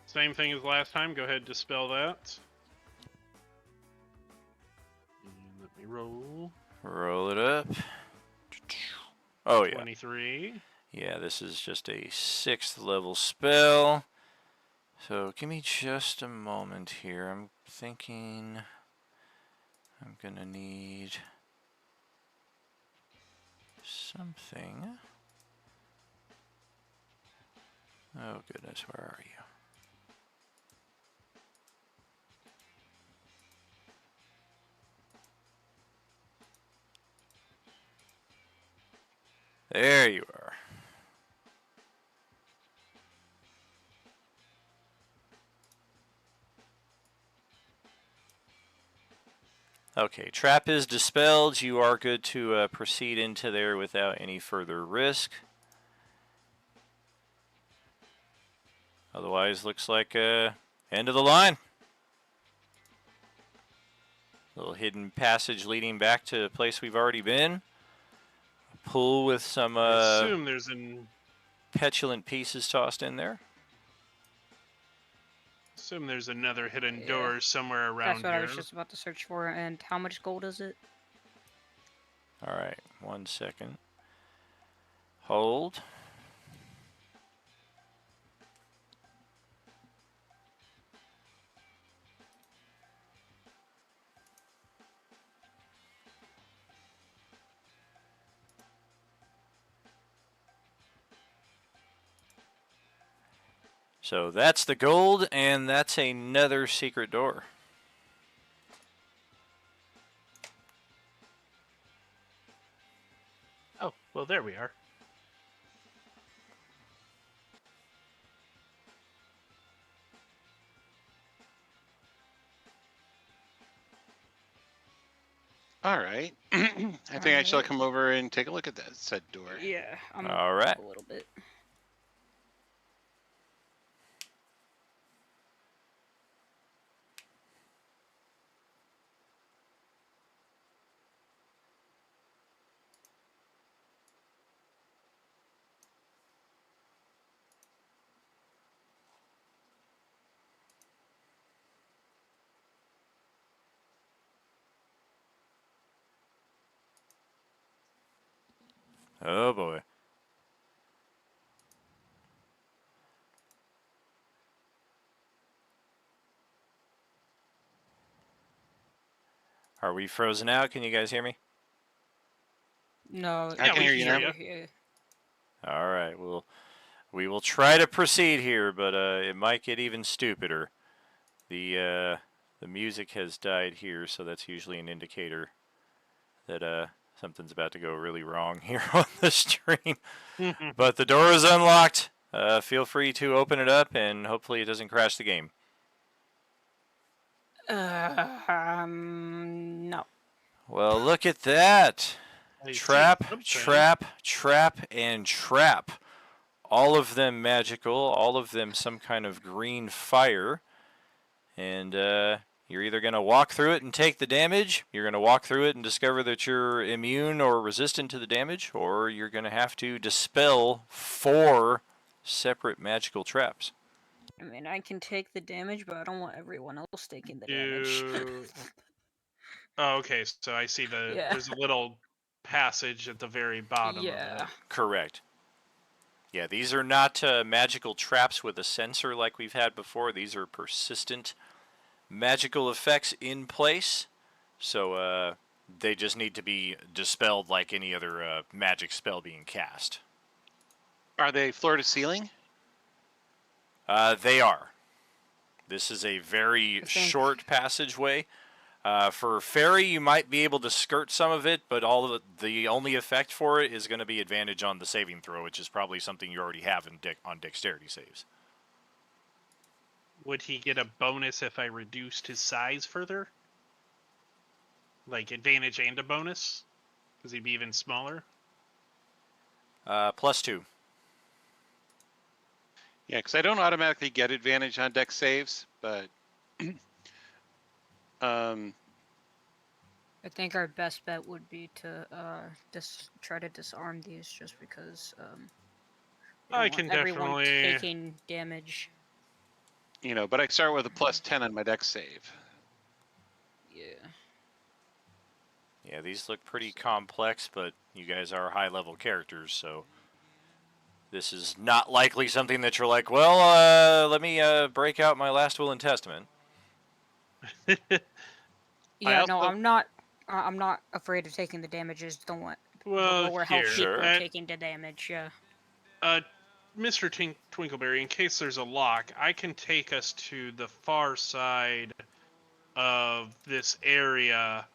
same thing as last time. Go ahead, dispel that. And let me roll. Roll it up. Oh, yeah. 23. Yeah, this is just a 6th level spell. So give me just a moment here. I'm thinking I'm going to need something. Oh, goodness, where are you? There you are. Okay, trap is dispelled. You are good to proceed into there without any further risk. Otherwise, looks like end of the line. Little hidden passage leading back to a place we've already been. A pool with some I assume there's an. petulant pieces tossed in there. Assume there's another hidden Yeah. door somewhere around That's what I here. was just about to search for. And how much gold is it? All right, 1 second. Hold. So that's the gold, and that's another secret door. Oh, well, there we are. All right. I think I shall come over and take a look at that said door. Yeah, I'm All right. a little bit. Oh boy. Are we frozen out? Can you guys hear me? No, I can we hear can you hear now. you. All right. Well, we will try to proceed here, but it might get even stupider. The music has died here, so that's usually an indicator that something's about to go really wrong here on the stream. But the door is unlocked. Feel free to open it up, and hopefully it doesn't crash the game. No. Well, look at that. I see Trap, something. trap, trap, and trap. All of them magical, all of them some kind of green fire. And you're either going to walk through it and take the damage, you're going to walk through it and discover that you're immune or resistant to the damage, or you're going to have to dispel 4 separate magical traps. I mean, I can take the damage, but I don't want everyone else taking the damage. Oh, okay. So I see Yeah. there's a little passage at the very bottom of Yeah. it. Correct. Yeah, these are not magical traps with a sensor like we've had before. These are persistent magical effects in place. So they just need to be dispelled like any other magic spell being cast. Are they floor to ceiling? They are. This is a very think- short passageway. For fairy, you might be able to skirt some of it, but the only effect for it is going to be advantage on the saving throw, which is probably something you already have on dexterity saves. Would he get a bonus if I reduced his size further? Like advantage and a bonus? Because he'd be even smaller? +2. Yeah, because I don't automatically get advantage on dex saves, but I think our best bet would be to try to disarm these, just because we I don't can want everyone definitely. taking damage. but I start with a +10 on my dex save. Yeah. Yeah, these look pretty complex, but you guys are high-level characters, so this is not likely something that you're like, well, let me break out my last will and testament. Yeah. No, also- I'm not. I'm not afraid of taking the damages. Don't want Well, the lower health here. people Sure. taking the damage. Yeah. Mr. Twinkleberry, in case there's a lock, I can take us to the far side of this area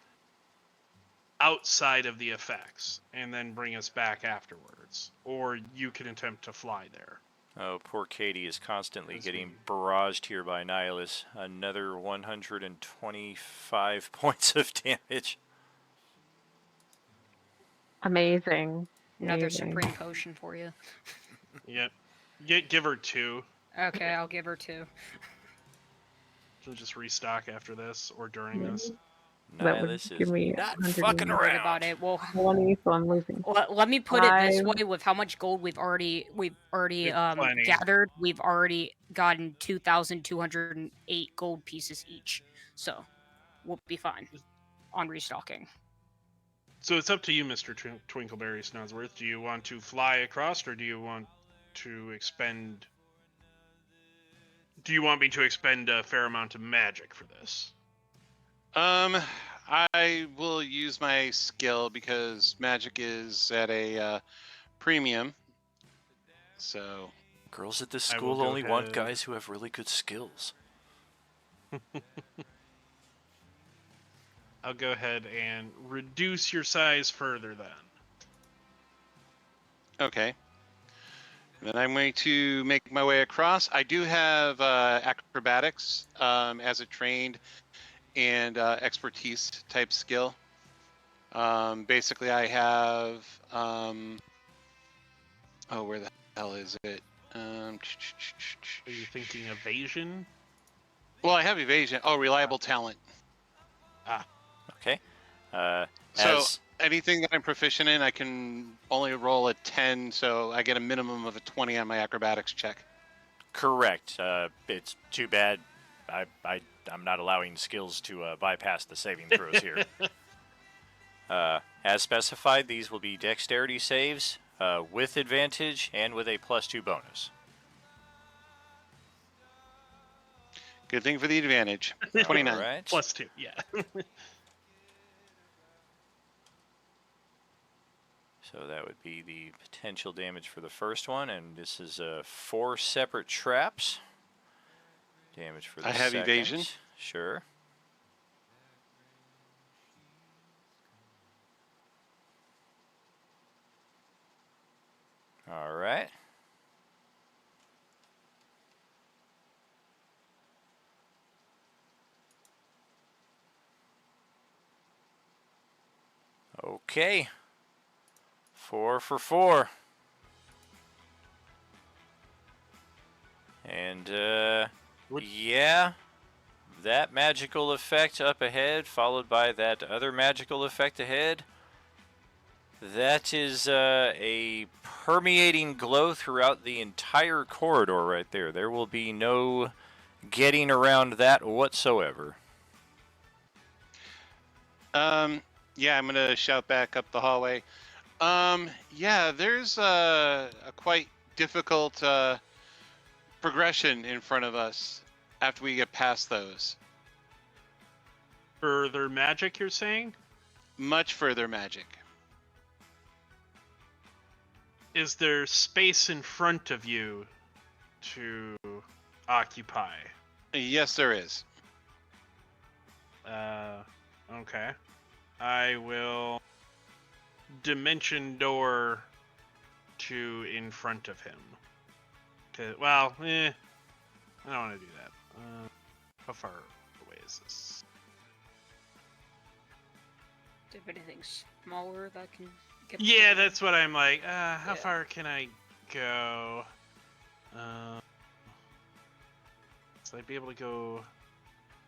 outside of the effects and then bring us back afterwards. Or you can attempt to fly there. Oh, poor Katie is constantly That's getting me. barraged here by Nihilus. Another 125 points of damage. Amazing. Another Amazing. supreme potion for you. Yep. Give her 2. Okay, I'll give her 2. She'll just restock after this or during this. That would Nihilus give is me not 100 fucking and- Worried around. about it. Well, 20, so I'm losing. let me put it this 5. way: with how much gold we've already It's plenty. gathered, we've already gotten 2,208 gold pieces each. So we'll be fine on restocking. So it's up to you, Mr. Twinkleberry Snodsworth. Do you want to fly across, or do you want to expend? Do you want me to expend a fair amount of magic for this? I will use my skill because magic is at a premium. So Girls at this I will school go only want ahead. guys who have really good skills. I'll go ahead and reduce your size further then. okay. Then I'm going to make my way across. I do have acrobatics as a trained and expertise type skill. Basically, I have. Where the hell is it? Are you thinking evasion? Well, I have evasion. Oh, reliable talent. Okay. So As anything that I'm proficient in, I can only roll a 10, so I get a minimum of a 20 on my acrobatics check. correct. It's too bad I'm not allowing skills to bypass the saving throws here. As specified, these will be dexterity saves with advantage and with a +2 bonus. Good thing for the advantage. 29. All right. +2, yeah. So that would be the potential damage for the first one, and this is 4 separate traps. Damage for the I have second. evasion. Sure. All right. Okay. 4 for 4. And, yeah, that magical effect up ahead, followed by that other magical effect ahead. That is a permeating glow throughout the entire corridor right there. There will be no getting around that whatsoever. Yeah, I'm gonna shout back up the hallway. Yeah, there's a quite difficult progression in front of us after we get past those. Further magic, you're saying? Much further magic. Is there space in front of you to occupy? Yes, there is. Okay. I will dimension door to in front of him. Well, I don't want to do that. How far away is this? Do you have anything smaller that can get? Yeah, that's what I'm like. How far can I go? So I'd be able to go.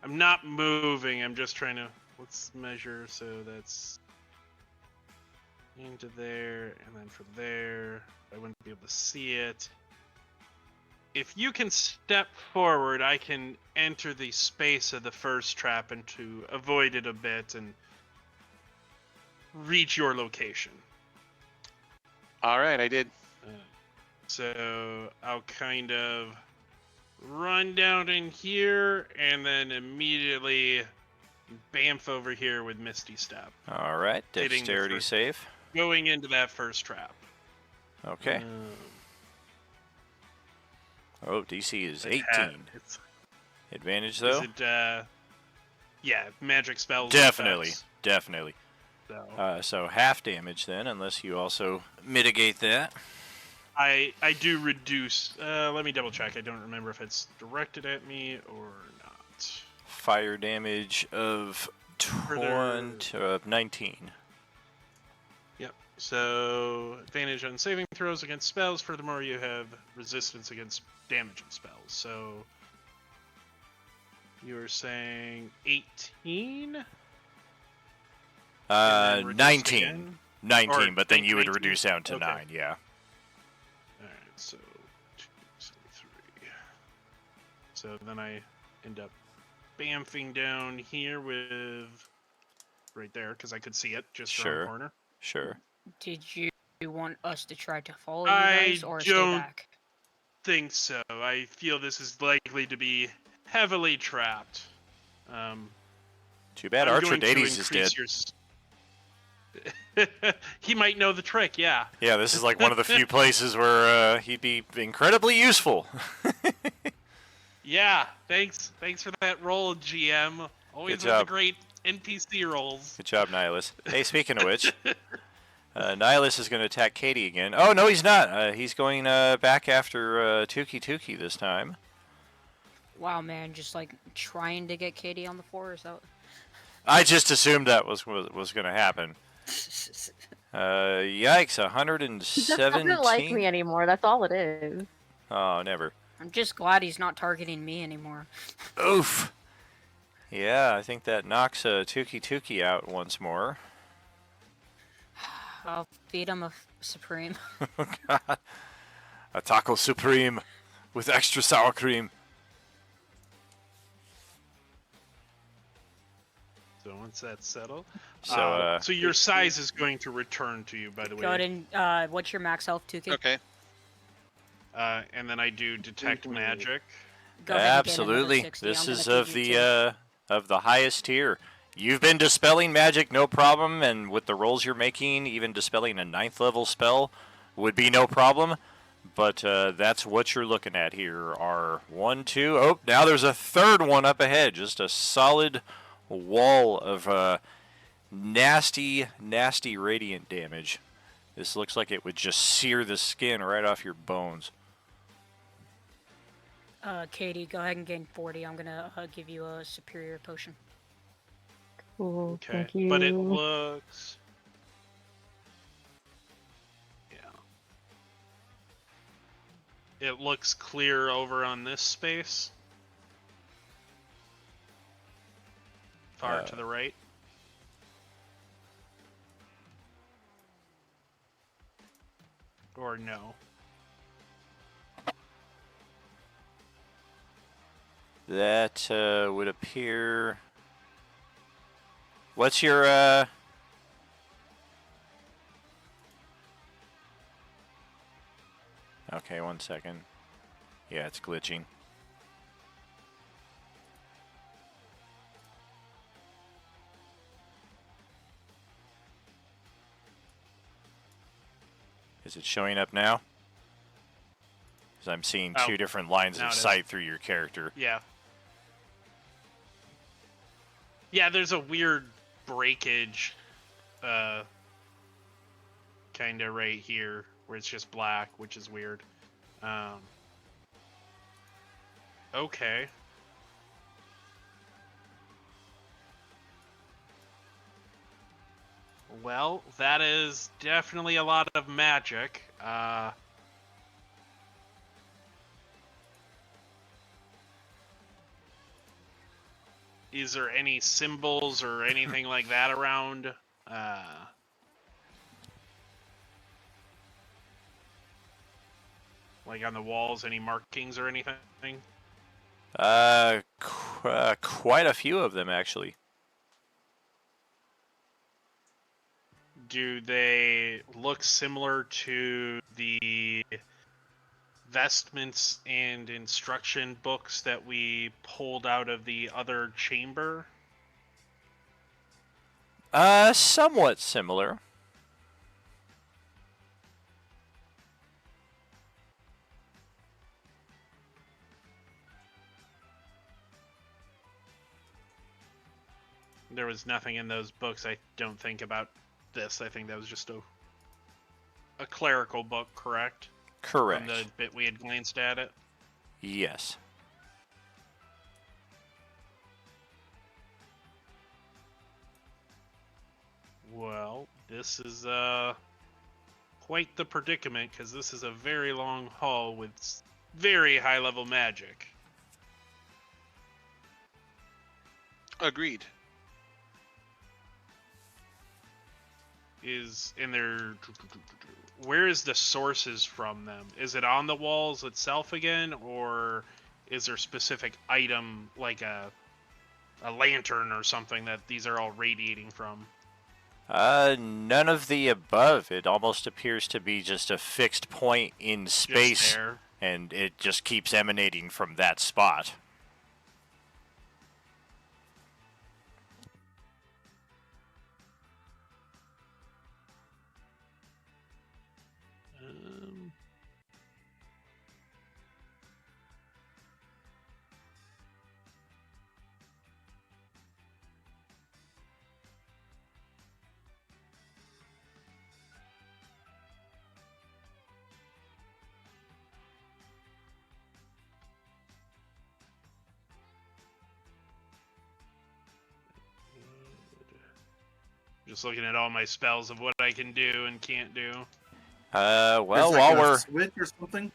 I'm not moving. I'm just trying to. Let's measure. So that's into there, and then from there, I wouldn't be able to see it. If you can step forward, I can enter the space of the first trap and to avoid it a bit and reach your location. All right, I did. So I'll kind of run down in here and then immediately bamf over here with Misty Step. All right, Hitting the dexterity first- save. Going into that first trap. Okay. Oh, DC is 18. It's, Advantage is though? it, yeah, magic spells. Definitely, effects, definitely. So. So half damage then, unless you also mitigate that. I do reduce. Let me double check. I don't remember if it's directed at me or not. Fire damage of Further- 19. Yep. So advantage on saving throws against spells. Furthermore, you have resistance against damaging spells. So you were saying 18? And then reduce 19. again? 19, Or but then you would 19? reduce down to Okay. 9, yeah. Alright, so 2, 3. So then I end up bamfing down here with right there because I could see it just around Sure. the corner. Sure. Did you want us to try to follow you I guys or stay don't- back? Think so. I feel this is likely to be heavily trapped. Too bad I'm going to Archidades is dead. increase your he might know the trick, yeah. Yeah, this is like one of the few places where he'd be incredibly useful. Yeah, thanks for that roll, GM. Always Good with the job. great NPC rolls. Good job, Nihilus. Hey, speaking of which, Nihilus is going to attack Katie again. Oh, no, he's not. He's going back after Tuki this time. Wow, man, just like trying to get Katie on the floor. Is that? I just assumed that was going to happen. Yikes, 117. He doesn't like me anymore. That's all it is. Oh, never. I'm just glad he's not targeting me anymore. Oof. Yeah, I think that knocks Tuki out once more. I'll feed him a supreme. Oh, God. A taco supreme with extra sour cream. So once that's settled. So, So your size is going to return to you, by the Go way. ahead and what's your max health, Tuki? Okay. And then I do detect magic. Go ahead and gain another absolutely. 60. This I'm is gonna of feed you too. the highest tier. You've been dispelling magic, no problem, and with the rolls you're making, even dispelling a 9th level spell would be no problem. But that's what you're looking at here. Are 1, 2. Oh, now there's a third one up ahead. Just a solid wall of nasty, nasty radiant damage. This looks like it would just sear the skin right off your bones. Katie, go ahead and gain 40. I'm gonna give you a superior potion. Cool. Okay, Thank you. but it looks. Yeah. It looks clear over on this space. Far to the right. Or no? That would appear. What's your Okay, 1 second. Yeah, it's glitching. Is it showing up now? Because I'm seeing Oh, two different lines now of it is. sight through your character. Yeah. Yeah, there's a weird breakage, kind of right here, where it's just black, which is weird. Okay. Well, that is definitely a lot of magic. Is there any symbols or anything like that around? Like on the walls, any markings or anything? Quite a few of them, actually. Do they look similar to the vestments and instruction books that we pulled out of the other chamber? Somewhat similar. There was nothing in those books, I don't think, about this. I think that was just a clerical book, correct? Correct. From the bit we had glanced at it? Yes. Well, this is quite the predicament, because this is a very long hall with very high-level magic. Agreed. Is in there. Where is the sources from them? Is it on the walls itself again, or is there specific item like a lantern or something that these are all radiating from? None of the above. It almost appears to be just a fixed point in space, Just there. and it just keeps emanating from that spot. Just looking at all my spells of what I can do and can't do. Well, There's like while a we're... switch or something.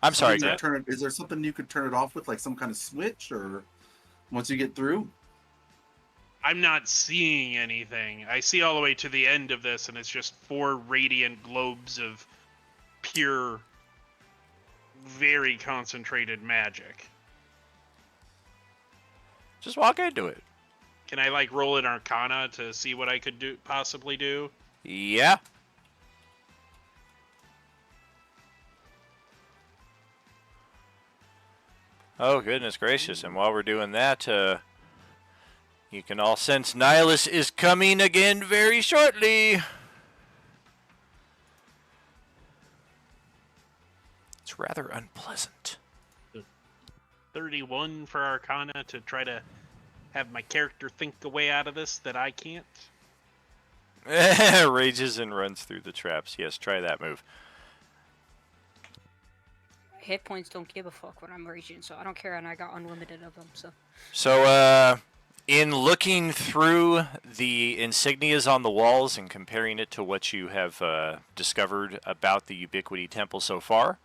I'm sorry, Something you Grant. turn it, is there something you could turn it off with, like some kind of switch, or once you get through? I'm not seeing anything. I see all the way to the end of this, and it's just 4 radiant globes of pure, very concentrated magic. Just walk into it. Can I, like, roll an Arcana to see what I could do, possibly do? Yeah. Oh, goodness gracious. And while we're doing that, You can all sense Nihilus is coming again very shortly. It's rather unpleasant. 31 for Arcana to try to have my character think a way out of this that I can't. Rages and runs through the traps. Yes, try that move. Hit points don't give a fuck when I'm raging, so I don't care, and I got unlimited of them. So, in looking through the insignias on the walls and comparing it to what you have discovered about the Ubiquity Temple so far,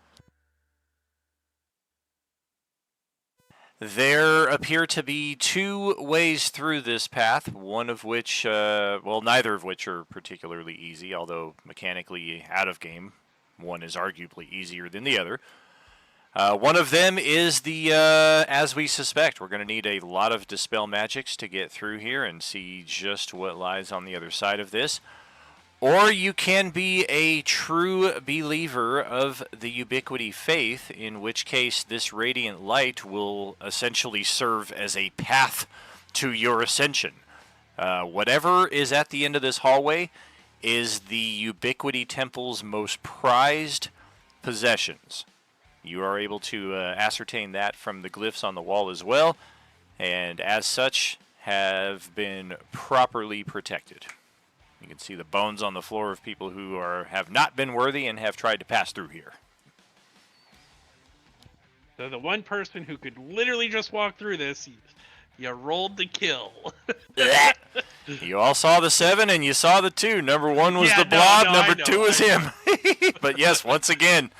there appear to be two ways through this path, one of which, neither of which are particularly easy, although mechanically out of game, one is arguably easier than the other. One of them is the, as we suspect, we're going to need a lot of Dispel Magics to get through here and see just what lies on the other side of this. Or you can be a true believer of the Ubiquity faith, in which case this radiant light will essentially serve as a path to your ascension. Whatever is at the end of this hallway is the Ubiquity Temple's most prized possessions. You are able to ascertain that from the glyphs on the wall as well, and as such have been properly protected. You can see the bones on the floor of people who have not been worthy and have tried to pass through here. So the one person who could literally just walk through this, you rolled the kill. You all saw the 7 and you saw the 2. Number 1 was Yeah, the blob, number I 2 was him. But yes, once again,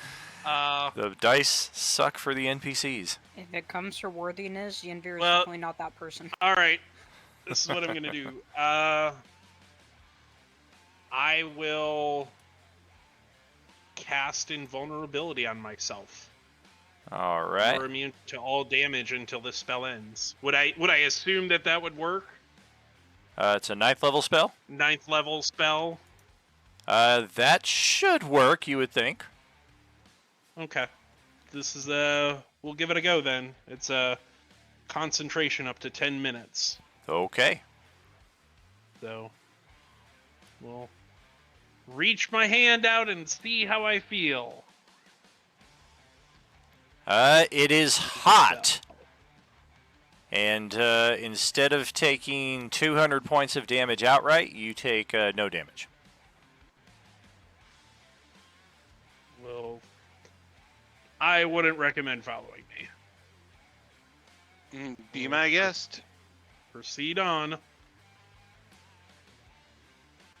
know. the dice suck for the NPCs. If it comes to worthiness, Yenvir is Well- definitely not that person. All right, this is what I'm gonna do. I will cast Invulnerability on myself. All right. We're immune to all damage until this spell ends. Would I assume that would work? It's a 9th level spell. 9th level spell. That should work, you would think. Okay. This is we'll give it a go then. It's a concentration up to 10 minutes. Okay. So we'll reach my hand out and see how I feel. It is hot. And instead of taking 200 points of damage outright, you take no damage. Well, I wouldn't recommend following me. Be my guest. Proceed on.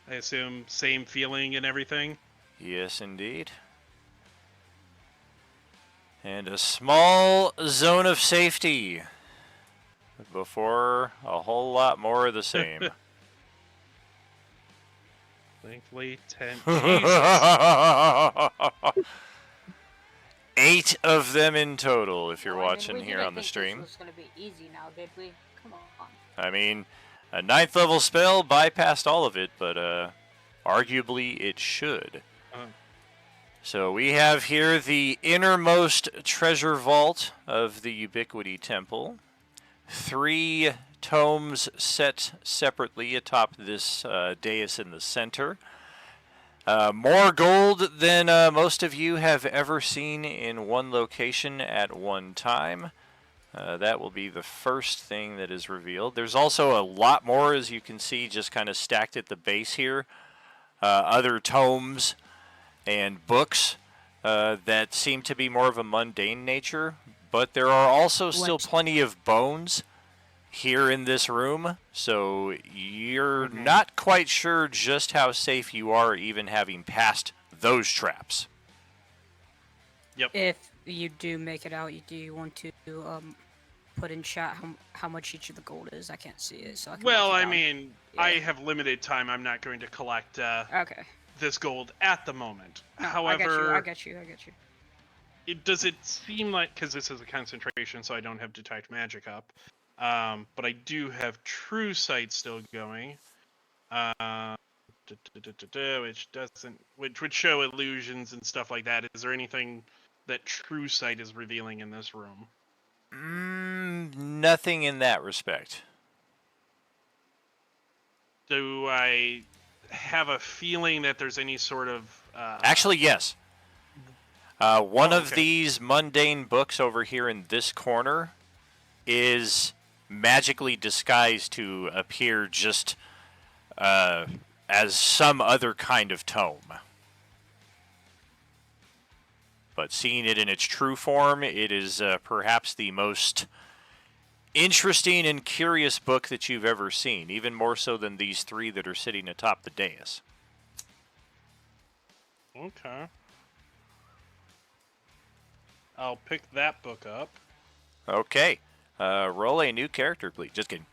I assume same feeling and everything. Yes, indeed. And a small zone of safety before a whole lot more of the same. Thankfully, 10. Jesus. 8 of them in total, if you're Well, I mean, watching we here didn't on the think stream. This was gonna be easy now, did we? Come on. I mean, a 9th level spell bypassed all of it, but arguably it should. So we have here the innermost treasure vault of the Ubiquity Temple. 3 tomes set separately atop this dais in the center. More gold than most of you have ever seen in one location at one time. That will be the first thing that is revealed. There's also a lot more, as you can see, just kind of stacked at the base here. Other tomes and books that seem to be more of a mundane nature. But there are also still plenty of bones here in this room, so you're not quite sure just how safe you are even having passed those traps. Yep. If you do make it out, do you want to put in chat how much each of the gold is? I can't see it, so I can Well, mark it I down. mean, Yeah. I have limited time. I'm not going to collect Okay. this gold at the moment. No, However, I get you. does it seem like, because this is a concentration, so I don't have detect magic up, but I do have true sight still going, which would show illusions and stuff like that. Is there anything that true sight is revealing in this room? Nothing in that respect. do I have a feeling that there's any sort of... Actually, yes. One of okay. these mundane books over here in this corner is magically disguised to appear just as some other kind of tome. But seeing it in its true form, it is perhaps the most interesting and curious book that you've ever seen, even more so than these three that are sitting atop the dais. Okay. I'll pick that book up. Okay. Roll a new character, please. Just kidding.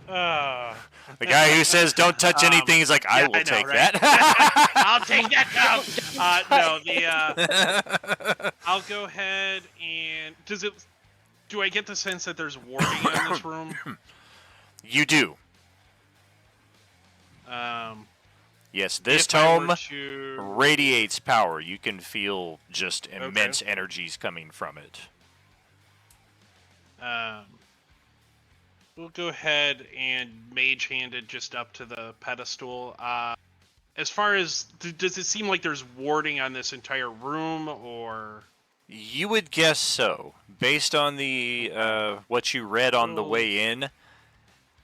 Uh, The guy who says don't touch anything is like, I yeah, will I know, take right? that. I'll take that no, I'll go ahead and... Do I get the sense that there's warding in this room? You do. Yes, this If I were tome to- radiates power. You can feel just immense energies coming from it. We'll go ahead and mage hand it just up to the pedestal. As far as... Does it seem like there's warding on this entire room, or... You would guess so, based on the what you read on the way in.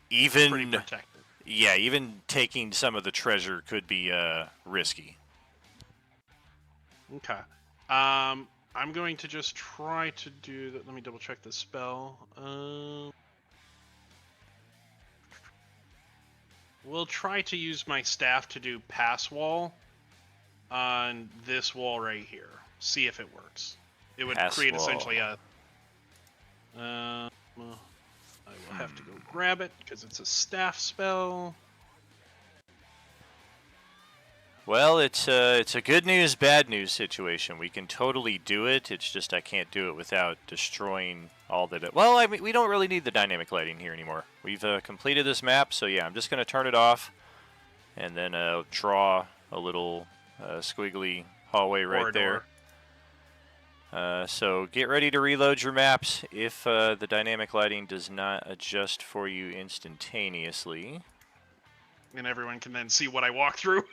Pretty Even protected. yeah, even taking some of the treasure could be risky. Okay. I'm going to just try to do that. Let me double check the spell. We'll try to use my staff to do pass wall on this wall right here. See if it works. It would Pass create wall. essentially a... I will have to go grab it because it's a staff spell. Well, it's a good news, bad news situation. We can totally do it. It's just I can't do it without destroying all that. Well, I mean, we don't really need the dynamic lighting here anymore. We've completed this map, so yeah, I'm just going to turn it off, and then draw a little squiggly hallway right Corridor. there. So get ready to reload your maps if the dynamic lighting does not adjust for you instantaneously. And everyone can then see what I walk through.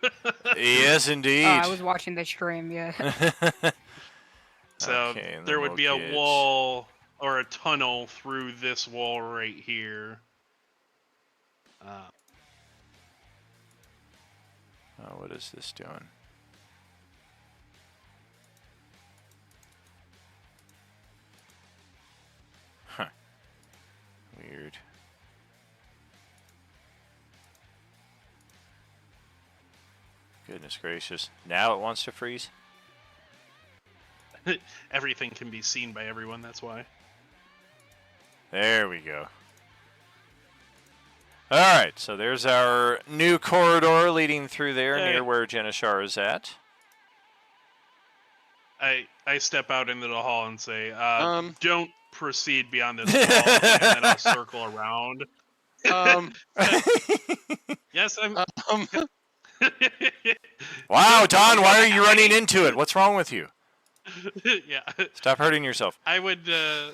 Yes, indeed. I was watching the stream, yeah. So Okay, and there then would we'll be a get- wall or a tunnel through this wall right here. Oh, what is this doing? Huh. Weird. Goodness gracious. Now it wants to freeze? Everything can be seen by everyone, that's why. There we go. Alright, so there's our new corridor leading through there Hey. near where Janishar is at. I step out into the hall and say, don't proceed beyond this wall, and then I'll circle around. Yes, I'm... Wow, Don, why are you running into it? What's wrong with you? Yeah. Stop hurting yourself. I would, yeah.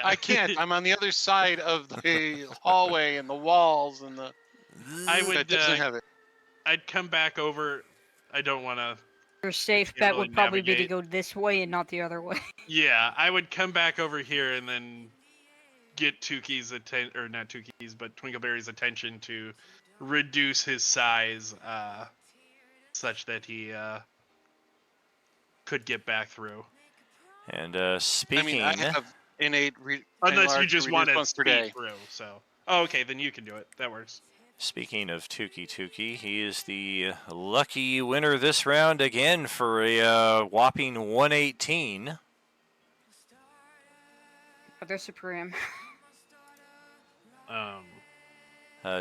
I can't. I'm on the other side of the hallway and the walls and the. I That would, doesn't have it. I'd come back over. I don't want to... Your safe Can't bet really would probably be to navigate. go this way and not the other way. Yeah, I would come back over here and then get Tuki's attention, or not Tuki's, but Twinkleberry's attention to reduce his size, such that he could get back through. And speaking... I mean, I have innate. Unless you enlarged just reduced want to once per speed day. through. So, oh, okay, then you can do it. That works. Speaking of Tuki, he is the lucky winner this round again for a whopping 118. But they're supreme.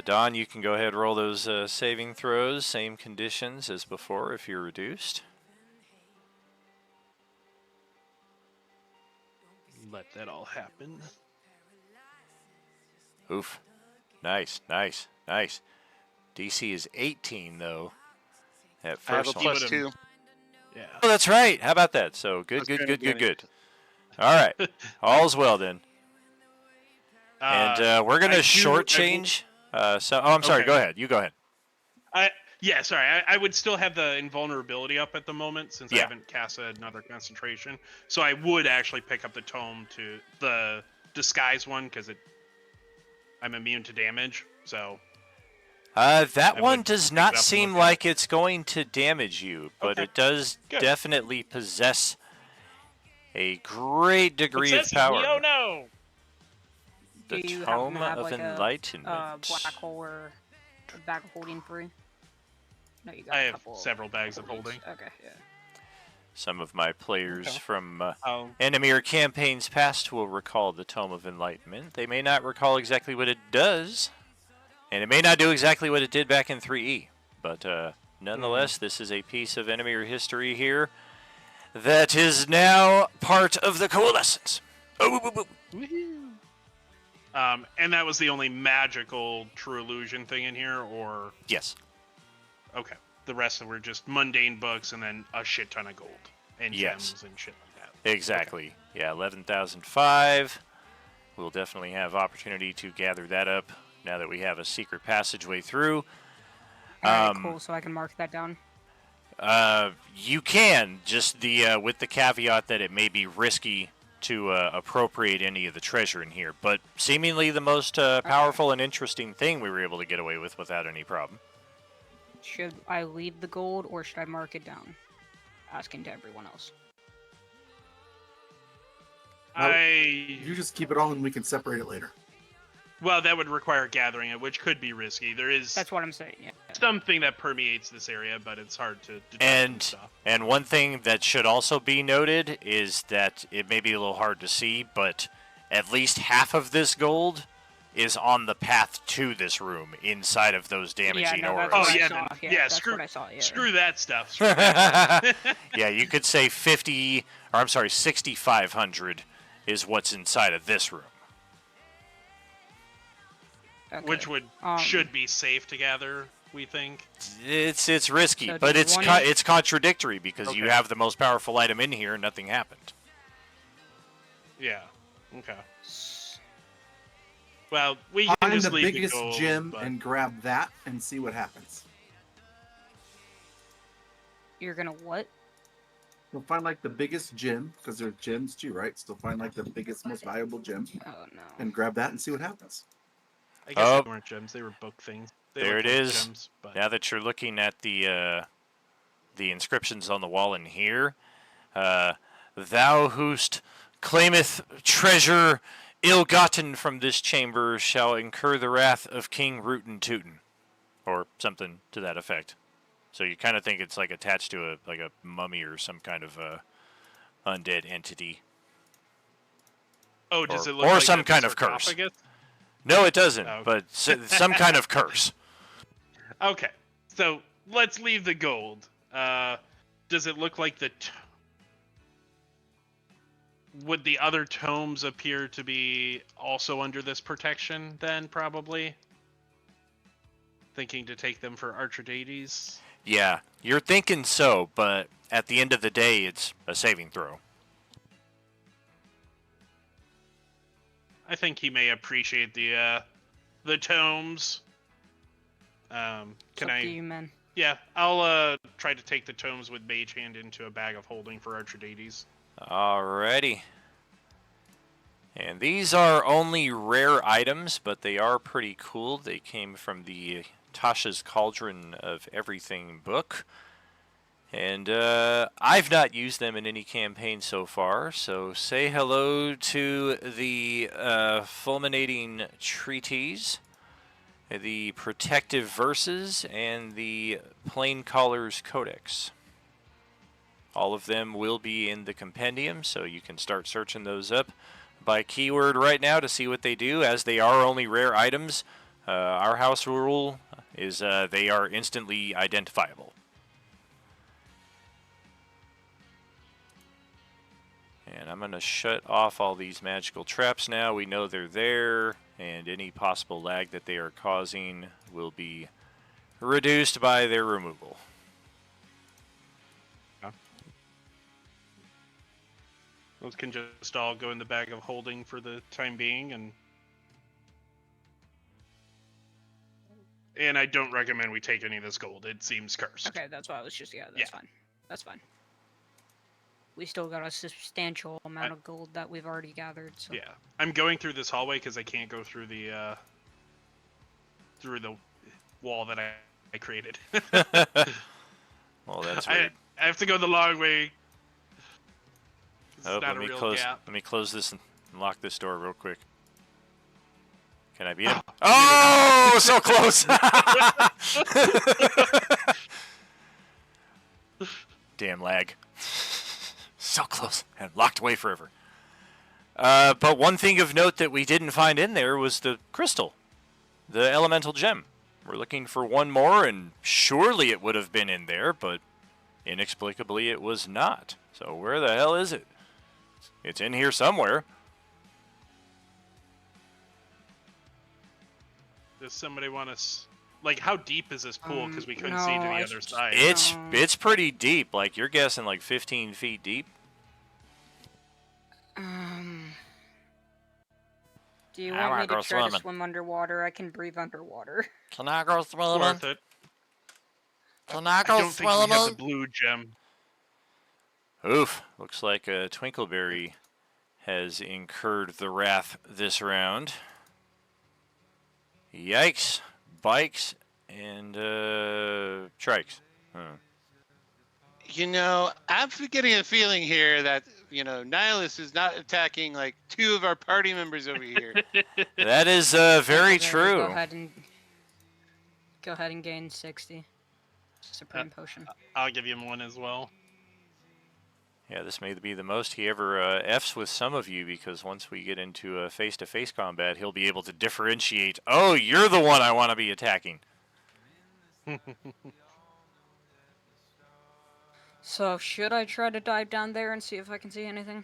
Don, you can go ahead and roll those saving throws. Same conditions as before if you're reduced. Let that all happen. Oof. Nice. DC is 18, though. At I have a first one. plus 2. Yeah. Oh, that's right. How about that? So good. All right. All's well then. And we're going to I do- shortchange I'm sorry. Okay. Go ahead. You go ahead. I would still have the invulnerability up at the moment since I Yeah. haven't cast another concentration. So I would actually pick up the tome to the disguise one because I'm immune to damage. So That I one would does pick it not up and seem look at like it's going to damage you, but Okay. it does Good. definitely possess a great degree of Possesses me, power. oh no! The Do you happen Tome to have of like Enlightenment. black hole or a bag of holding free? No, you got I a have couple. several bags of holding. Okay, yeah. Some of my players Okay. from Oh, Enemir campaigns past will recall the Tome of Enlightenment. They may not recall exactly what it does, and it may not do exactly what it did back in 3E. But nonetheless, this is a piece of Enemir history here that is now part of the Coalescence. and that was the only magical true illusion thing in here, or Yes. okay, the rest were just mundane books and then a shit ton of gold and Yes. gems and shit like that. Exactly. Yeah, 11,005. We'll definitely have opportunity to gather that up now that we have a secret passageway through. Alright, cool, so I can mark that down. You can, just with the caveat that it may be risky to appropriate any of the treasure in here, but seemingly the most powerful and interesting thing we were able to get away with without any problem. Should I leave the gold or should I mark it down? Asking to everyone else. You just keep it all and we can separate it later. Well, that would require gathering it, which could be risky. There is That's what I'm saying, yeah. something that permeates this area, but it's hard to detect And stuff. and one thing that should also be noted is that it may be a little hard to see, but at least half of this gold is on the path to this room inside of those damaging no, auras. that's what I yeah, saw. then- That's screw- what I saw, yeah. Screw that stuff. Screw that stuff. Yeah, you could say 6,500 is what's inside of this room. Okay. Which should be safe to gather, we think. It's risky, So but do you it's want it? it's contradictory because you Okay. have the most powerful item in here and nothing happened. Yeah. Okay. Well, we can Find just the leave biggest the gold, gem but... and grab that and see what happens. You're gonna what? You'll find like the biggest gem, because they're gems too, right? So find like the biggest, most valuable gem Oh no. and grab that and see what happens. I guess Oh. they weren't gems; they were book things. They There looked it like is. Gems, but... Now that you're looking at the inscriptions on the wall in here, thou whost claimeth treasure ill-gotten from this chamber shall incur the wrath of King Rootin' Tootin', or something to that effect. So you kind of think it's like attached to a mummy or some kind of undead entity. Oh, does or- it look or like some a kind of curse. sarcophagus? No, it doesn't, Oh. but some kind of curse. Okay, so let's leave the gold. Does it look like would the other tomes appear to be also under this protection then, probably? Thinking to take them for Archidades? Yeah, you're thinking so, but at the end of the day, it's a saving throw. I think he may appreciate the tomes. Can It's up I? to you, man. Yeah, I'll try to take the tomes with Mage Hand into a bag of holding for Archidades. Alrighty. And these are only rare items, but they are pretty cool. They came from the Tasha's Cauldron of Everything book. And I've not used them in any campaign so far, so say hello to the Fulminating Treatise, the Protective Verses, and the Planecaller's Codex. All of them will be in the compendium, so you can start searching those up by keyword right now to see what they do. As they are only rare items, our house rule is they are instantly identifiable. And I'm going to shut off all these magical traps now. We know they're there, and any possible lag that they are causing will be reduced by their removal. Those can just all go in the bag of holding for the time being, and And I don't recommend we take any of this gold. It seems cursed. Okay, that's why I was just that's Yeah. fine. That's fine. We still got a substantial amount of gold that we've already gathered. So. Yeah, I'm going through this hallway because I can't go through the wall that I created. Well, that's I weird. have to go the long way. It's Oh, not let a me real close. gap. Let me close this and lock this door real quick. Can I beat him? Oh, so close! Damn lag. So close and locked away forever. But one thing of note that we didn't find in there was the crystal, the elemental gem. We're looking for one more, and surely it would have been in there, but inexplicably it was not. So where the hell is it? It's in here somewhere. Does somebody want us? Like, how deep is this pool? Because we couldn't see to no, the I other just- side. It's pretty deep. Like, you're guessing like 15 feet deep. Do you I want wanna me go to try to swimming. swim underwater? I can breathe underwater. Can I go swimming? Worth it. Can I I don't think we have the blue gem. Oof. Looks like Twinkleberry has incurred the wrath this round. Yikes. Bikes and trikes. You know, I'm getting a feeling here that, Nihilus is not attacking like two of our party members over here. That is very Okay, true. Go ahead and gain 60. Supreme potion. I'll give him one as well. Yeah, this may be the most he ever Fs with some of you, because once we get into face-to-face combat, he'll be able to differentiate, oh, you're the one I want to be attacking. So, should I try to dive down there and see if I can see anything?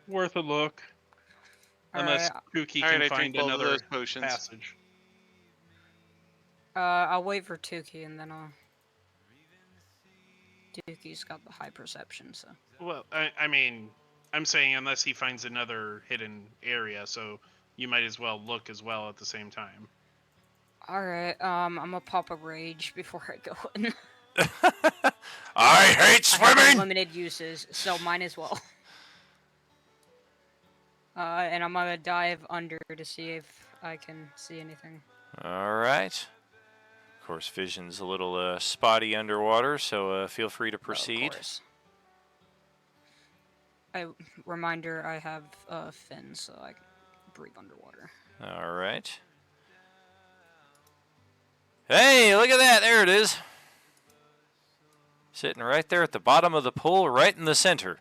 Worth a look. Unless Alright, Pookie All right, can I find drink both of another those potions. passage. I'll wait for Tuki and then I'll... Tuki's got the high perception, so... Well, I mean, I'm saying unless he finds another hidden area, so you might as well look as well at the same time. Alright, I'm gonna pop a rage before I go in. I hate I have swimming! limited uses, so mine as well. And I'm gonna dive under to see if I can see anything. Alright. Of course, vision's a little spotty underwater, so feel free to Of proceed. course. Reminder, I have fins, so I can breathe underwater. Alright. Hey, look at that! There it is! Sitting right there at the bottom of the pool, right in the center.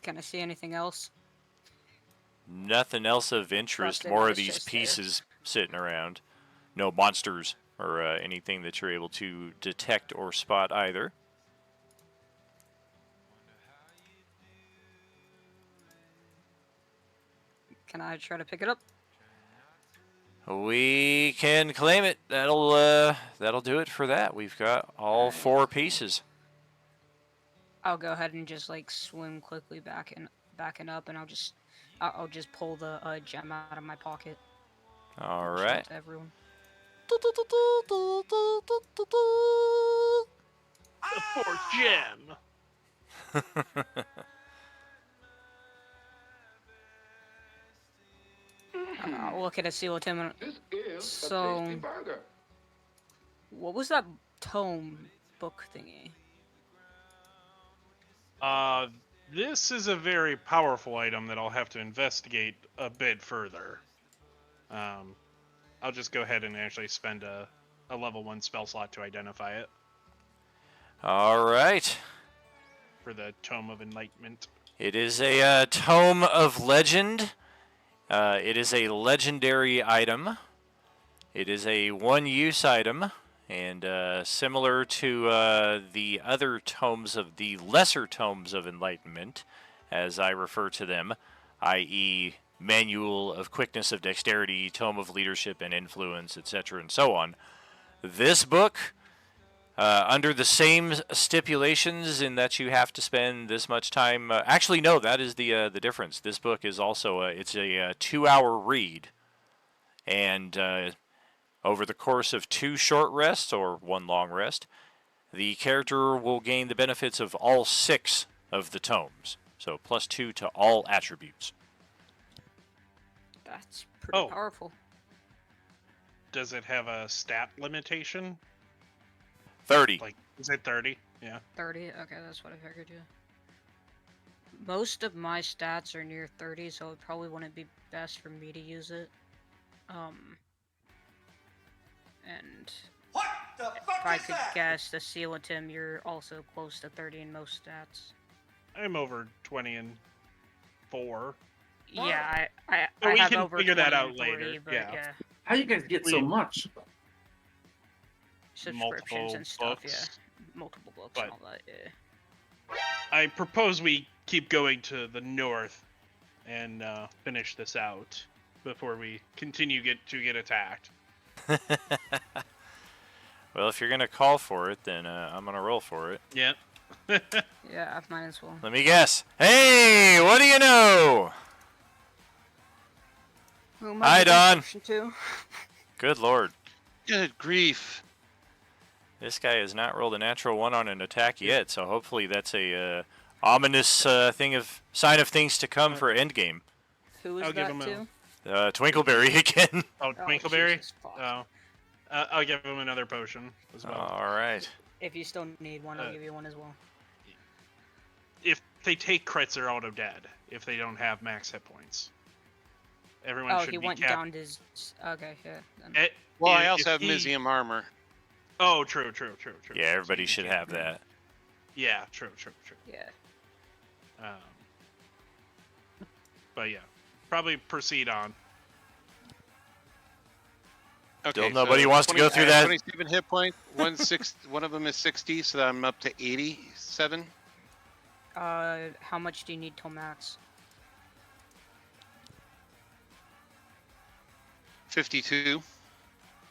Can I see anything else? Nothing else of interest, Busted, more I of was these just there. pieces sitting around. No monsters or anything that you're able to detect or spot either. Can I try to pick it up? We can claim it. That'll do it for that. We've got all 4 pieces. I'll go ahead and just like swim quickly backing up, and I'll just pull the gem out of my pocket. All Show it right. to everyone. The fourth gem! I'll look at a seal attempt. This is So- a tasty burger. What was that tome book thingy? This is a very powerful item that I'll have to investigate a bit further. I'll just go ahead and actually spend a level 1 spell slot to identify it All right. for the Tome of Enlightenment. It is a tome of legend. It is a legendary item. It is a one-use item, and similar to the other tomes of the lesser tomes of enlightenment, as I refer to them, i.e., Manual of Quickness of Dexterity, Tome of Leadership and Influence, etc., and so on. This book, under the same stipulations in that you have to spend this much time. Actually, no, that is the difference. This book is also it's a 2-hour read, and Over the course of 2 short rests or 1 long rest, the character will gain the benefits of all 6 of the tomes. So +2 to all attributes. That's pretty Oh. powerful. Does it have a stat limitation? 30. Like, is it 30? Yeah. 30? Okay, that's what I figured, yeah. Most of my stats are near 30, so it probably wouldn't be best for me to use it. And What the fuck if I is could that? guess, the Coelatim, you're also close to 30 in most stats. I'm over 20 and 4. Yeah, I But we have can over figure that 20 out and 40, later, but yeah. How you guys get so We- much? subscriptions Multiple and stuff, books. yeah. Multiple books But- and all that, yeah. I propose we keep going to the north and finish this out before we continue to get attacked. Well, if you're going to call for it, then I'm going to roll for it. Yeah. Yeah, I might as well. Let me guess. Hey, what do you know? Who am Hi, I giving Don. potion to? Good lord. Good grief. This guy has not rolled a natural 1 on an attack yet, so hopefully that's a ominous sign of things to come for endgame. Who is I'll give that him to? Twinkleberry again. Oh, Twinkleberry? Jesus, fuck. Oh. I'll give him another potion as well. All right. If you still need one, I'll give you one as well. If they take crits, they're auto dead. If they don't have max hit points. Everyone Oh, should he be went capped. down to his... Okay, yeah. then. Well, I If also have he- Mizium armor. Oh, true. Yeah, everybody So should you can- have that. Yeah, true. Yeah. But yeah, probably proceed on. Okay, Still nobody wants to go through that. 27 hit points. One of them is 60, so I'm up to 87. How much do you need till max? 52.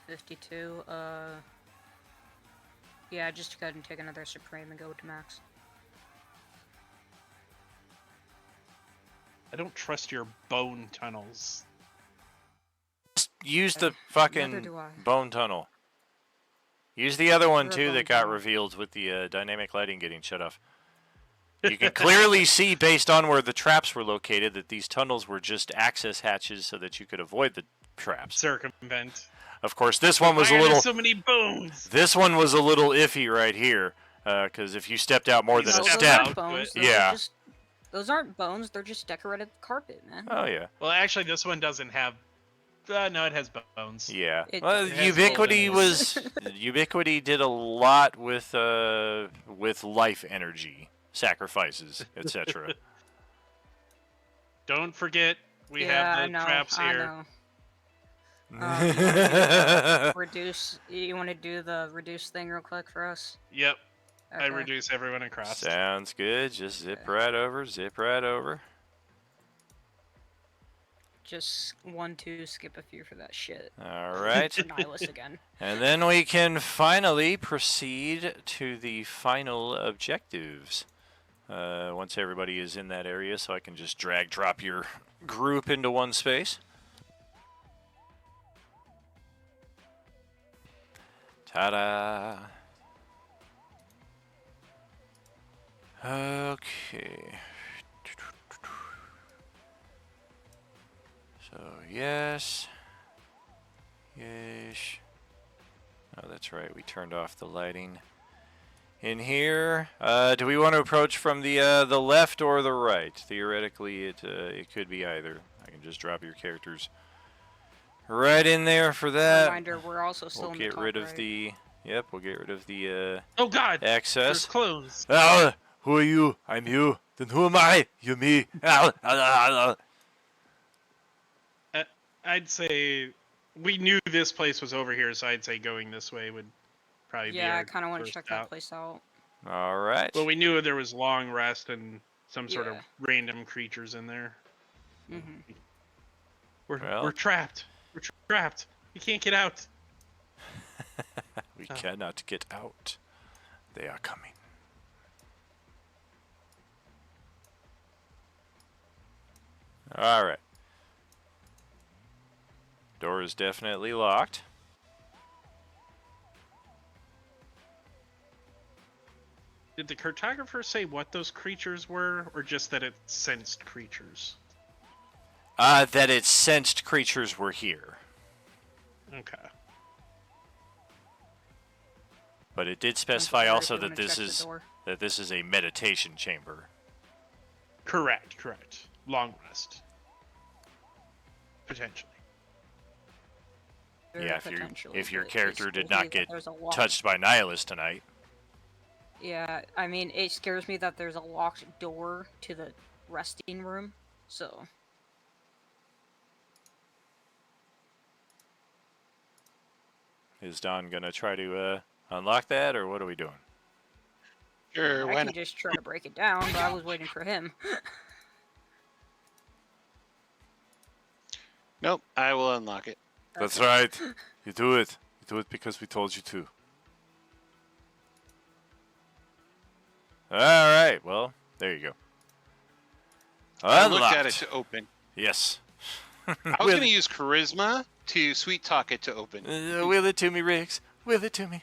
52, yeah, just go ahead and take another Supreme and go to max. I don't trust your bone tunnels. Use the Neither fucking do I. bone tunnel. Use the other one You're a too bone that got tunnel. revealed with the dynamic lighting getting shut off. You can clearly see, based on where the traps were located, that these tunnels were just access hatches so that you could avoid the traps. Circumvent. Of course, this one was Why a are there little. so many bones? This one was a little iffy right here, because if you stepped out more You than a stepped those step, out. aren't bones. but- Those are Yeah. just- those aren't bones. They're just decorative carpet, man. oh yeah, Well, actually, this one doesn't have. No, it has bones. yeah. It Well, does. It has Ubiquity golden was Ubiquity did a lot with life energy sacrifices, etc. Don't forget, we yeah, have I the know. traps I here. know. Reduce. You want to do the reduce thing real quick for us? Yep, I Okay. reduce everyone across. Sounds good. Just zip Okay. right over. Zip right over. Just 1, 2, skip a few for that shit. All right. For Nihilus again. And then we can finally proceed to the final objectives. Once everybody is in that area, so I can just drag drop your group into one space. Ta-da! Okay. So, yes. Yes. Oh, that's right. We turned off the lighting in here. Do we want to approach from the left or the right? Theoretically, it could be either. I can just drop your characters right in there for that. Reminder, we're also still We'll in the get top rid of right. the. Yep, we'll get rid of the Oh God! There's access. clones. Who are you? I'm you. Then who am I? You me. I'd say we knew this place was over here, so I'd say going this way would probably be Yeah, our I kind of want to first check out. that place out. All right. Well, we knew there was long rest and some sort of Yeah. random creatures in there. Mm-hmm. Well. We're trapped. We're trapped. We can't get out. We cannot get out. They are coming. All right. Door is definitely locked. Did the cartographer say what those creatures were, or just that it sensed creatures? That it sensed creatures were here. Okay. But it did Don't specify worry if also you that wanna check this the door. is a meditation chamber. Correct. Long rest. Potentially. Very Yeah, potentially, if your but it character did scares not me that get there's a locked- touched by Nihilus tonight. Yeah, I mean, it scares me that there's a locked door to the resting room, so... Is Don gonna try to unlock that, or what are we doing? Sure, I why can not? just try to break it down, but I was waiting for him. Nope, I will unlock it. That's right. You do it. You do it because we told you to. All right. Well, there you go. I looked at it Unlocked. to open. Yes. I was going to use charisma to sweet talk it to open. Will it to me, Riggs. Will it to me.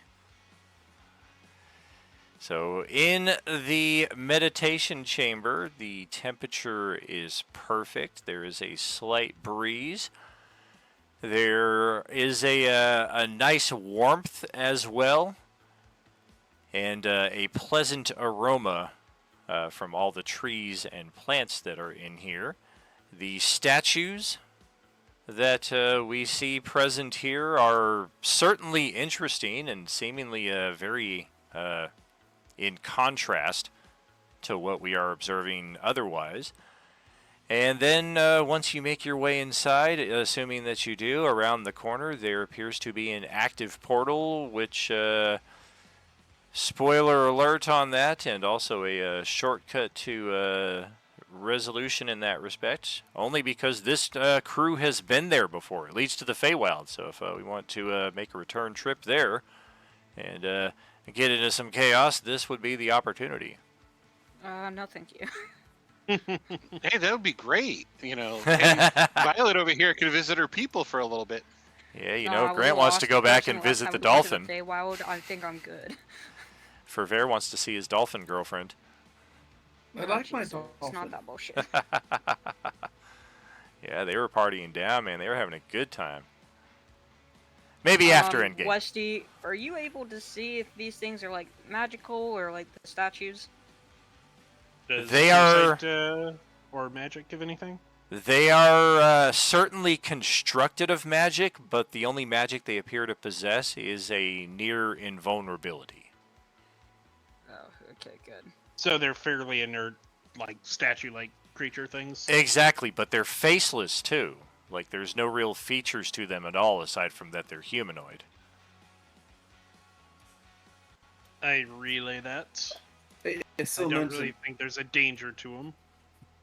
So, in the meditation chamber, the temperature is perfect. There is a slight breeze. There is a nice warmth as well, and a pleasant aroma from all the trees and plants that are in here. The statues that we see present here are certainly interesting and seemingly very in contrast to what we are observing otherwise. And then once you make your way inside, assuming that you do, around the corner there appears to be an active portal, which, spoiler alert on that, and also a shortcut to resolution in that respect, only because this crew has been there before. It leads to the Feywild, so if we want to make a return trip there and get into some chaos, this would be the opportunity. No thank you. Hey, that would be great. You know, and Violet over here could visit her people for a little bit. Yeah, you No, I know, was a Grant wants to lost go back person and last visit time the we went to dolphin. Feywild, I think I'm good. Ferver wants to see his dolphin girlfriend. I Oh, like my Jesus, dolphin. It's not that bullshit. Yeah, they were partying down, man. They were having a good time. Maybe after Endgame. Westy, are you able to see if these things are like magical or like the statues? Does They True Sight, or magic give anything? They are certainly constructed of magic, but the only magic they appear to possess is a near invulnerability. Oh, okay, good. So they're fairly inert, like statue-like creature things. Exactly, but they're faceless too. Like, there's no real features to them at all aside from that they're humanoid. I relay that. It I still don't mentioned. really think there's a danger to them.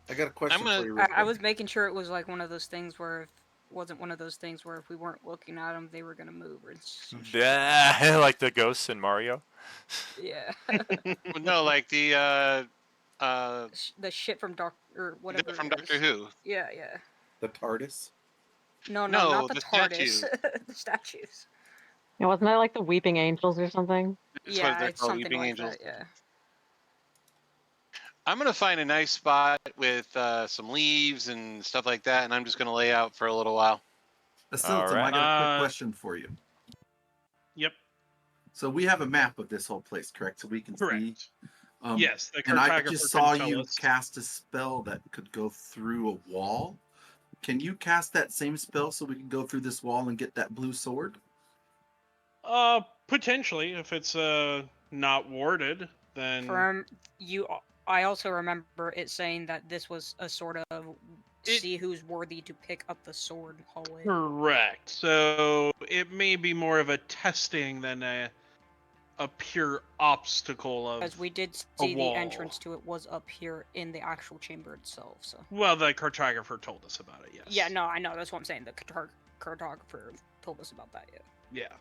I got a question I'm gonna- for you. Real I quick. was making sure it was like one of those things where if it wasn't one of those things where if we weren't looking at them, they were gonna move or some shit. Yeah, like the ghosts in Mario. Yeah. No, like the The shit from Doctor or whatever. from it Doctor is. Who. Yeah, yeah. The TARDIS. No, No, not the the TARDIS. statue. The statues. Yeah, wasn't that like the Weeping Angels or something? That's what Yeah, they're it's called, something Weeping like Angels. that. Yeah. I'm gonna find a nice spot with some leaves and stuff like that, and I'm just gonna lay out for a little while. Asiltum, Alright. I got a quick Uh, question for you. Yep, So we have a map of this whole place, correct? So we can see. correct. Um, Yes, the And I cartographer just can saw tell you us. cast a spell that could go through a wall. Can you cast that same spell so we can go through this wall and get that blue sword? Potentially, if it's not warded, then From you, I also remember it saying that this was a sort of see who's worthy to pick up the sword hallway. correct. So it may be more of a testing than a pure obstacle of. As we did a see the wall. entrance to it was up here in the actual chamber itself. So. Well, the cartographer told us about it. Yes. Yeah, no, I know. That's what I'm saying. The cartographer told us about that. Yeah. Yeah.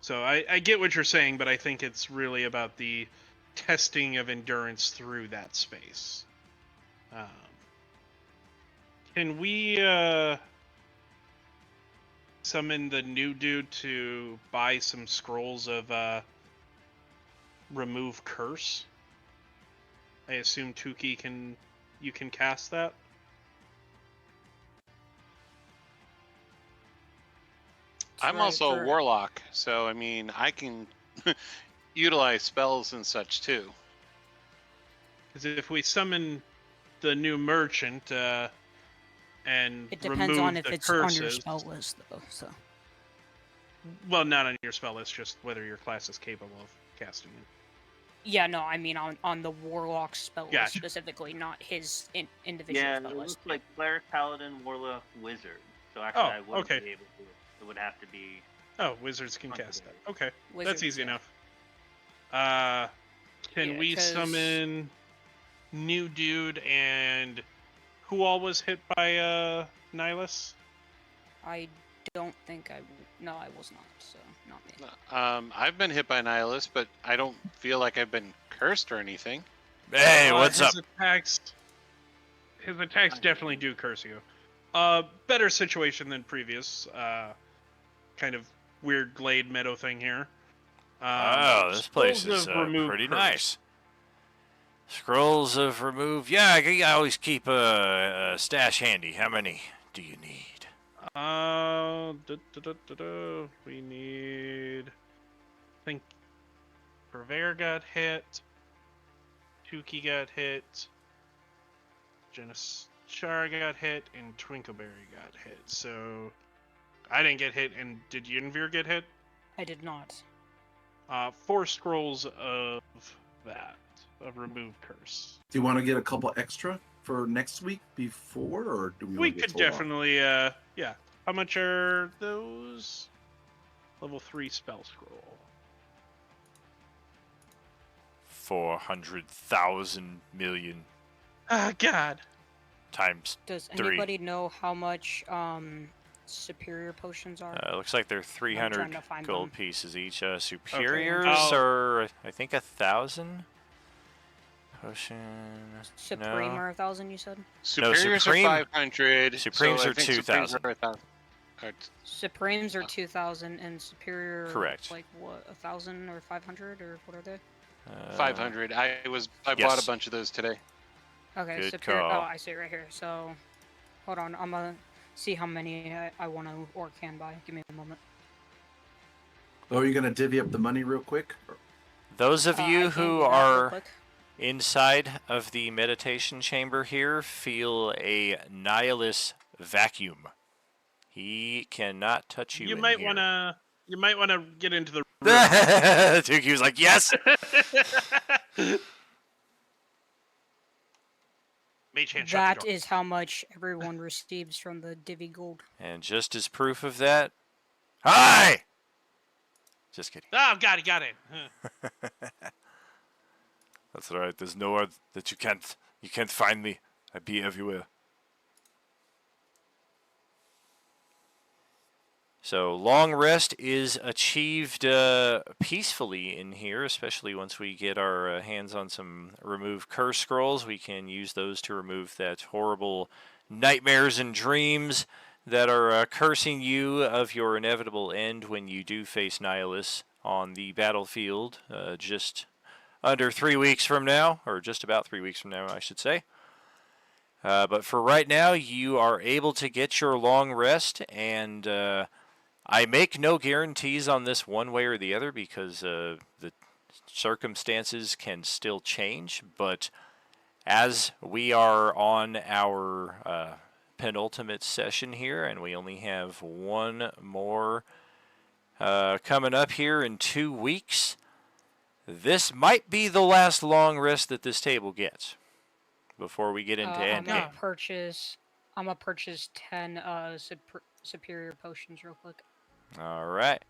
So I get what you're saying, but I think it's really about the testing of endurance through that space. Can we summon the new dude to buy some scrolls of remove curse. I assume Tuki you can cast that. I'm right, also a for- warlock, so I mean I can utilize spells and such too. Because if we summon the new merchant and It depends remove on if the it's curses, on your spell list, though. So well, not on your spell list, just whether your class is capable of casting it. yeah, no, I mean on the warlock spell list Gotcha. specifically, not his individual Yeah, spell it list. looks like cleric, paladin, warlock, wizard. So actually, I wouldn't okay. be able to. It would have to be. Oh, wizards can cast that. Okay, that's Wizards, easy yeah. enough. Can Yeah, we 'cause- summon new dude and who all was hit by Nihilus? I don't think I. No, I was not. So not me. I've been hit by Nihilus, but I don't feel like I've been cursed or anything. Hey, what's up? His attacks definitely do curse you. Better situation than previous. Kind of weird glade meadow thing here. Oh, this place Scrolls is of remove pretty curse. nice. Scrolls of remove. Yeah, I always keep a stash handy. How many do you need? We need. I think Purveyor got hit. Tuki got hit. Janishar got hit, and Twinkleberry got hit. So I didn't get hit, and did Yunvir get hit? I did not. 4 scrolls of that, of remove curse. Do you want to get a couple extra for next week before, or do we? We wanna just could hold off? definitely, yeah. How much are those? Level 3 spell scroll. 400,000 million Ah, God. times Does 3. anybody know how much superior potions are? Looks like they're 300 trying to find gold them. pieces each. Superiors Oh. are, I think, 1,000. Potion. Supreme no. are 1,000, you said? Superiors Supreme- are 500. Supremes so I are think 2,000. Supremes are 1,000. Or Supremes are 2,000 and superior. Correct. Like what, 1,000 or 500 or what are they? 500. I yes. bought a bunch of those today. Okay, Good superior. call. Oh, I see it right here. So, hold on. I'm gonna see how many I want to or can buy. Give me a moment. Oh, are you gonna divvy up the money real quick? Those of I you can who do that real are quick. inside of the meditation chamber here feel a Nihilus vacuum. He cannot touch you. You in might here. wanna get into the room. Tuki was like, yes! Mage hand, shut That the door. is how much everyone receives from the divvy gold. And just as proof of that, hi! Just kidding. Oh, got it. That's all right. There's nowhere that you can't find me. I be everywhere. So long rest is achieved peacefully in here, especially once we get our hands on some remove curse scrolls. We can use those to remove that horrible nightmares and dreams that are cursing you of your inevitable end when you do face Nihilus on the battlefield just under 3 weeks from now, or just about 3 weeks from now, I should say. But for right now, you are able to get your long rest, and I make no guarantees on this one way or the other because the circumstances can still change. But as we are on our penultimate session here, and we only have one more coming up here in 2 weeks, this might be the last long rest that this table gets before we get into I'm endgame. gonna purchase 10 superior potions real quick. All right.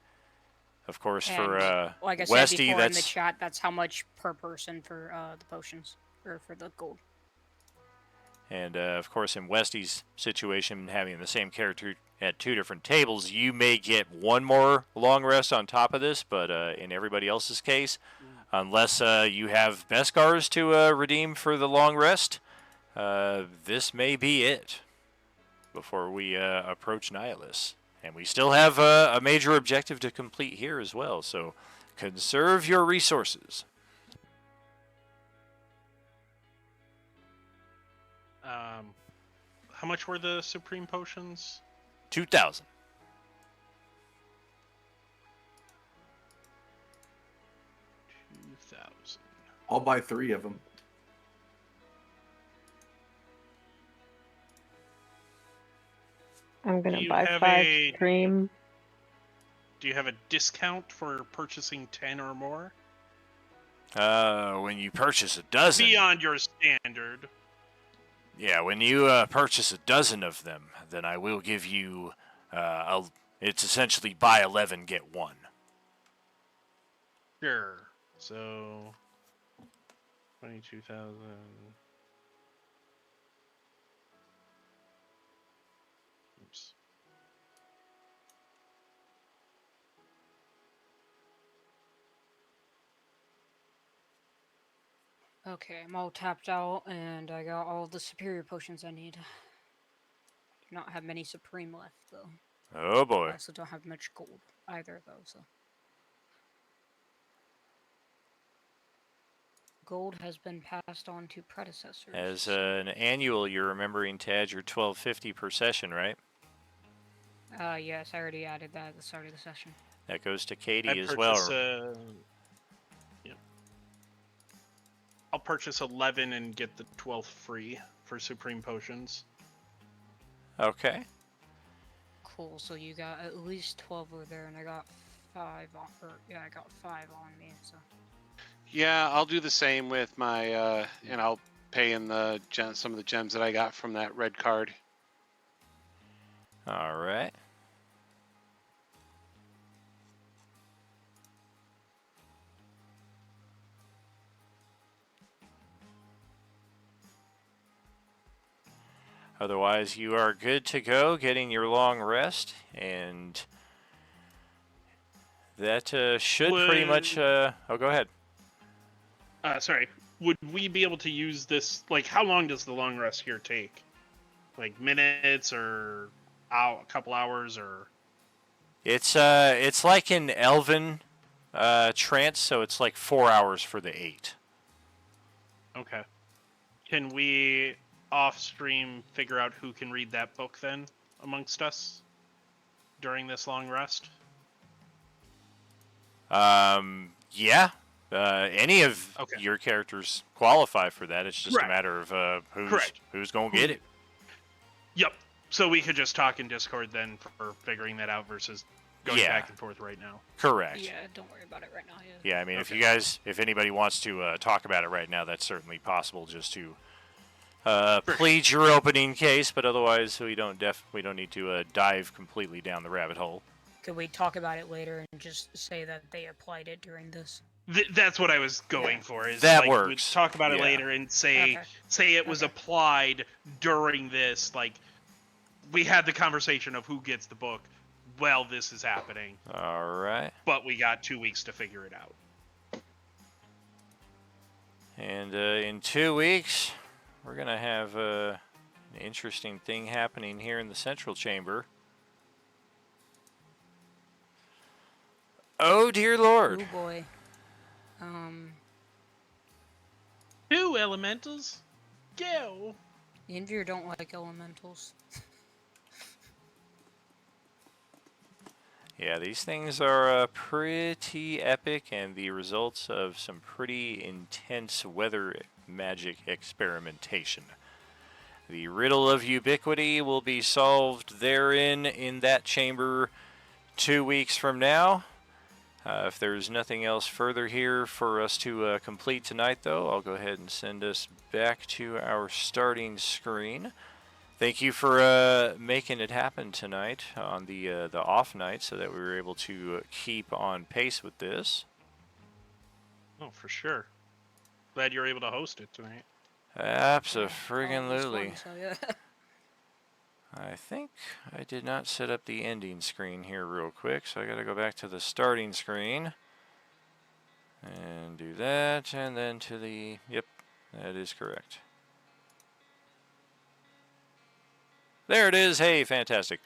Of course, for And, like I said Westy, before in the that's chat, that's how much per person for the potions or for the gold. and of course in Westy's situation, having the same character at 2 different tables, you may get one more long rest on top of this. But in everybody else's case, unless you have Beskars to redeem for the long rest, this may be it before we approach Nihilus. And we still have a major objective to complete here as well, so conserve your resources. How much were the supreme potions? 2,000. 2,000. I'll buy 3 of them. I'm gonna Do you buy have 5 a- stream. Do you have a discount for purchasing 10 or more? When you purchase a dozen. Beyond your standard. Yeah, when you purchase a dozen of them, then I will give you. It's essentially buy 11 get 1. Sure. So 22,000. Oops. Okay, I'm all tapped out, and I got all the superior potions I need. Do not have many supreme left, though. Oh I boy. also don't have much gold either, though. So gold has been passed on to predecessors. As so- an annual, you're remembering to add your 1250 per session, right? Yes, I already added that at the start of the session. That goes to Katie I as purchase well. yeah. I'll purchase 11 and get the 12th free for supreme potions. Okay. Cool. So you got at least 12 over there, and I got 5 on. I got 5 on me. So. Yeah, I'll do the same with my, and I'll pay in the some of the gems that I got from that red card. All right. Otherwise, you are good to go, getting your long rest, and that should pretty much. Oh, go ahead. Sorry. Would we be able to use this? Like, how long does the long rest here take? Like minutes or a couple hours or? It's like an elven trance, so it's like 4 hours for the 8. Okay. Can we off stream figure out who can read that book then amongst us during this long rest? Yeah. Any of Okay. your characters qualify for that. It's just Correct. a matter of Correct. who's going to get it. Yep. So we could just talk in Discord then for figuring that out versus going Yeah. back and forth right now. Correct. Yeah, don't worry about it right now. Yeah, I mean, Okay. if anybody wants to talk about it right now, that's certainly possible. Just to plead your opening case, but otherwise we don't need to dive completely down the rabbit hole. Could we talk about it later and just say that they applied it during this? That's what I was going for. Is That like, works. We'd talk about it Yeah. later and say Okay. say it was Okay. applied during this. Like we had the conversation of who gets the book. Well, this is happening, All right. but we got 2 weeks to figure it out. And in 2 weeks, we're going to have an interesting thing happening here in the central chamber. Oh, dear Lord. Oh boy. 2 elementals, go. Indra don't like elementals. Yeah, these things are pretty epic and the results of some pretty intense weather magic experimentation. The riddle of ubiquity will be solved therein in that chamber 2 weeks from now. If there's nothing else further here for us to complete tonight, though, I'll go ahead and send us back to our starting screen. Thank you for making it happen tonight on the off night, so that we were able to keep on pace with this. Oh, for sure. Glad you're able to host it tonight. Abso-friggin-lutely. It was fun, so yeah. I think I did not set up the ending screen here real quick, so I gotta go back to the starting screen and do that, and then to the, yep, that is correct. There it is. Hey, fantastic.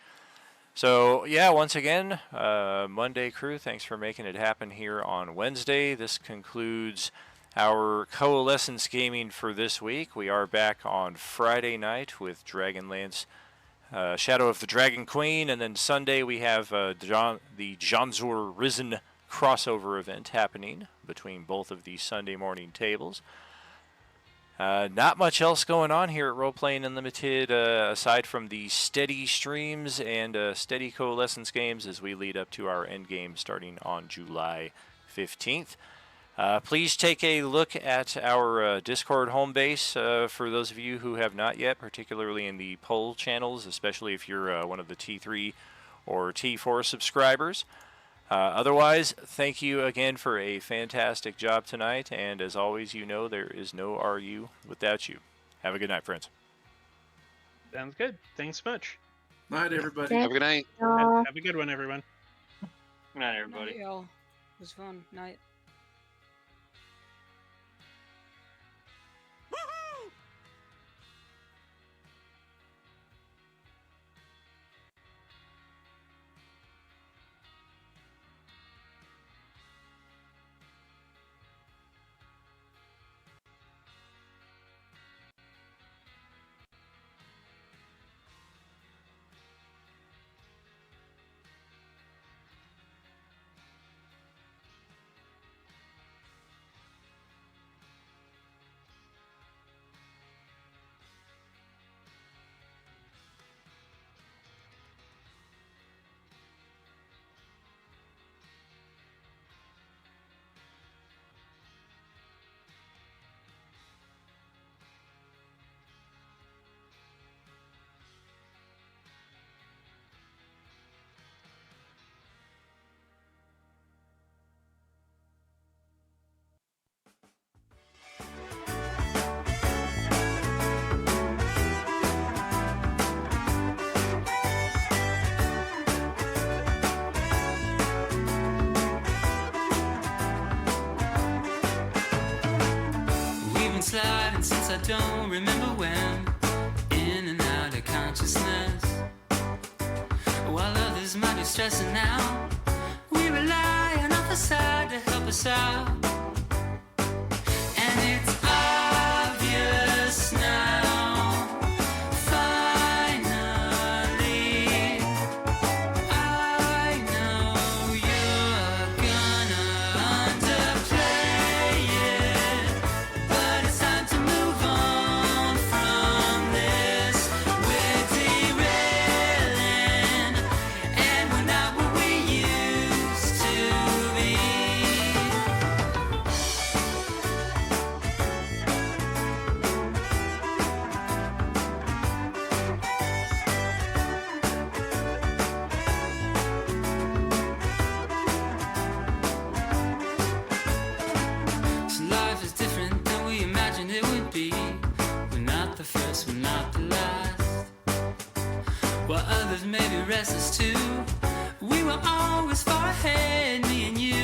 So yeah, once again, Monday crew, thanks for making it happen here on Wednesday. This concludes our Coalescence Gaming for this week. We are back on Friday night with Dragonlance Shadow of the Dragon Queen, and then Sunday we have the Jonzur Risen crossover event happening between both of these Sunday morning tables. Not much else going on here at Role Playing Unlimited aside from the steady streams and steady Coalescence games as we lead up to our end game starting on July 15th. Please take a look at our Discord home base for those of you who have not yet, particularly in the poll channels, especially if you're one of the T3 or T4 subscribers. Otherwise, thank you again for a fantastic job tonight, and as always, you know there is no RU without you. Have a good night, friends. Sounds good. Thanks much. Night, everybody. Have a good night. Have a good one, everyone. Good night, everybody. Night, y'all. It was fun. Night. Sliding since I don't remember when, in and out of consciousness, while others might be stressing out, we rely on our side to help us out, and it's obvious now, finally, I know you're gonna underplay it. But it's time to move on from this. We're derailing, and we're not what we used to be. So life is different than we imagined it would be. We're not the first, we're not the last. While others may be restless too, we were always far ahead, me and you.